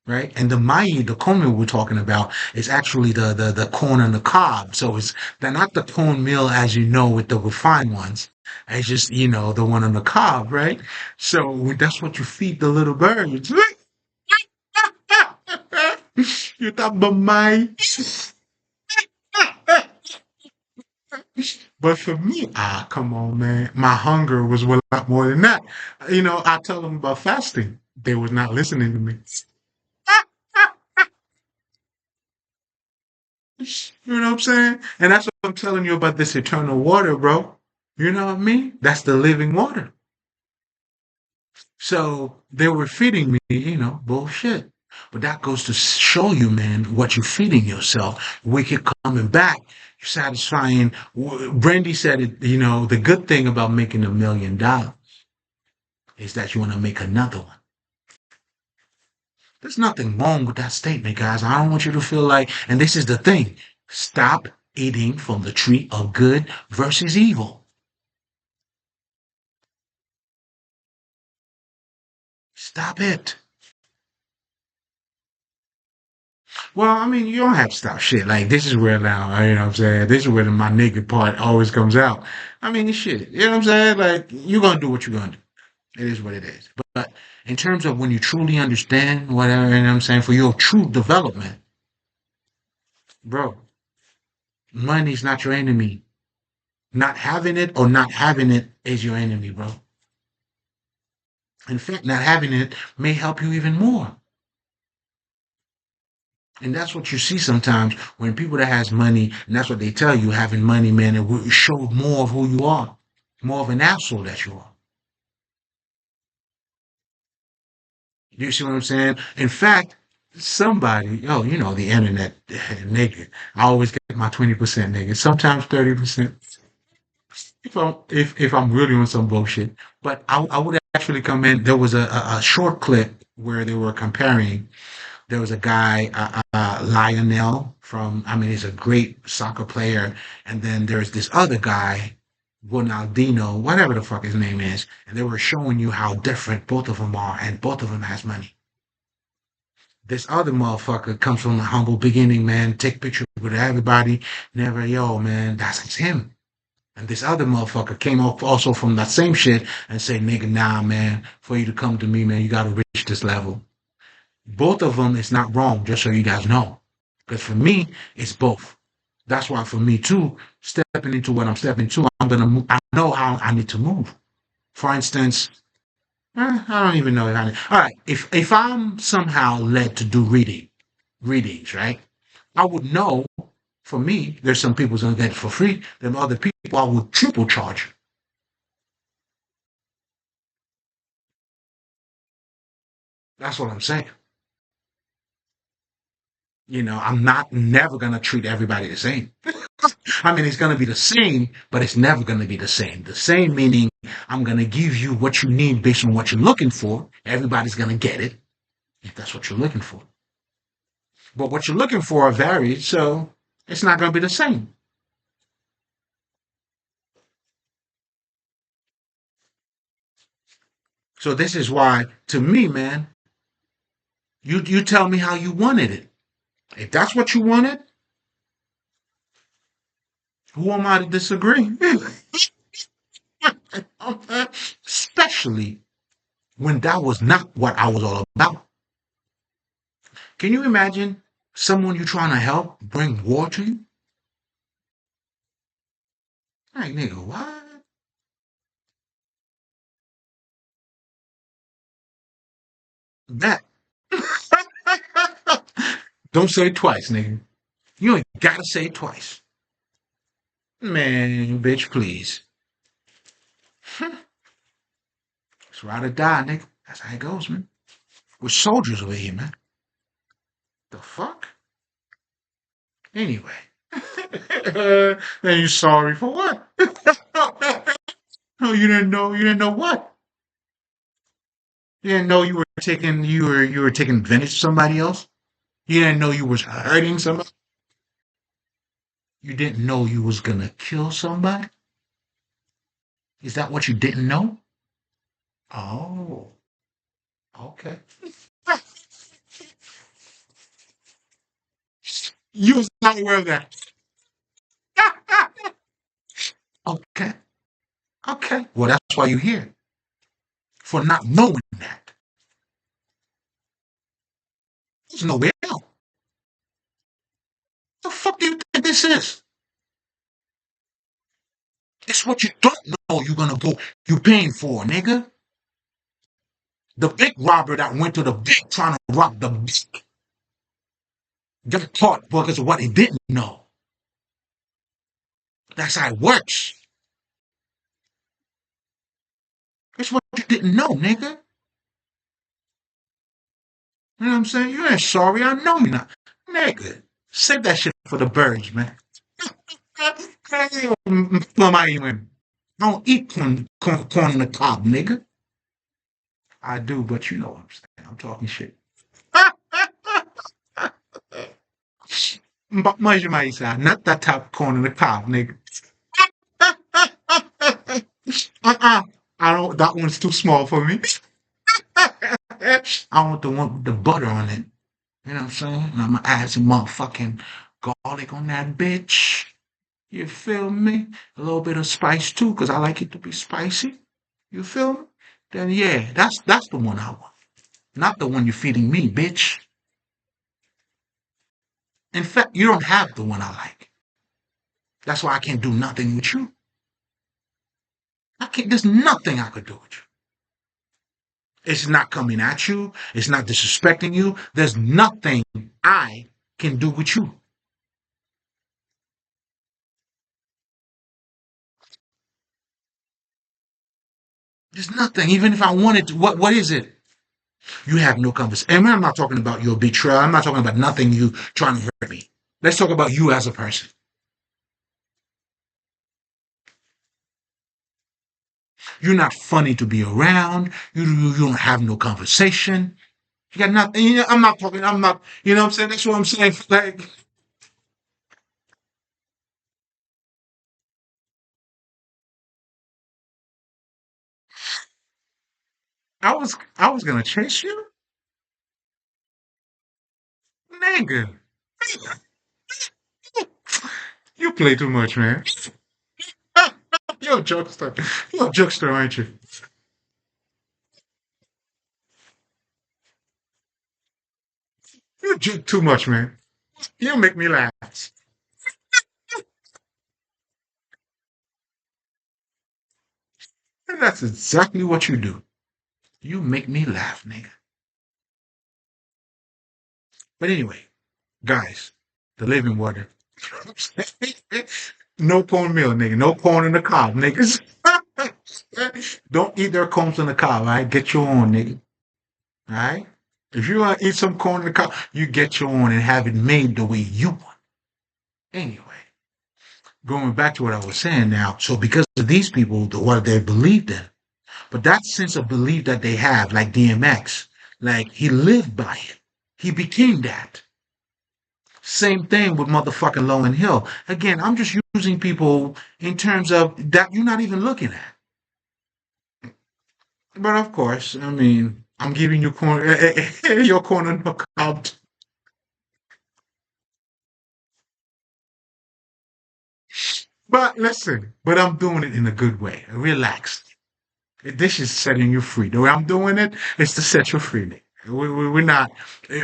right? And the maï, the cornmeal we're talking about, is actually the corn and the cob. So they're not the cornmeal as you know with the refined ones. It's just, the one on the cob, right? So that's what you feed the little birds. You thought but my But for me, come on, man. My hunger was a lot more than that. I tell them about fasting. They was not listening to me. You know what I'm saying? And that's what I'm telling you about this eternal water, bro. You know what I mean? That's the living water. So they were feeding me, bullshit. But that goes to show you, man, what you're feeding yourself. Wicked coming back, satisfying. Brandy said it, the good thing about making $1 million is that you want to make another one. There's nothing wrong with that statement, guys. I don't want you to feel like, and this is the thing, stop eating from the tree of good versus evil. Stop it. Well, I mean, you don't have to stop shit. Like, this is where now, you know what I'm saying? This is where my nigga part always comes out. I mean, shit. You know what I'm saying? Like, you're going to do what you're going to do. It is what it is. But in terms of when you truly understand whatever, you know what I'm saying, for your true development, bro, money's not your enemy. Not having it or not having it is your enemy, bro. In fact, not having it may help you even more. And that's what you see sometimes when people that has money, and that's what they tell you, having money, man, it will show more of who you are, more of an asshole that you are. You see what I'm saying? In fact, somebody, oh, you know, the internet, nigga. I always get my 20% nigga, sometimes 30%. If I'm really on some bullshit. But I would actually come in. There was a short clip where they were comparing. There was a guy, Lionel from, I mean, he's a great soccer player. And then there's this other guy, Ronaldinho, whatever the fuck his name is. And they were showing you how different both of them are, and both of them has money. This other motherfucker comes from a humble beginning, man. Take pictures with everybody. Never, yo, man, that's him. And this other motherfucker came off also from that same shit and say, nigga, nah, man, for you to come to me, man, you gotta reach this level. Both of them is not wrong, just so you guys know. Because for me, it's both. That's why for me too, stepping into what I'm stepping into, I'm gonna move. I know how I need to move. For instance, I don't even know if I need. All right, if I'm somehow led to do readings, right? I would know. For me, there's some people's gonna get it for free. Then other people I would triple charge. That's what I'm saying. You know, I'm not never gonna treat everybody the same. I mean, it's gonna be the same, but it's never gonna be the same. The same meaning I'm gonna give you what you need based on what you're looking for. Everybody's gonna get it if that's what you're looking for. But what you're looking for varies, so it's not gonna be the same. So this is why, to me, man, you tell me how you wanted it. If that's what you wanted, who am I to disagree? Especially when that was not what I was all about. Can you imagine someone you're trying to help bring war to you? Like, nigga, what? That. Don't say it twice, nigga. You ain't gotta say it twice. Man, bitch, please. It's ride or die, nigga. That's how it goes, man. We're soldiers over here, man. The fuck? Anyway. Then you sorry for what? No, you didn't know. You didn't know what? You didn't know you were taking advantage of somebody else. You didn't know you was hurting somebody. You didn't know you was gonna kill somebody. Is that what you didn't know? Oh, okay. You was not aware of that. Okay, okay. Well, that's why you're here for not knowing that. There's no way out. The fuck do you think this is? It's what you don't know you're gonna go. You paying for, nigga. The big robber that went to the big trying to rob the big got caught because of what he didn't know. That's how it works. It's what you didn't know, nigga. You know what I'm saying? You ain't sorry. I know you're not. Nigga, save that shit for the birds, man. I don't eat corn on the cob, nigga. I do, but you know what I'm saying. I'm talking shit. Mas mais, not that type of corn on the cob, nigga. uh-uh. I don't. That one's too small for me. I want the one with the butter on it. You know what I'm saying? And I'm gonna add some motherfucking garlic on that bitch. You feel me? A little bit of spice too, cause I like it to be spicy. You feel me? Then yeah, that's the one I want. Not the one you're feeding me, bitch. In fact, you don't have the one I like. That's why I can't do nothing with you. I can't. There's nothing I could do with you. It's not coming at you. It's not disrespecting you. There's nothing I can do with you. There's nothing. Even if I wanted to, what is it? You have no conversation. And I'm not talking about your betrayal. I'm not talking about nothing you trying to hurt me. Let's talk about you as a person. You're not funny to be around. You don't have no conversation. You got nothing. You know, I'm not talking. I'm not. You know what I'm saying? That's what I'm saying. Like I was gonna chase you, nigga. You play too much, man. You're a jokester. You're a jokester, aren't you? You joke too much, man. You make me laugh. And that's exactly what you do. You make me laugh, nigga. But anyway, guys, the living water. No cornmeal, nigga. No corn in the cob, niggas. Don't eat their corns in the cob, all right? Get your own, nigga. All right? If you want to eat some corn in the cob, you get your own and have it made the way you want. Anyway, going back to what I was saying now. So because of these people, what they believed in, but that sense of belief that they have, like DMX, like he lived by it. He became that. Same thing with motherfucking Low and Hill. Again, I'm just using people in terms of that you're not even looking at. But of course, I mean, I'm giving you your corner knockout. But listen, but I'm doing it in a good way. Relax. This is setting you free. The way I'm doing it is to set you free. Nigga. We're not.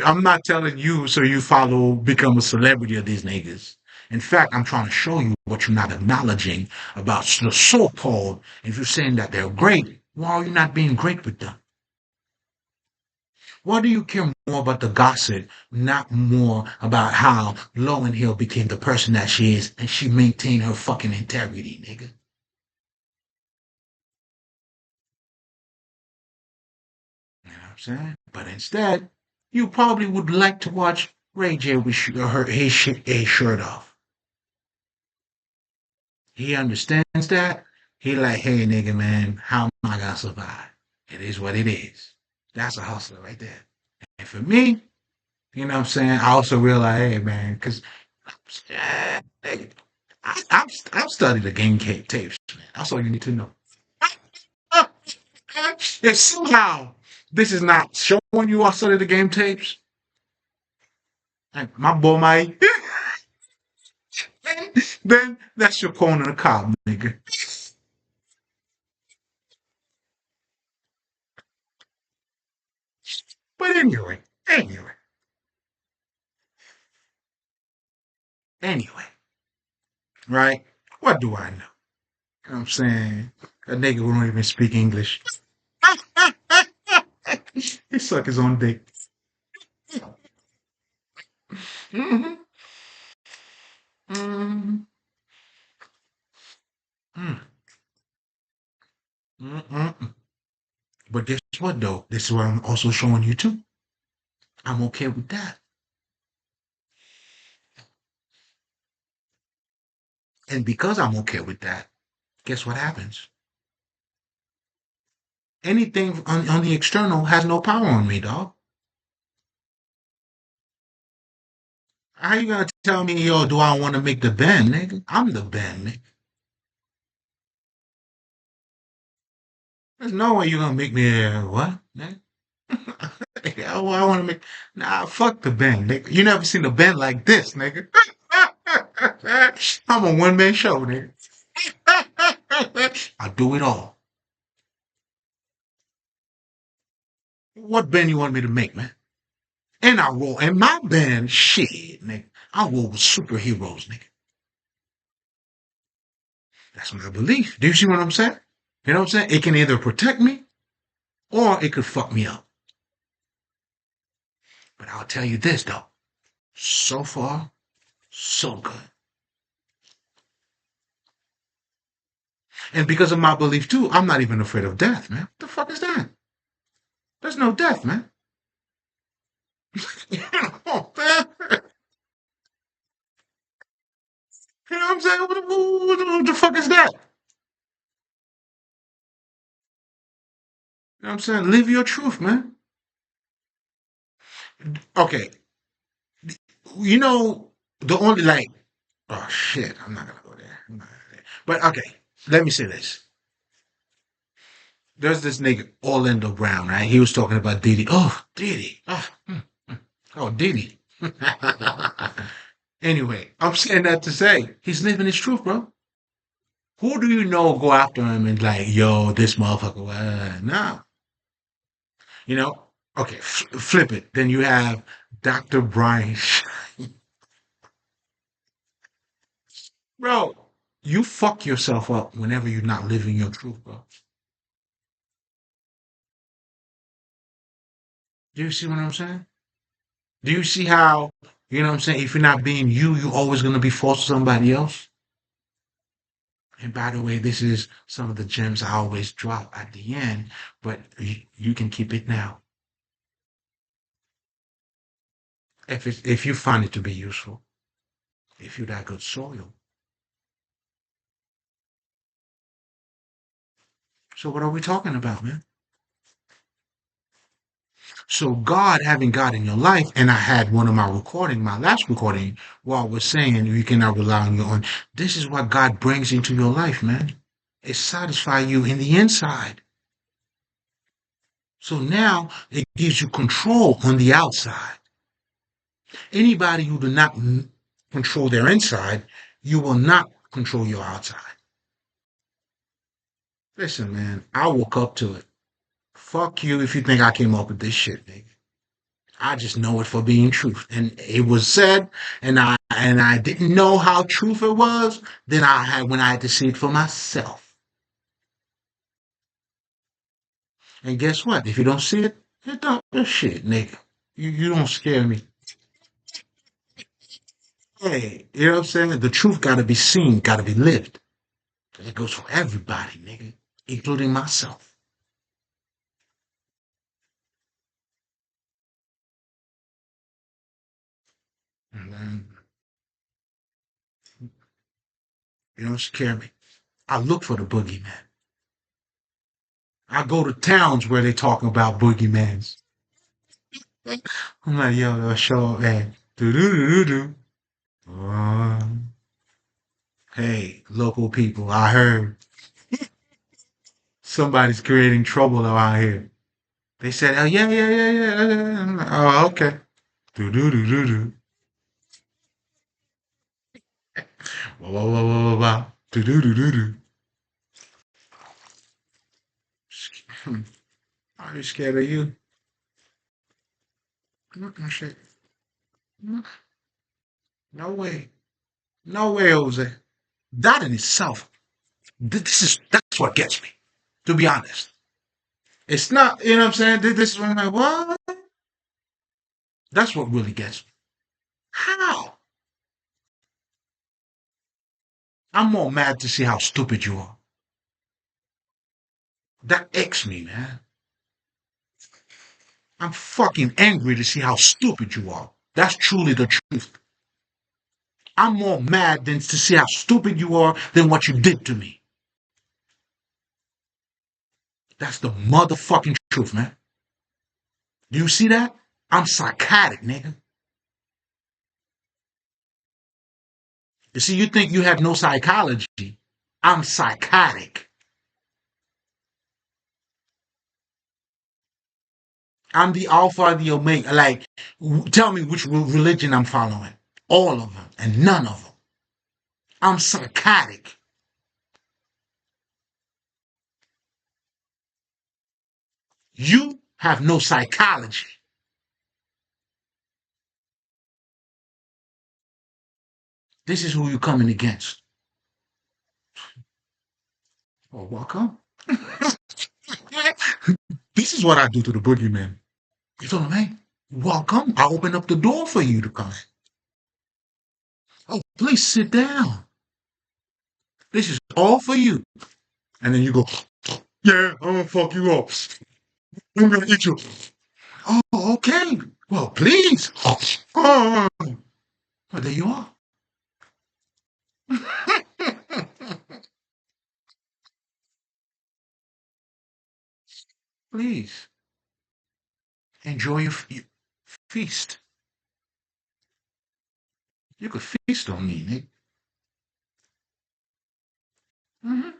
I'm not telling you so you follow, become a celebrity of these niggas. In fact, I'm trying to show you what you're not acknowledging about the so-called. If you're saying that they're great, why are you not being great with them? Why do you care more about the gossip, not more about how Lauren Hill became the person that she is and she maintained her fucking integrity, nigga? You know what I'm saying? But instead, you probably would like to watch Ray J with his shirt off. He understands that. He like, hey, nigga, man, how am I gonna survive? It is what it is. That's a hustler right there. And for me, you know what I'm saying? I also realize, hey, man, because I've studied the game tapes, man. That's all you need to know. If somehow this is not showing you I studied the game tapes, my boy might. Then that's your corner of the cob, nigga. But anyway, right? What do I know? You know what I'm saying? A nigga who don't even speak English. He suck his own dick. Mm-hmm. Mm-hmm. Mm-hmm. But guess what though? This is what I'm also showing you too. I'm okay with that. And because I'm okay with that, guess what happens? Anything on the external has no power on me, dog. How you gonna tell me, yo, do I want to make the band, nigga? I'm the band, nigga. There's no way you're gonna make me what, nigga? I want to make nah. Fuck the band, nigga. You never seen a band like this, nigga. I'm a one man show, nigga. I do it all. What band you want me to make, man? And I roll. And my band, shit, nigga. I roll with superheroes, nigga. That's my belief. Do you see what I'm saying? You know what I'm saying? It can either protect me or it could fuck me up. But I'll tell you this though. So far, so good. And because of my belief too, I'm not even afraid of death, man. What the fuck is that? There's no death, man. You know, man. You know what I'm saying? What the fuck is that? You know what I'm saying? Live your truth, man. Okay, you know, the only like, oh shit, I'm not gonna go there. I'm not gonna go there. But okay, let me say this. There's this nigga Orlando Brown, right? He was talking about Diddy. Oh, Diddy. Oh, Diddy. Anyway, I'm saying that to say he's living his truth, bro. Who do you know go after him and like, yo, this motherfucker? Nah, you know. Okay, flip it. Then you have Dr. Brian. Bro, you fuck yourself up whenever you're not living your truth, bro. Do you see what I'm saying? Do you see how, you know what I'm saying? If you're not being you, you're always going to be false to somebody else. And by the way, this is some of the gems I always drop at the end, but you can keep it now if you find it to be useful. If you're that good soil. So what are we talking about, man? So God having God in your life, and I had one of my last recording, where I was saying you cannot rely on your own. This is what God brings into your life, man. It satisfies you in the inside. So now it gives you control on the outside. Anybody who do not control their inside, you will not control your outside. Listen, man, I woke up to it. Fuck you if you think I came up with this shit, nigga. I just know it for being truth. And it was said, and I didn't know how truth it was. Then I had to see it for myself. And guess what? If you don't see it, it don't shit, nigga. You don't scare me. Hey, you know what I'm saying? The truth gotta be seen, gotta be lived. It goes for everybody, nigga, including myself. And then, you don't scare me. I look for the boogeyman. I go to towns where they talking about boogeymans. I'm like, yo, they'll show up, man. Do do do do do. Hey, local people, I heard somebody's creating trouble around here. They said, oh yeah, yeah, yeah, yeah. I'm like, oh, okay. Do do do do do. Wah wah wah wah wah wah. Do do do do do. Are you scared of you? Shit. No way. No way, Jose. That in itself, that's what gets me. To be honest, it's not. You know what I'm saying? This is what I'm like. What? That's what really gets me. How? I'm more mad to see how stupid you are. That icks me, man. I'm fucking angry to see how stupid you are. That's truly the truth. I'm more mad than to see how stupid you are than what you did to me. That's the motherfucking truth, man. Do you see that? I'm psychotic, nigga. You see, you think you have no psychology. I'm psychotic. I'm the alpha, the omega. Like, tell me which religion I'm following. All of them and none of them. I'm psychotic. You have no psychology. This is who you're coming against. Oh, welcome. This is what I do to the boogeyman. You know what I mean? Welcome. I open up the door for you to come in. Oh, please sit down. This is all for you. And then you go, yeah, I'm gonna fuck you up. I'm gonna eat you. Oh, okay. Well, please. Oh, well, there you are. Please enjoy your feast. You could feast on me, Nick. Mm-hmm.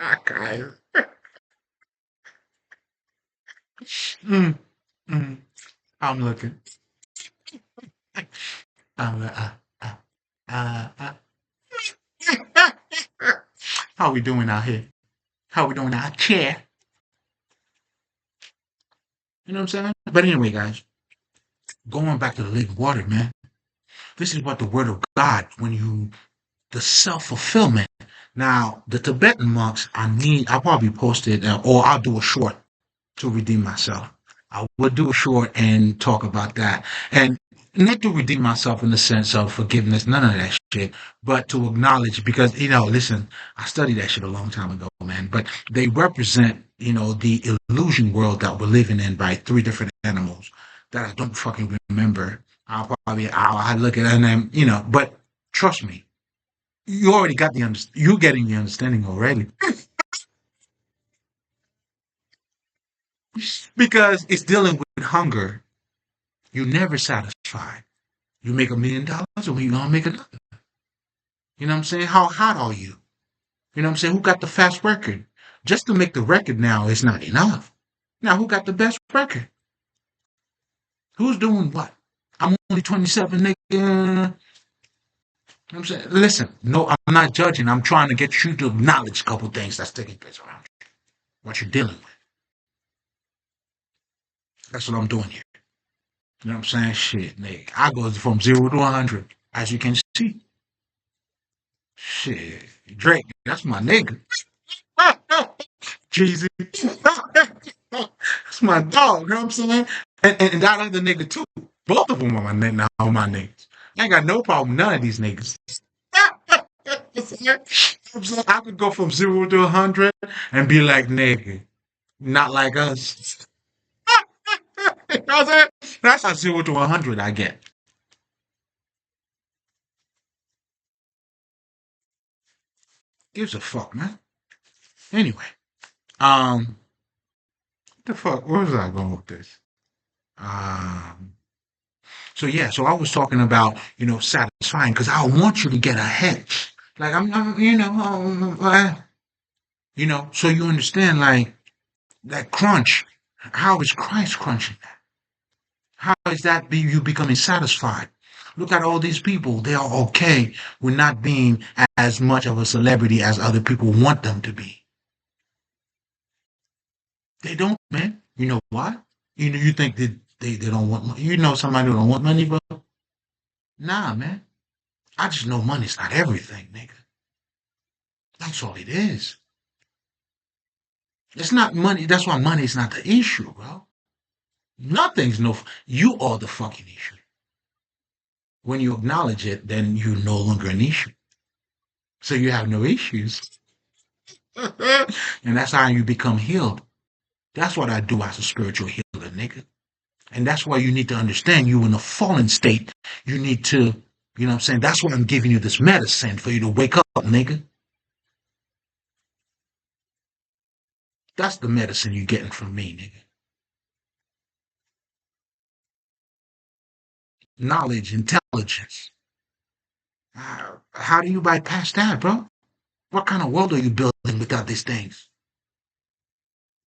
Okay. Mm, mm, I'm looking. I'm, uh. How we doing out here? How we doing out here? You know what I'm saying? But anyway, guys, going back to the living water, man. This is what the word of God, when you, the self-fulfillment. Now, the Tibetan monks, I'll probably post it, or I'll do a short to redeem myself. I would do a short and talk about that. And not to redeem myself in the sense of forgiveness, none of that shit, but to acknowledge, because, listen, I studied that shit a long time ago, man, but they represent, the illusion world that we're living in by three different animals that I don't fucking remember. I look at it and then, but trust me, you already got you're getting the understanding already. Because it's dealing with hunger. You're never satisfied. You make $1 million, or you gonna make another. You know what I'm saying? How hot are you? You know what I'm saying? Who got the fast record? Just to make the record now is not enough. Now, who got the best record? Who's doing what? I'm only 27, nigga. You know what I'm saying? Listen, no, I'm not judging. I'm trying to get you to acknowledge a couple things that's taking place around you, what you're dealing with. That's what I'm doing here. You know what I'm saying? Shit, nigga. I go from 0 to 100, as you can see. Shit, Drake, that's my nigga. Jeezy. That's my dog, you know what I'm saying? And that other nigga too. Both of them are my niggas. I ain't got no problem with none of these niggas. I could go from 0 to 100 and be like, nigga, not like us. You know what I'm saying? That's how 0 to 100 I get. Gives a fuck, man. Anyway, what the fuck? Where was I going with this? Um, So yeah, so I was talking about, satisfying because I want you to get ahead. Like so you understand like that crunch. How is Christ crunching that? How is that you becoming satisfied? Look at all these people. They are okay with not being as much of a celebrity as other people want them to be. They don't, man. You know why? You think that they don't want money. You know somebody who don't want money, bro? Nah, man. I just know money's not everything, nigga. That's all it is. It's not money. That's why money is not the issue, bro. Nothing's no. You are the fucking issue. When you acknowledge it, then you're no longer an issue. So you have no issues, and that's how you become healed. That's what I do as a spiritual healer, nigga. And that's why you need to understand you in a fallen state. You need to, what I'm saying? That's why I'm giving you this medicine for you to wake up, nigga. That's the medicine you're getting from me, nigga. Knowledge, intelligence. How do you bypass that, bro? What kind of world are you building without these things?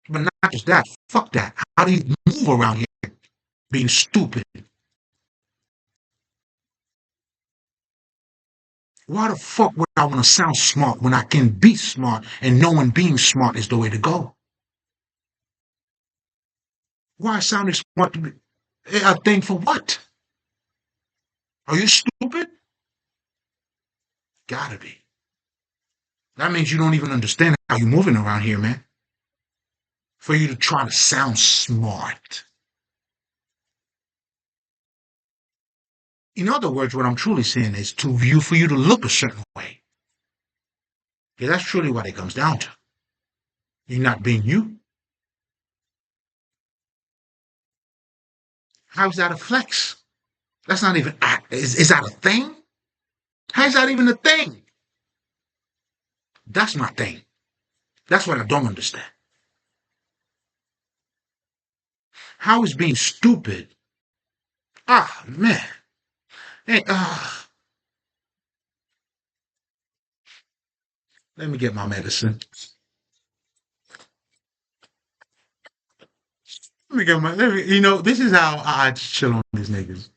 But not just that. Fuck that. How do you move around here being stupid? Why the fuck would I want to sound smart when I can be smart and knowing being smart is the way to go? Why sounding smart to be a thing for what? Are you stupid? Gotta be. That means you don't even understand how you're moving around here, man. for you to try to sound smart. In other words, what I'm truly saying is for you to look a certain way. Yeah, that's truly what it comes down to. You're not being you. How's that a flex? That's not even, is that a thing? How's that even a thing? That's my thing. That's what I don't understand. How is being stupid? Ah, man. Hey, let me get my medicine. This is how I chill on these niggas.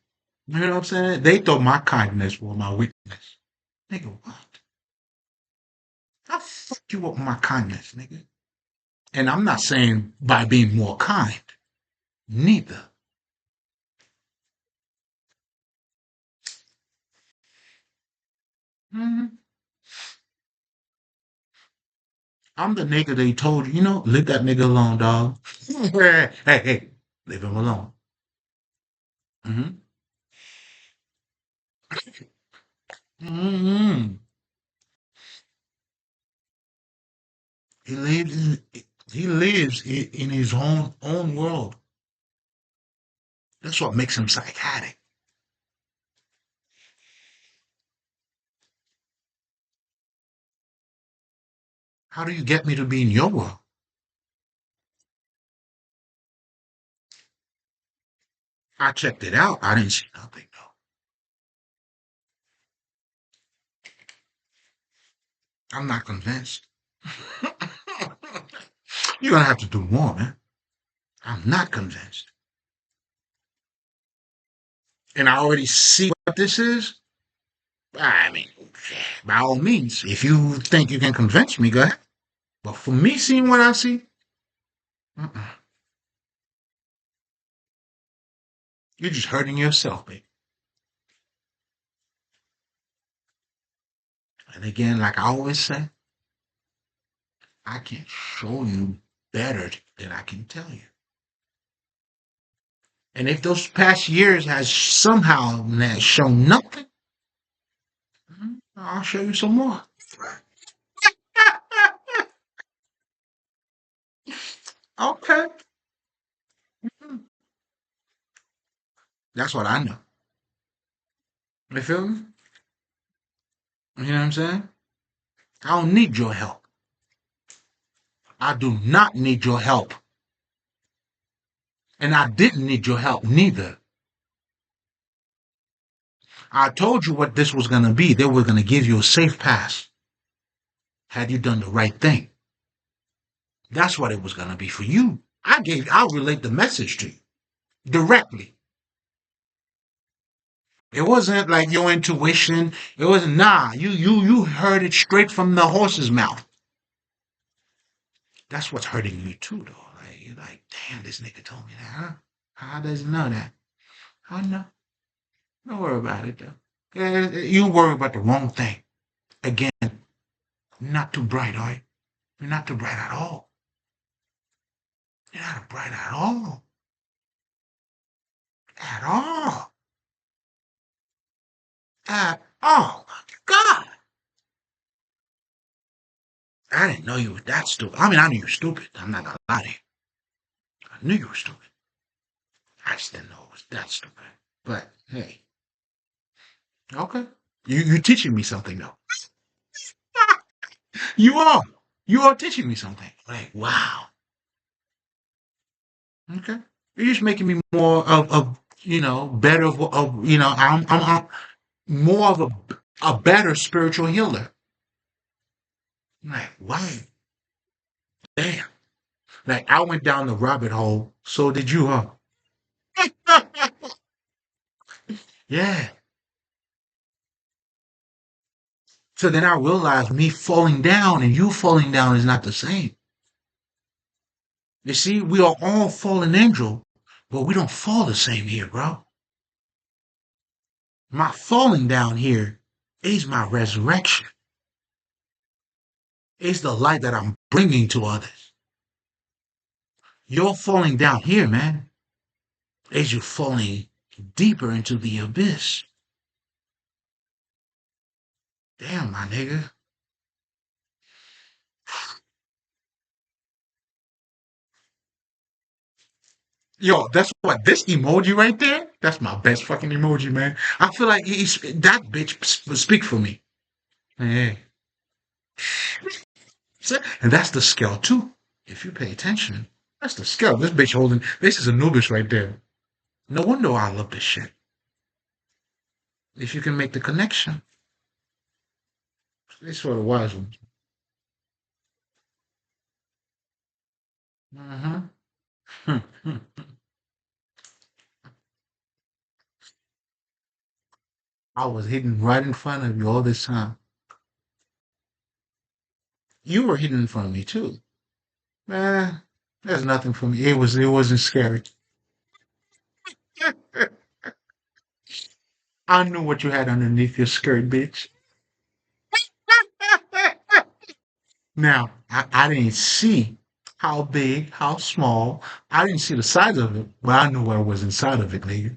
You know what I'm saying? They thought my kindness was my weakness. Nigga, what? I fucked you up with my kindness, nigga. And I'm not saying by being more kind. Neither. Mhm. I'm the nigga they told you, leave that nigga alone, dog. Hey, leave him alone. Hmm. Hmm. He lives in he lives in his own world. That's what makes him psychotic. How do you get me to be in your world? I checked it out. I didn't see nothing though. I'm not convinced. You're gonna have to do more, man. I'm not convinced. And I already see what this is. I mean, by all means, if you think you can convince me, go ahead. But for me, seeing what I see, uh-uh. You're just hurting yourself, baby. And again, like I always say, I can't show you better than I can tell you. And if those past years has somehow shown nothing, I'll show you some more. Okay. That's what I know. You feel me? You know what I'm saying? I don't need your help. I do not need your help. And I didn't need your help neither. I told you what this was going to be. They were going to give you a safe pass had you done the right thing. That's what it was going to be for you. I'll relate the message to you directly. It wasn't like your intuition. It wasn't, nah, you heard it straight from the horse's mouth. That's what's hurting you too, though. Like, you're like, damn, this nigga told me that, huh? How does he know that? I know. Don't worry about it, though. Yeah, you worry about the wrong thing. Again, not too bright, are you? You're not too bright at all. You're not bright at all. At all. At all. God. I didn't know you were that stupid. I mean, I knew you were stupid. I'm not gonna lie to you. I knew you were stupid. I just didn't know it was that stupid. But hey, okay. You teaching me something though. You are. You are teaching me something. Like, wow. Okay. You're just making me more of better I'm more of a better spiritual healer. Like, wow. Damn. Like I went down the rabbit hole. So did you, huh? Yeah. So then I realized me falling down and you falling down is not the same. You see, we are all fallen angel, but we don't fall the same here, bro. My falling down here is my resurrection. It's the light that I'm bringing to others. You're falling down here, man, as you're falling deeper into the abyss. Damn, my nigga. Yo, that's what this emoji right there. That's my best fucking emoji, man. I feel like that bitch speak for me. Hey, and that's the scale too. If you pay attention, that's the scale. This bitch holding. This is Anubis right there. No wonder I love this shit. If you can make the connection, it's for the wise ones. Mm-hmm. I was hidden right in front of you all this time. You were hidden in front of me too. Man, there's nothing for me. It wasn't scary. I knew what you had underneath your skirt, bitch. Now, I didn't see how big, how small. I didn't see the size of it, but I knew what was inside of it, nigga.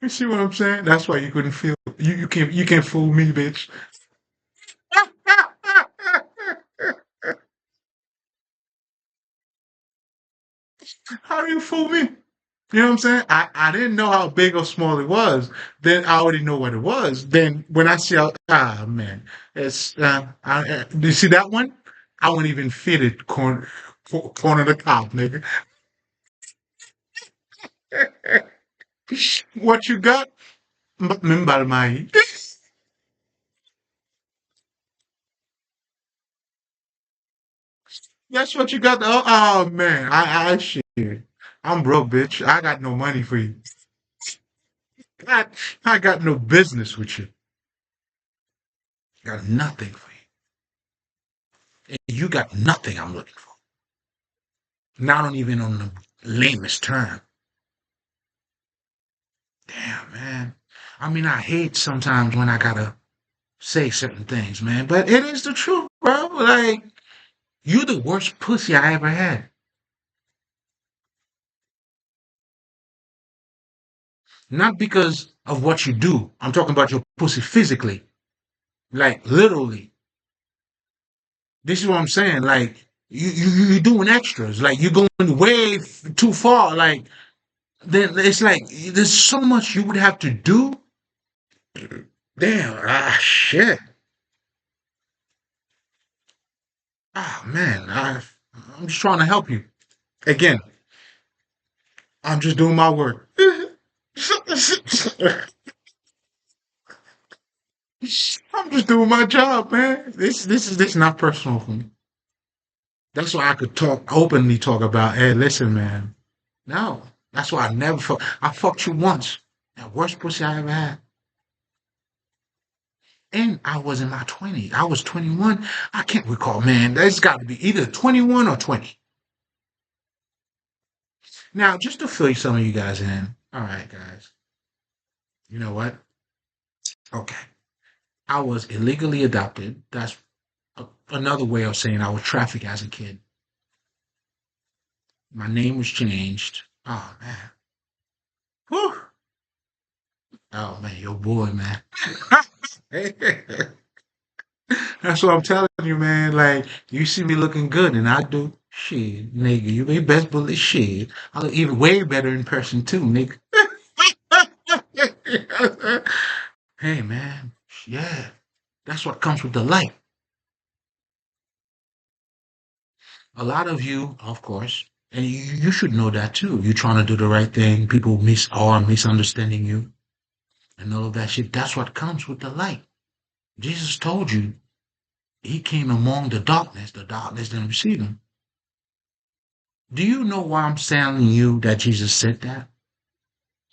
You see what I'm saying? That's why you couldn't feel. You can't fool me, bitch. How do you fool me? You know what I'm saying? I didn't know how big or small it was. Then I already know what it was. Then when I see how, man, it's do you see that one? I wouldn't even fit it corner of the top, nigga. What you got? Mbalmai. That's what you got. Oh man, I shit. I'm broke, bitch. I got no money for you. I, I got no business with you. Got nothing for you. And you got nothing I'm looking for. Not even on the lamest term. Damn, man. I mean, I hate sometimes when I gotta say certain things, man. But it is the truth, bro. Like, you the worst pussy I ever had. Not because of what you do. I'm talking about your pussy physically. Like, literally. This is what I'm saying. Like, you're doing extras. Like, you're going way too far. Like, then it's like, there's so much you would have to do. Damn, shit. Man, I'm just trying to help you. Again, I'm just doing my work. I'm just doing my job, man. This is not personal for me. That's why I could talk openly talk about. Hey, listen, man. No, that's why I never fuck. I fucked you once. That worst pussy I ever had. And I was in my 20s. I was 21. I can't recall, man. That's got to be either 21 or 20. Now, just to fill some of you guys in. All right, guys. You know what? Okay. I was illegally adopted. That's another way of saying I was trafficked as a kid. My name was changed. Oh, man. Whew. Oh, man. Your boy, man. That's what I'm telling you, man. Like, you see me looking good, and I do. Shit, nigga, you may best believe shit. I look even way better in person, too, nigga. Hey, man. Yeah, that's what comes with the light. A lot of you, of course, and you should know that too. You're trying to do the right thing. People are misunderstanding you and all of that shit. That's what comes with the light. Jesus told you he came among the darkness. The darkness didn't receive him. Do you know why I'm telling you that Jesus said that?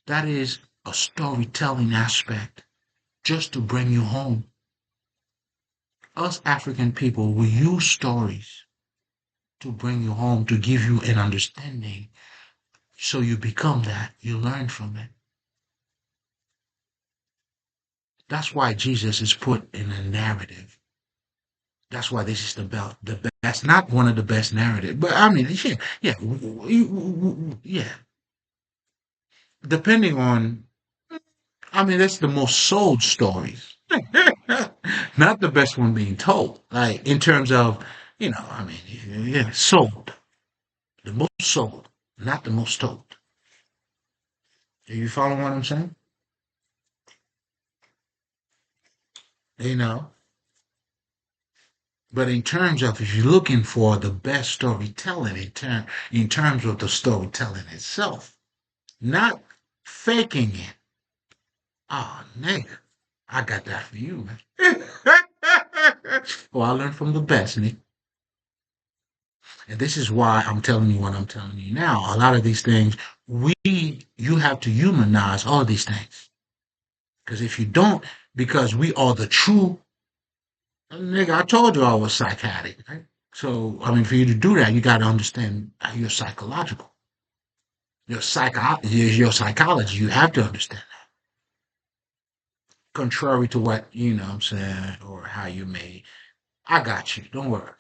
That is a storytelling aspect just to bring you home. Us African people, we use stories to bring you home, to give you an understanding. So you become that. You learn from it. That's why Jesus is put in a narrative. That's why this is the best, not one of the best narrative. But I mean, yeah, yeah, yeah. Depending on, I mean, that's the most sold stories, not the best one being told. Like in terms of, I mean, yeah, sold, the most sold, not the most told. Do you follow what I'm saying? You know. But in terms of if you're looking for the best storytelling in terms of the storytelling itself, not faking it. Oh, nigga, I got that for you, man. Well, I learned from the best, Nick. And this is why I'm telling you what I'm telling you now. A lot of these things, you have to humanize all these things. Because if you don't, because we are the true, nigga, I told you I was psychotic, right? So, I mean, for you to do that, you got to understand you're psychological. Your psychology, you have to understand that. Contrary to what, what I'm saying, or how you may. I got you. Don't worry.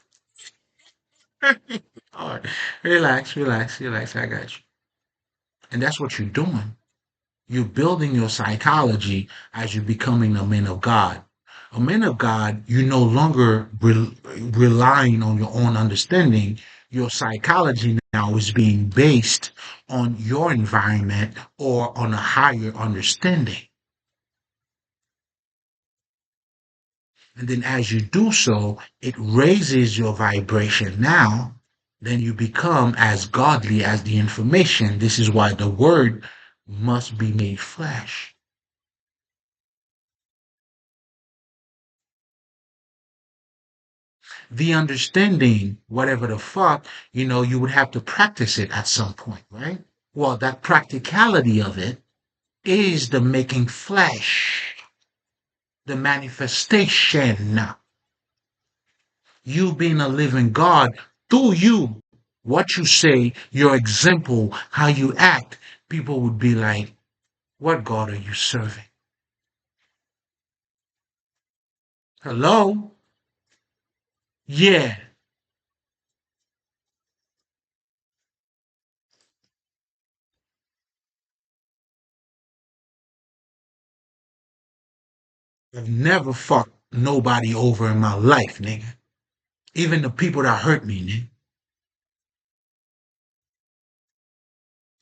All right. Relax, relax, relax. I got you. And that's what you're doing. You're building your psychology as you're becoming a man of God. A man of God, you're no longer relying on your own understanding. Your psychology now is being based on your environment or on a higher understanding. And then as you do so, it raises your vibration now. Then you become as godly as the information. This is why the word must be made flesh. The understanding, whatever the fuck, you would have to practice it at some point, right? Well, that practicality of it is the making flesh, the manifestation. You being a living God through you, what you say, your example, how you act, people would be like, what God are you serving? Hello? Yeah. I've never fucked nobody over in my life, nigga. Even the people that hurt me, nigga.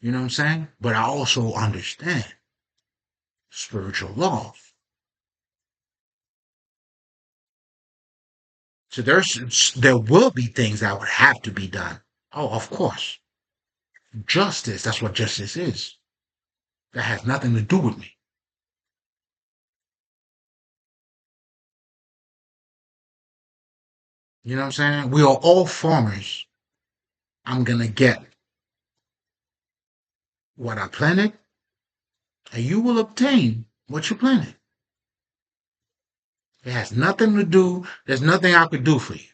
You know what I'm saying? But I also understand spiritual laws. So there will be things that would have to be done. Oh, of course. Justice, that's what justice is. That has nothing to do with me. You know what I'm saying? We are all farmers. I'm gonna get what I planted, and you will obtain what you planted. It has nothing to do, there's nothing I could do for you.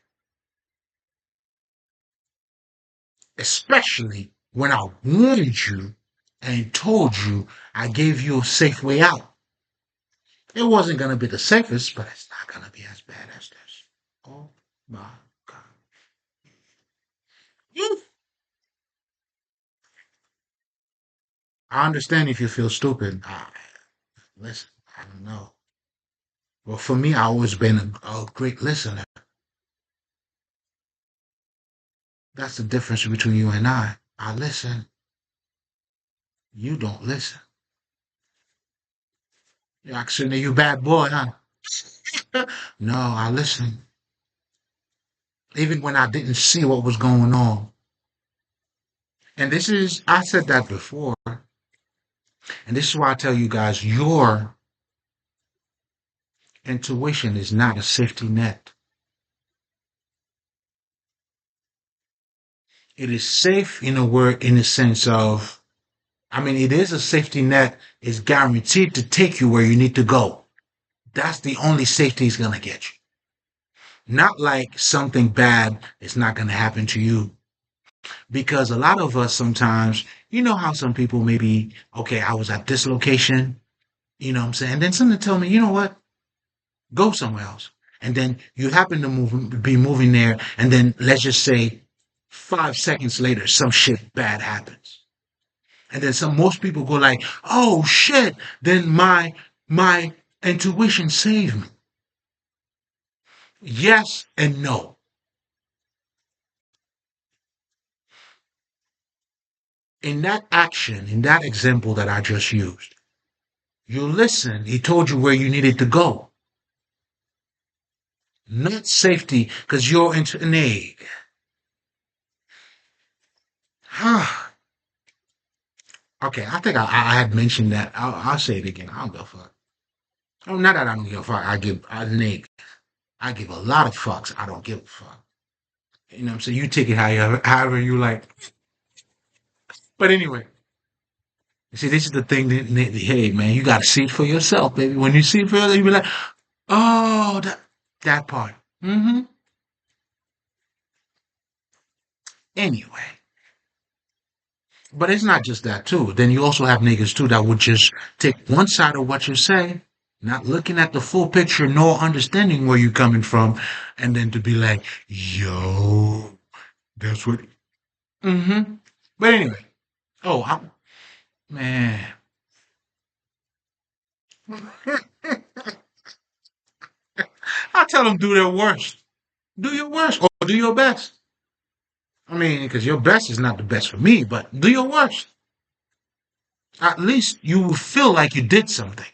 Especially when I warned you and told you I gave you a safe way out. It wasn't gonna be the safest, but it's not gonna be as bad as this. Oh my God. You- I understand if you feel stupid. Listen, I don't know. Well, for me, I always been a great listener. That's the difference between you and I. I listen. You don't listen. You're actually you bad boy, huh? No, I listen. Even when I didn't see what was going on. And I said that before. And this is why I tell you guys, your intuition is not a safety net. It is safe in a word, in the sense of, I mean, it is a safety net. It's guaranteed to take you where you need to go. That's the only safety it's going to get you. Not like something bad is not going to happen to you. Because a lot of us sometimes, you know how some people maybe, okay, I was at this location, you know what I'm saying? And then something tell me, you know what? Go somewhere else. and then you happen to be moving there, and then let's just say 5 seconds later, some shit bad happens. And then most people go like, oh shit, then my intuition saved me. Yes and no. In that action, in that example that I just used, you listen, he told you where you needed to go. Not safety, because you're into an egg. Okay, I think I had mentioned that. I'll say it again. I don't give a fuck. Oh, not that I don't give a fuck. I give a lot of fucks. I don't give a fuck. You know what I'm saying? You take it however you like. But anyway, you see, this is the thing hey, man, you got to see it for yourself, baby. When you see it for yourself, you be like, oh, that part. Mm-hmm. Anyway, but it's not just that, too. Then you also have niggas, too, that would just take one side of what you say, not looking at the full picture, nor understanding where you're coming from, and then to be like, yo, that's what. Mm-hmm. But anyway, oh, man. I tell them do their worst. Do your worst or do your best. I mean, because your best is not the best for me, but do your worst. At least you will feel like you did something.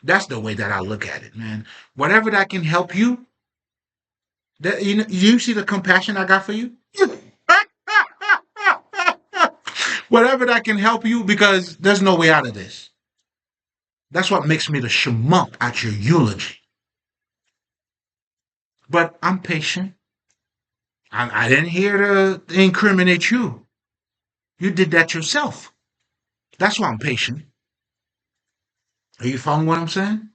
That's the way that I look at it, man. Whatever that can help you, that you see the compassion I got for you? Whatever that can help you, because there's no way out of this. That's what makes me the schmuck at your eulogy. But I'm patient. I didn't here to incriminate you. You did that yourself. That's why I'm patient. Are you following what I'm saying?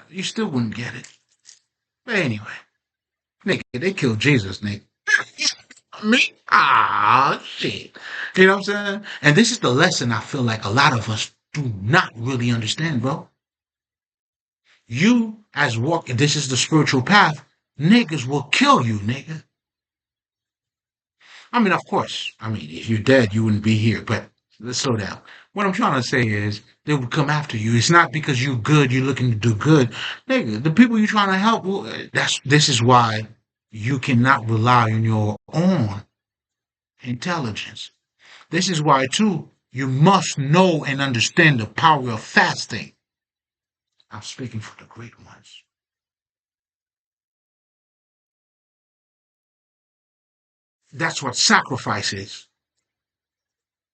You still wouldn't get it. But anyway, nigga, they killed Jesus, nigga. Me? Ah, shit. You know what I'm saying? And this is the lesson I feel like a lot of us do not really understand, bro. You, as walking, this is the spiritual path, niggas will kill you, nigga. I mean, of course. I mean, if you're dead, you wouldn't be here. But let's slow down. What I'm trying to say is they would come after you. It's not because you're good, you're looking to do good. Nigga, the people you're trying to help, this is why you cannot rely on your own intelligence. This is why, too, you must know and understand the power of fasting. I'm speaking for the great ones. That's what sacrifice is.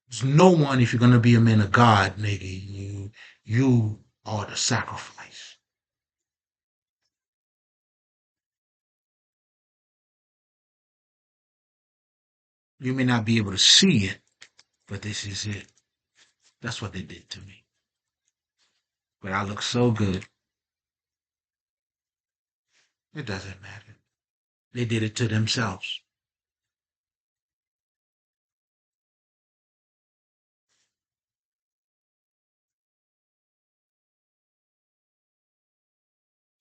There's no one, if you're going to be a man of God, nigga, you are the sacrifice. You may not be able to see it, but this is it. That's what they did to me. But I look so good. It doesn't matter. They did it to themselves.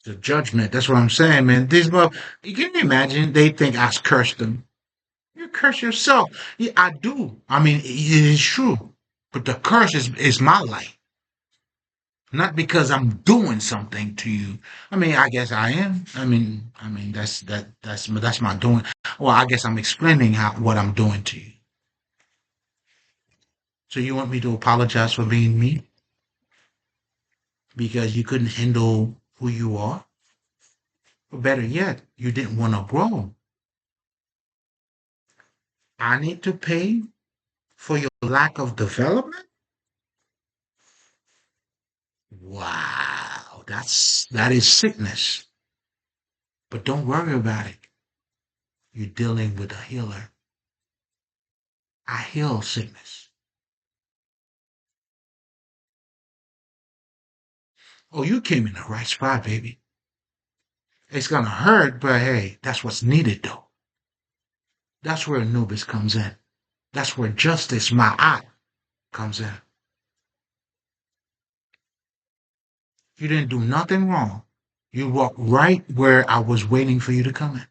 The judgment. That's what I'm saying, man. You can you imagine? They think I cursed them. You curse yourself. Yeah, I do. I mean, it is true. But the curse is my life. Not because I'm doing something to you. I mean, I guess I am. I mean that's my doing. Well, I guess I'm explaining what I'm doing to you. So you want me to apologize for being me because you couldn't handle who you are? Or better yet, you didn't want to grow. I need to pay for your lack of development? Wow, that is sickness. But don't worry about it. You're dealing with a healer. I heal sickness. Oh, you came in the right spot, baby. It's gonna hurt, but hey, that's what's needed though. That's where Anubis comes in. That's where justice, my eye, comes in. You didn't do nothing wrong. You walked right where I was waiting for you to come in.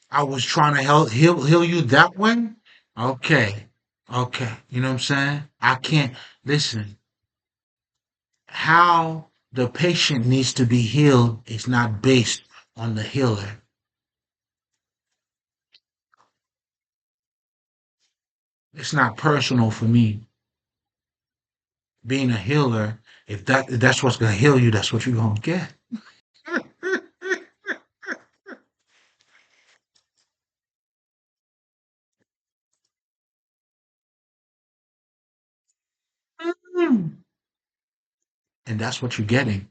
I was trying to heal you that way. Okay. Okay. You know what I'm saying? I can't listen. How the patient needs to be healed is not based on the healer. It's not personal for me. Being a healer, if that's what's gonna heal you, that's what you're gonna get. Mm. And that's what you're getting.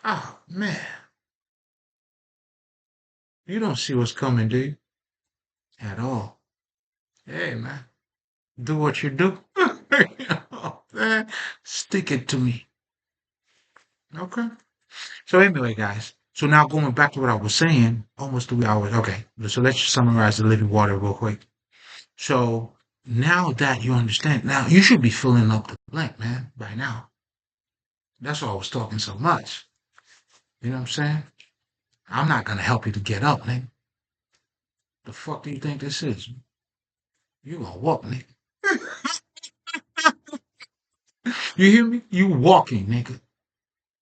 Oh man, you don't see what's coming, do you? At all. Hey man, do what you do. Oh, man. Stick it to me. Okay. So anyway, guys. So now going back to what I was saying, almost 3 hours. Okay. So let's just summarize the living water real quick. So now that you understand, now you should be filling up the blank, man, by now. That's why I was talking so much. You know what I'm saying? I'm not gonna help you to get up, nigga. The fuck do you think this is? You gonna walk, nigga. You hear me? You walking, nigga.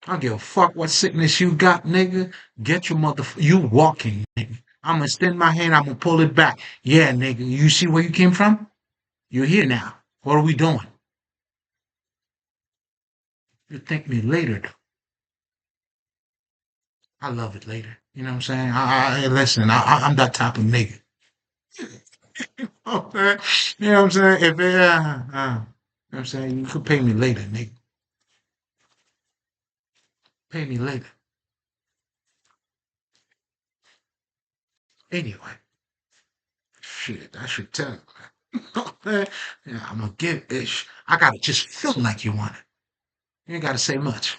I don't give a fuck what sickness you got, nigga. Get your you walking, nigga. I'm gonna extend my hand, I'm gonna pull it back. Yeah, nigga. You see where you came from? You're here now. What are we doing? You thank me later, though. I love it later. You know what I'm saying? Listen, I'm that type of nigga. Okay. You know what I'm saying? If you know what I'm saying? You could pay me later, nigga. Pay me later. Anyway, shit, I should tell you, man. Yeah, I'm gonna get it. I gotta just feel like you want it. You ain't gotta say much.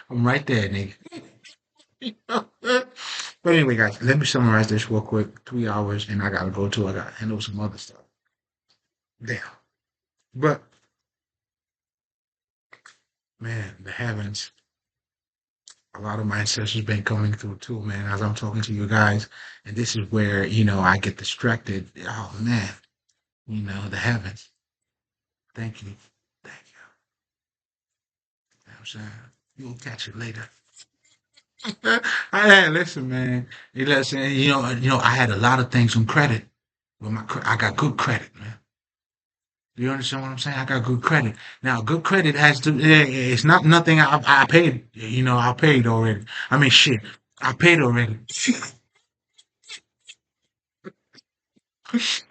I'm right there, nigga. But anyway, guys, let me summarize this real quick. 3 hours, and I gotta go to. I gotta handle some other stuff. Damn. But man, the heavens. A lot of my ancestors been coming through too, man, as I'm talking to you guys. And this is where, I get distracted. Oh man, the heavens. Thank you. Thank you. You know what I'm saying? You'll catch it later. Listen, man. Listen, I had a lot of things on credit. Well, I got good credit, man. You understand what I'm saying? I got good credit. Now, good credit has to. It's not nothing I paid. I paid already. I mean, shit. I paid already.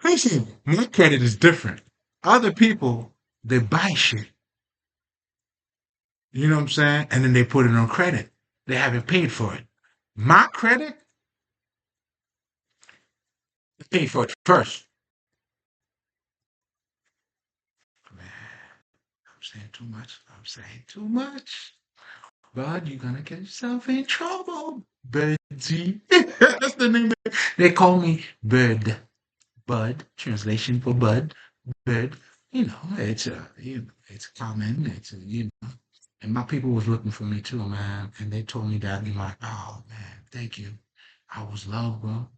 Listen, my credit is different. Other people, they buy shit. You know what I'm saying? And then they put it on credit. They haven't paid for it. My credit, I paid for it first. Man, I'm saying too much. I'm saying too much. But you're gonna get yourself in trouble, Birdie. That's the name. They call me Bird. Bud. Translation for Bud. Bird. It's common. And my people was looking for me too, man. And they told me that, and like, oh man, thank you. I was loved, bro.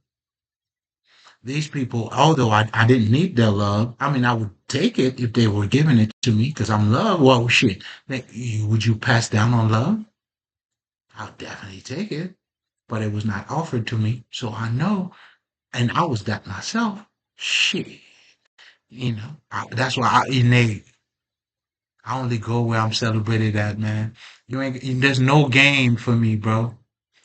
These people, although I didn't need their love, I mean, I would take it if they were giving it to me because I'm loved. Well, shit. Would you pass down on love? I'll definitely take it. But it was not offered to me. So I know, and I was that myself. Shit. That's why I only go where I'm celebrated at, man. There's no game for me, bro.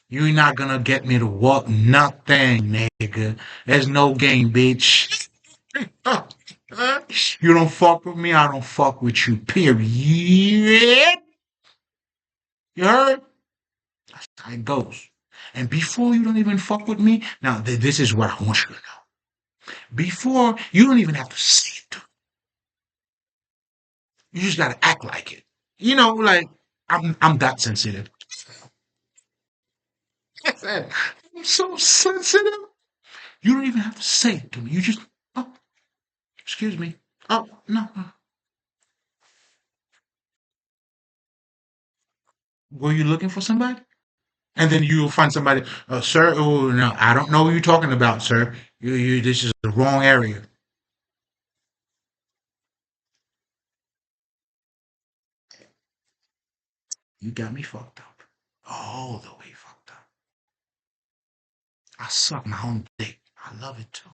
You're not gonna get me to walk nothing, nigga. There's no game, bitch. You don't fuck with me, I don't fuck with you, period. You heard? That's how it goes. And before you don't even fuck with me, now this is what I want you to know. Before, you don't even have to say it to me. You just gotta act like it. Like I'm that sensitive. I'm so sensitive. You don't even have to say it to me. You just, oh. excuse me. Oh, no. Were you looking for somebody? And then you'll find somebody, sir, oh, no, I don't know what you're talking about, sir. This is the wrong area. You got me fucked up. All the way fucked up. I suck my own dick. I love it too.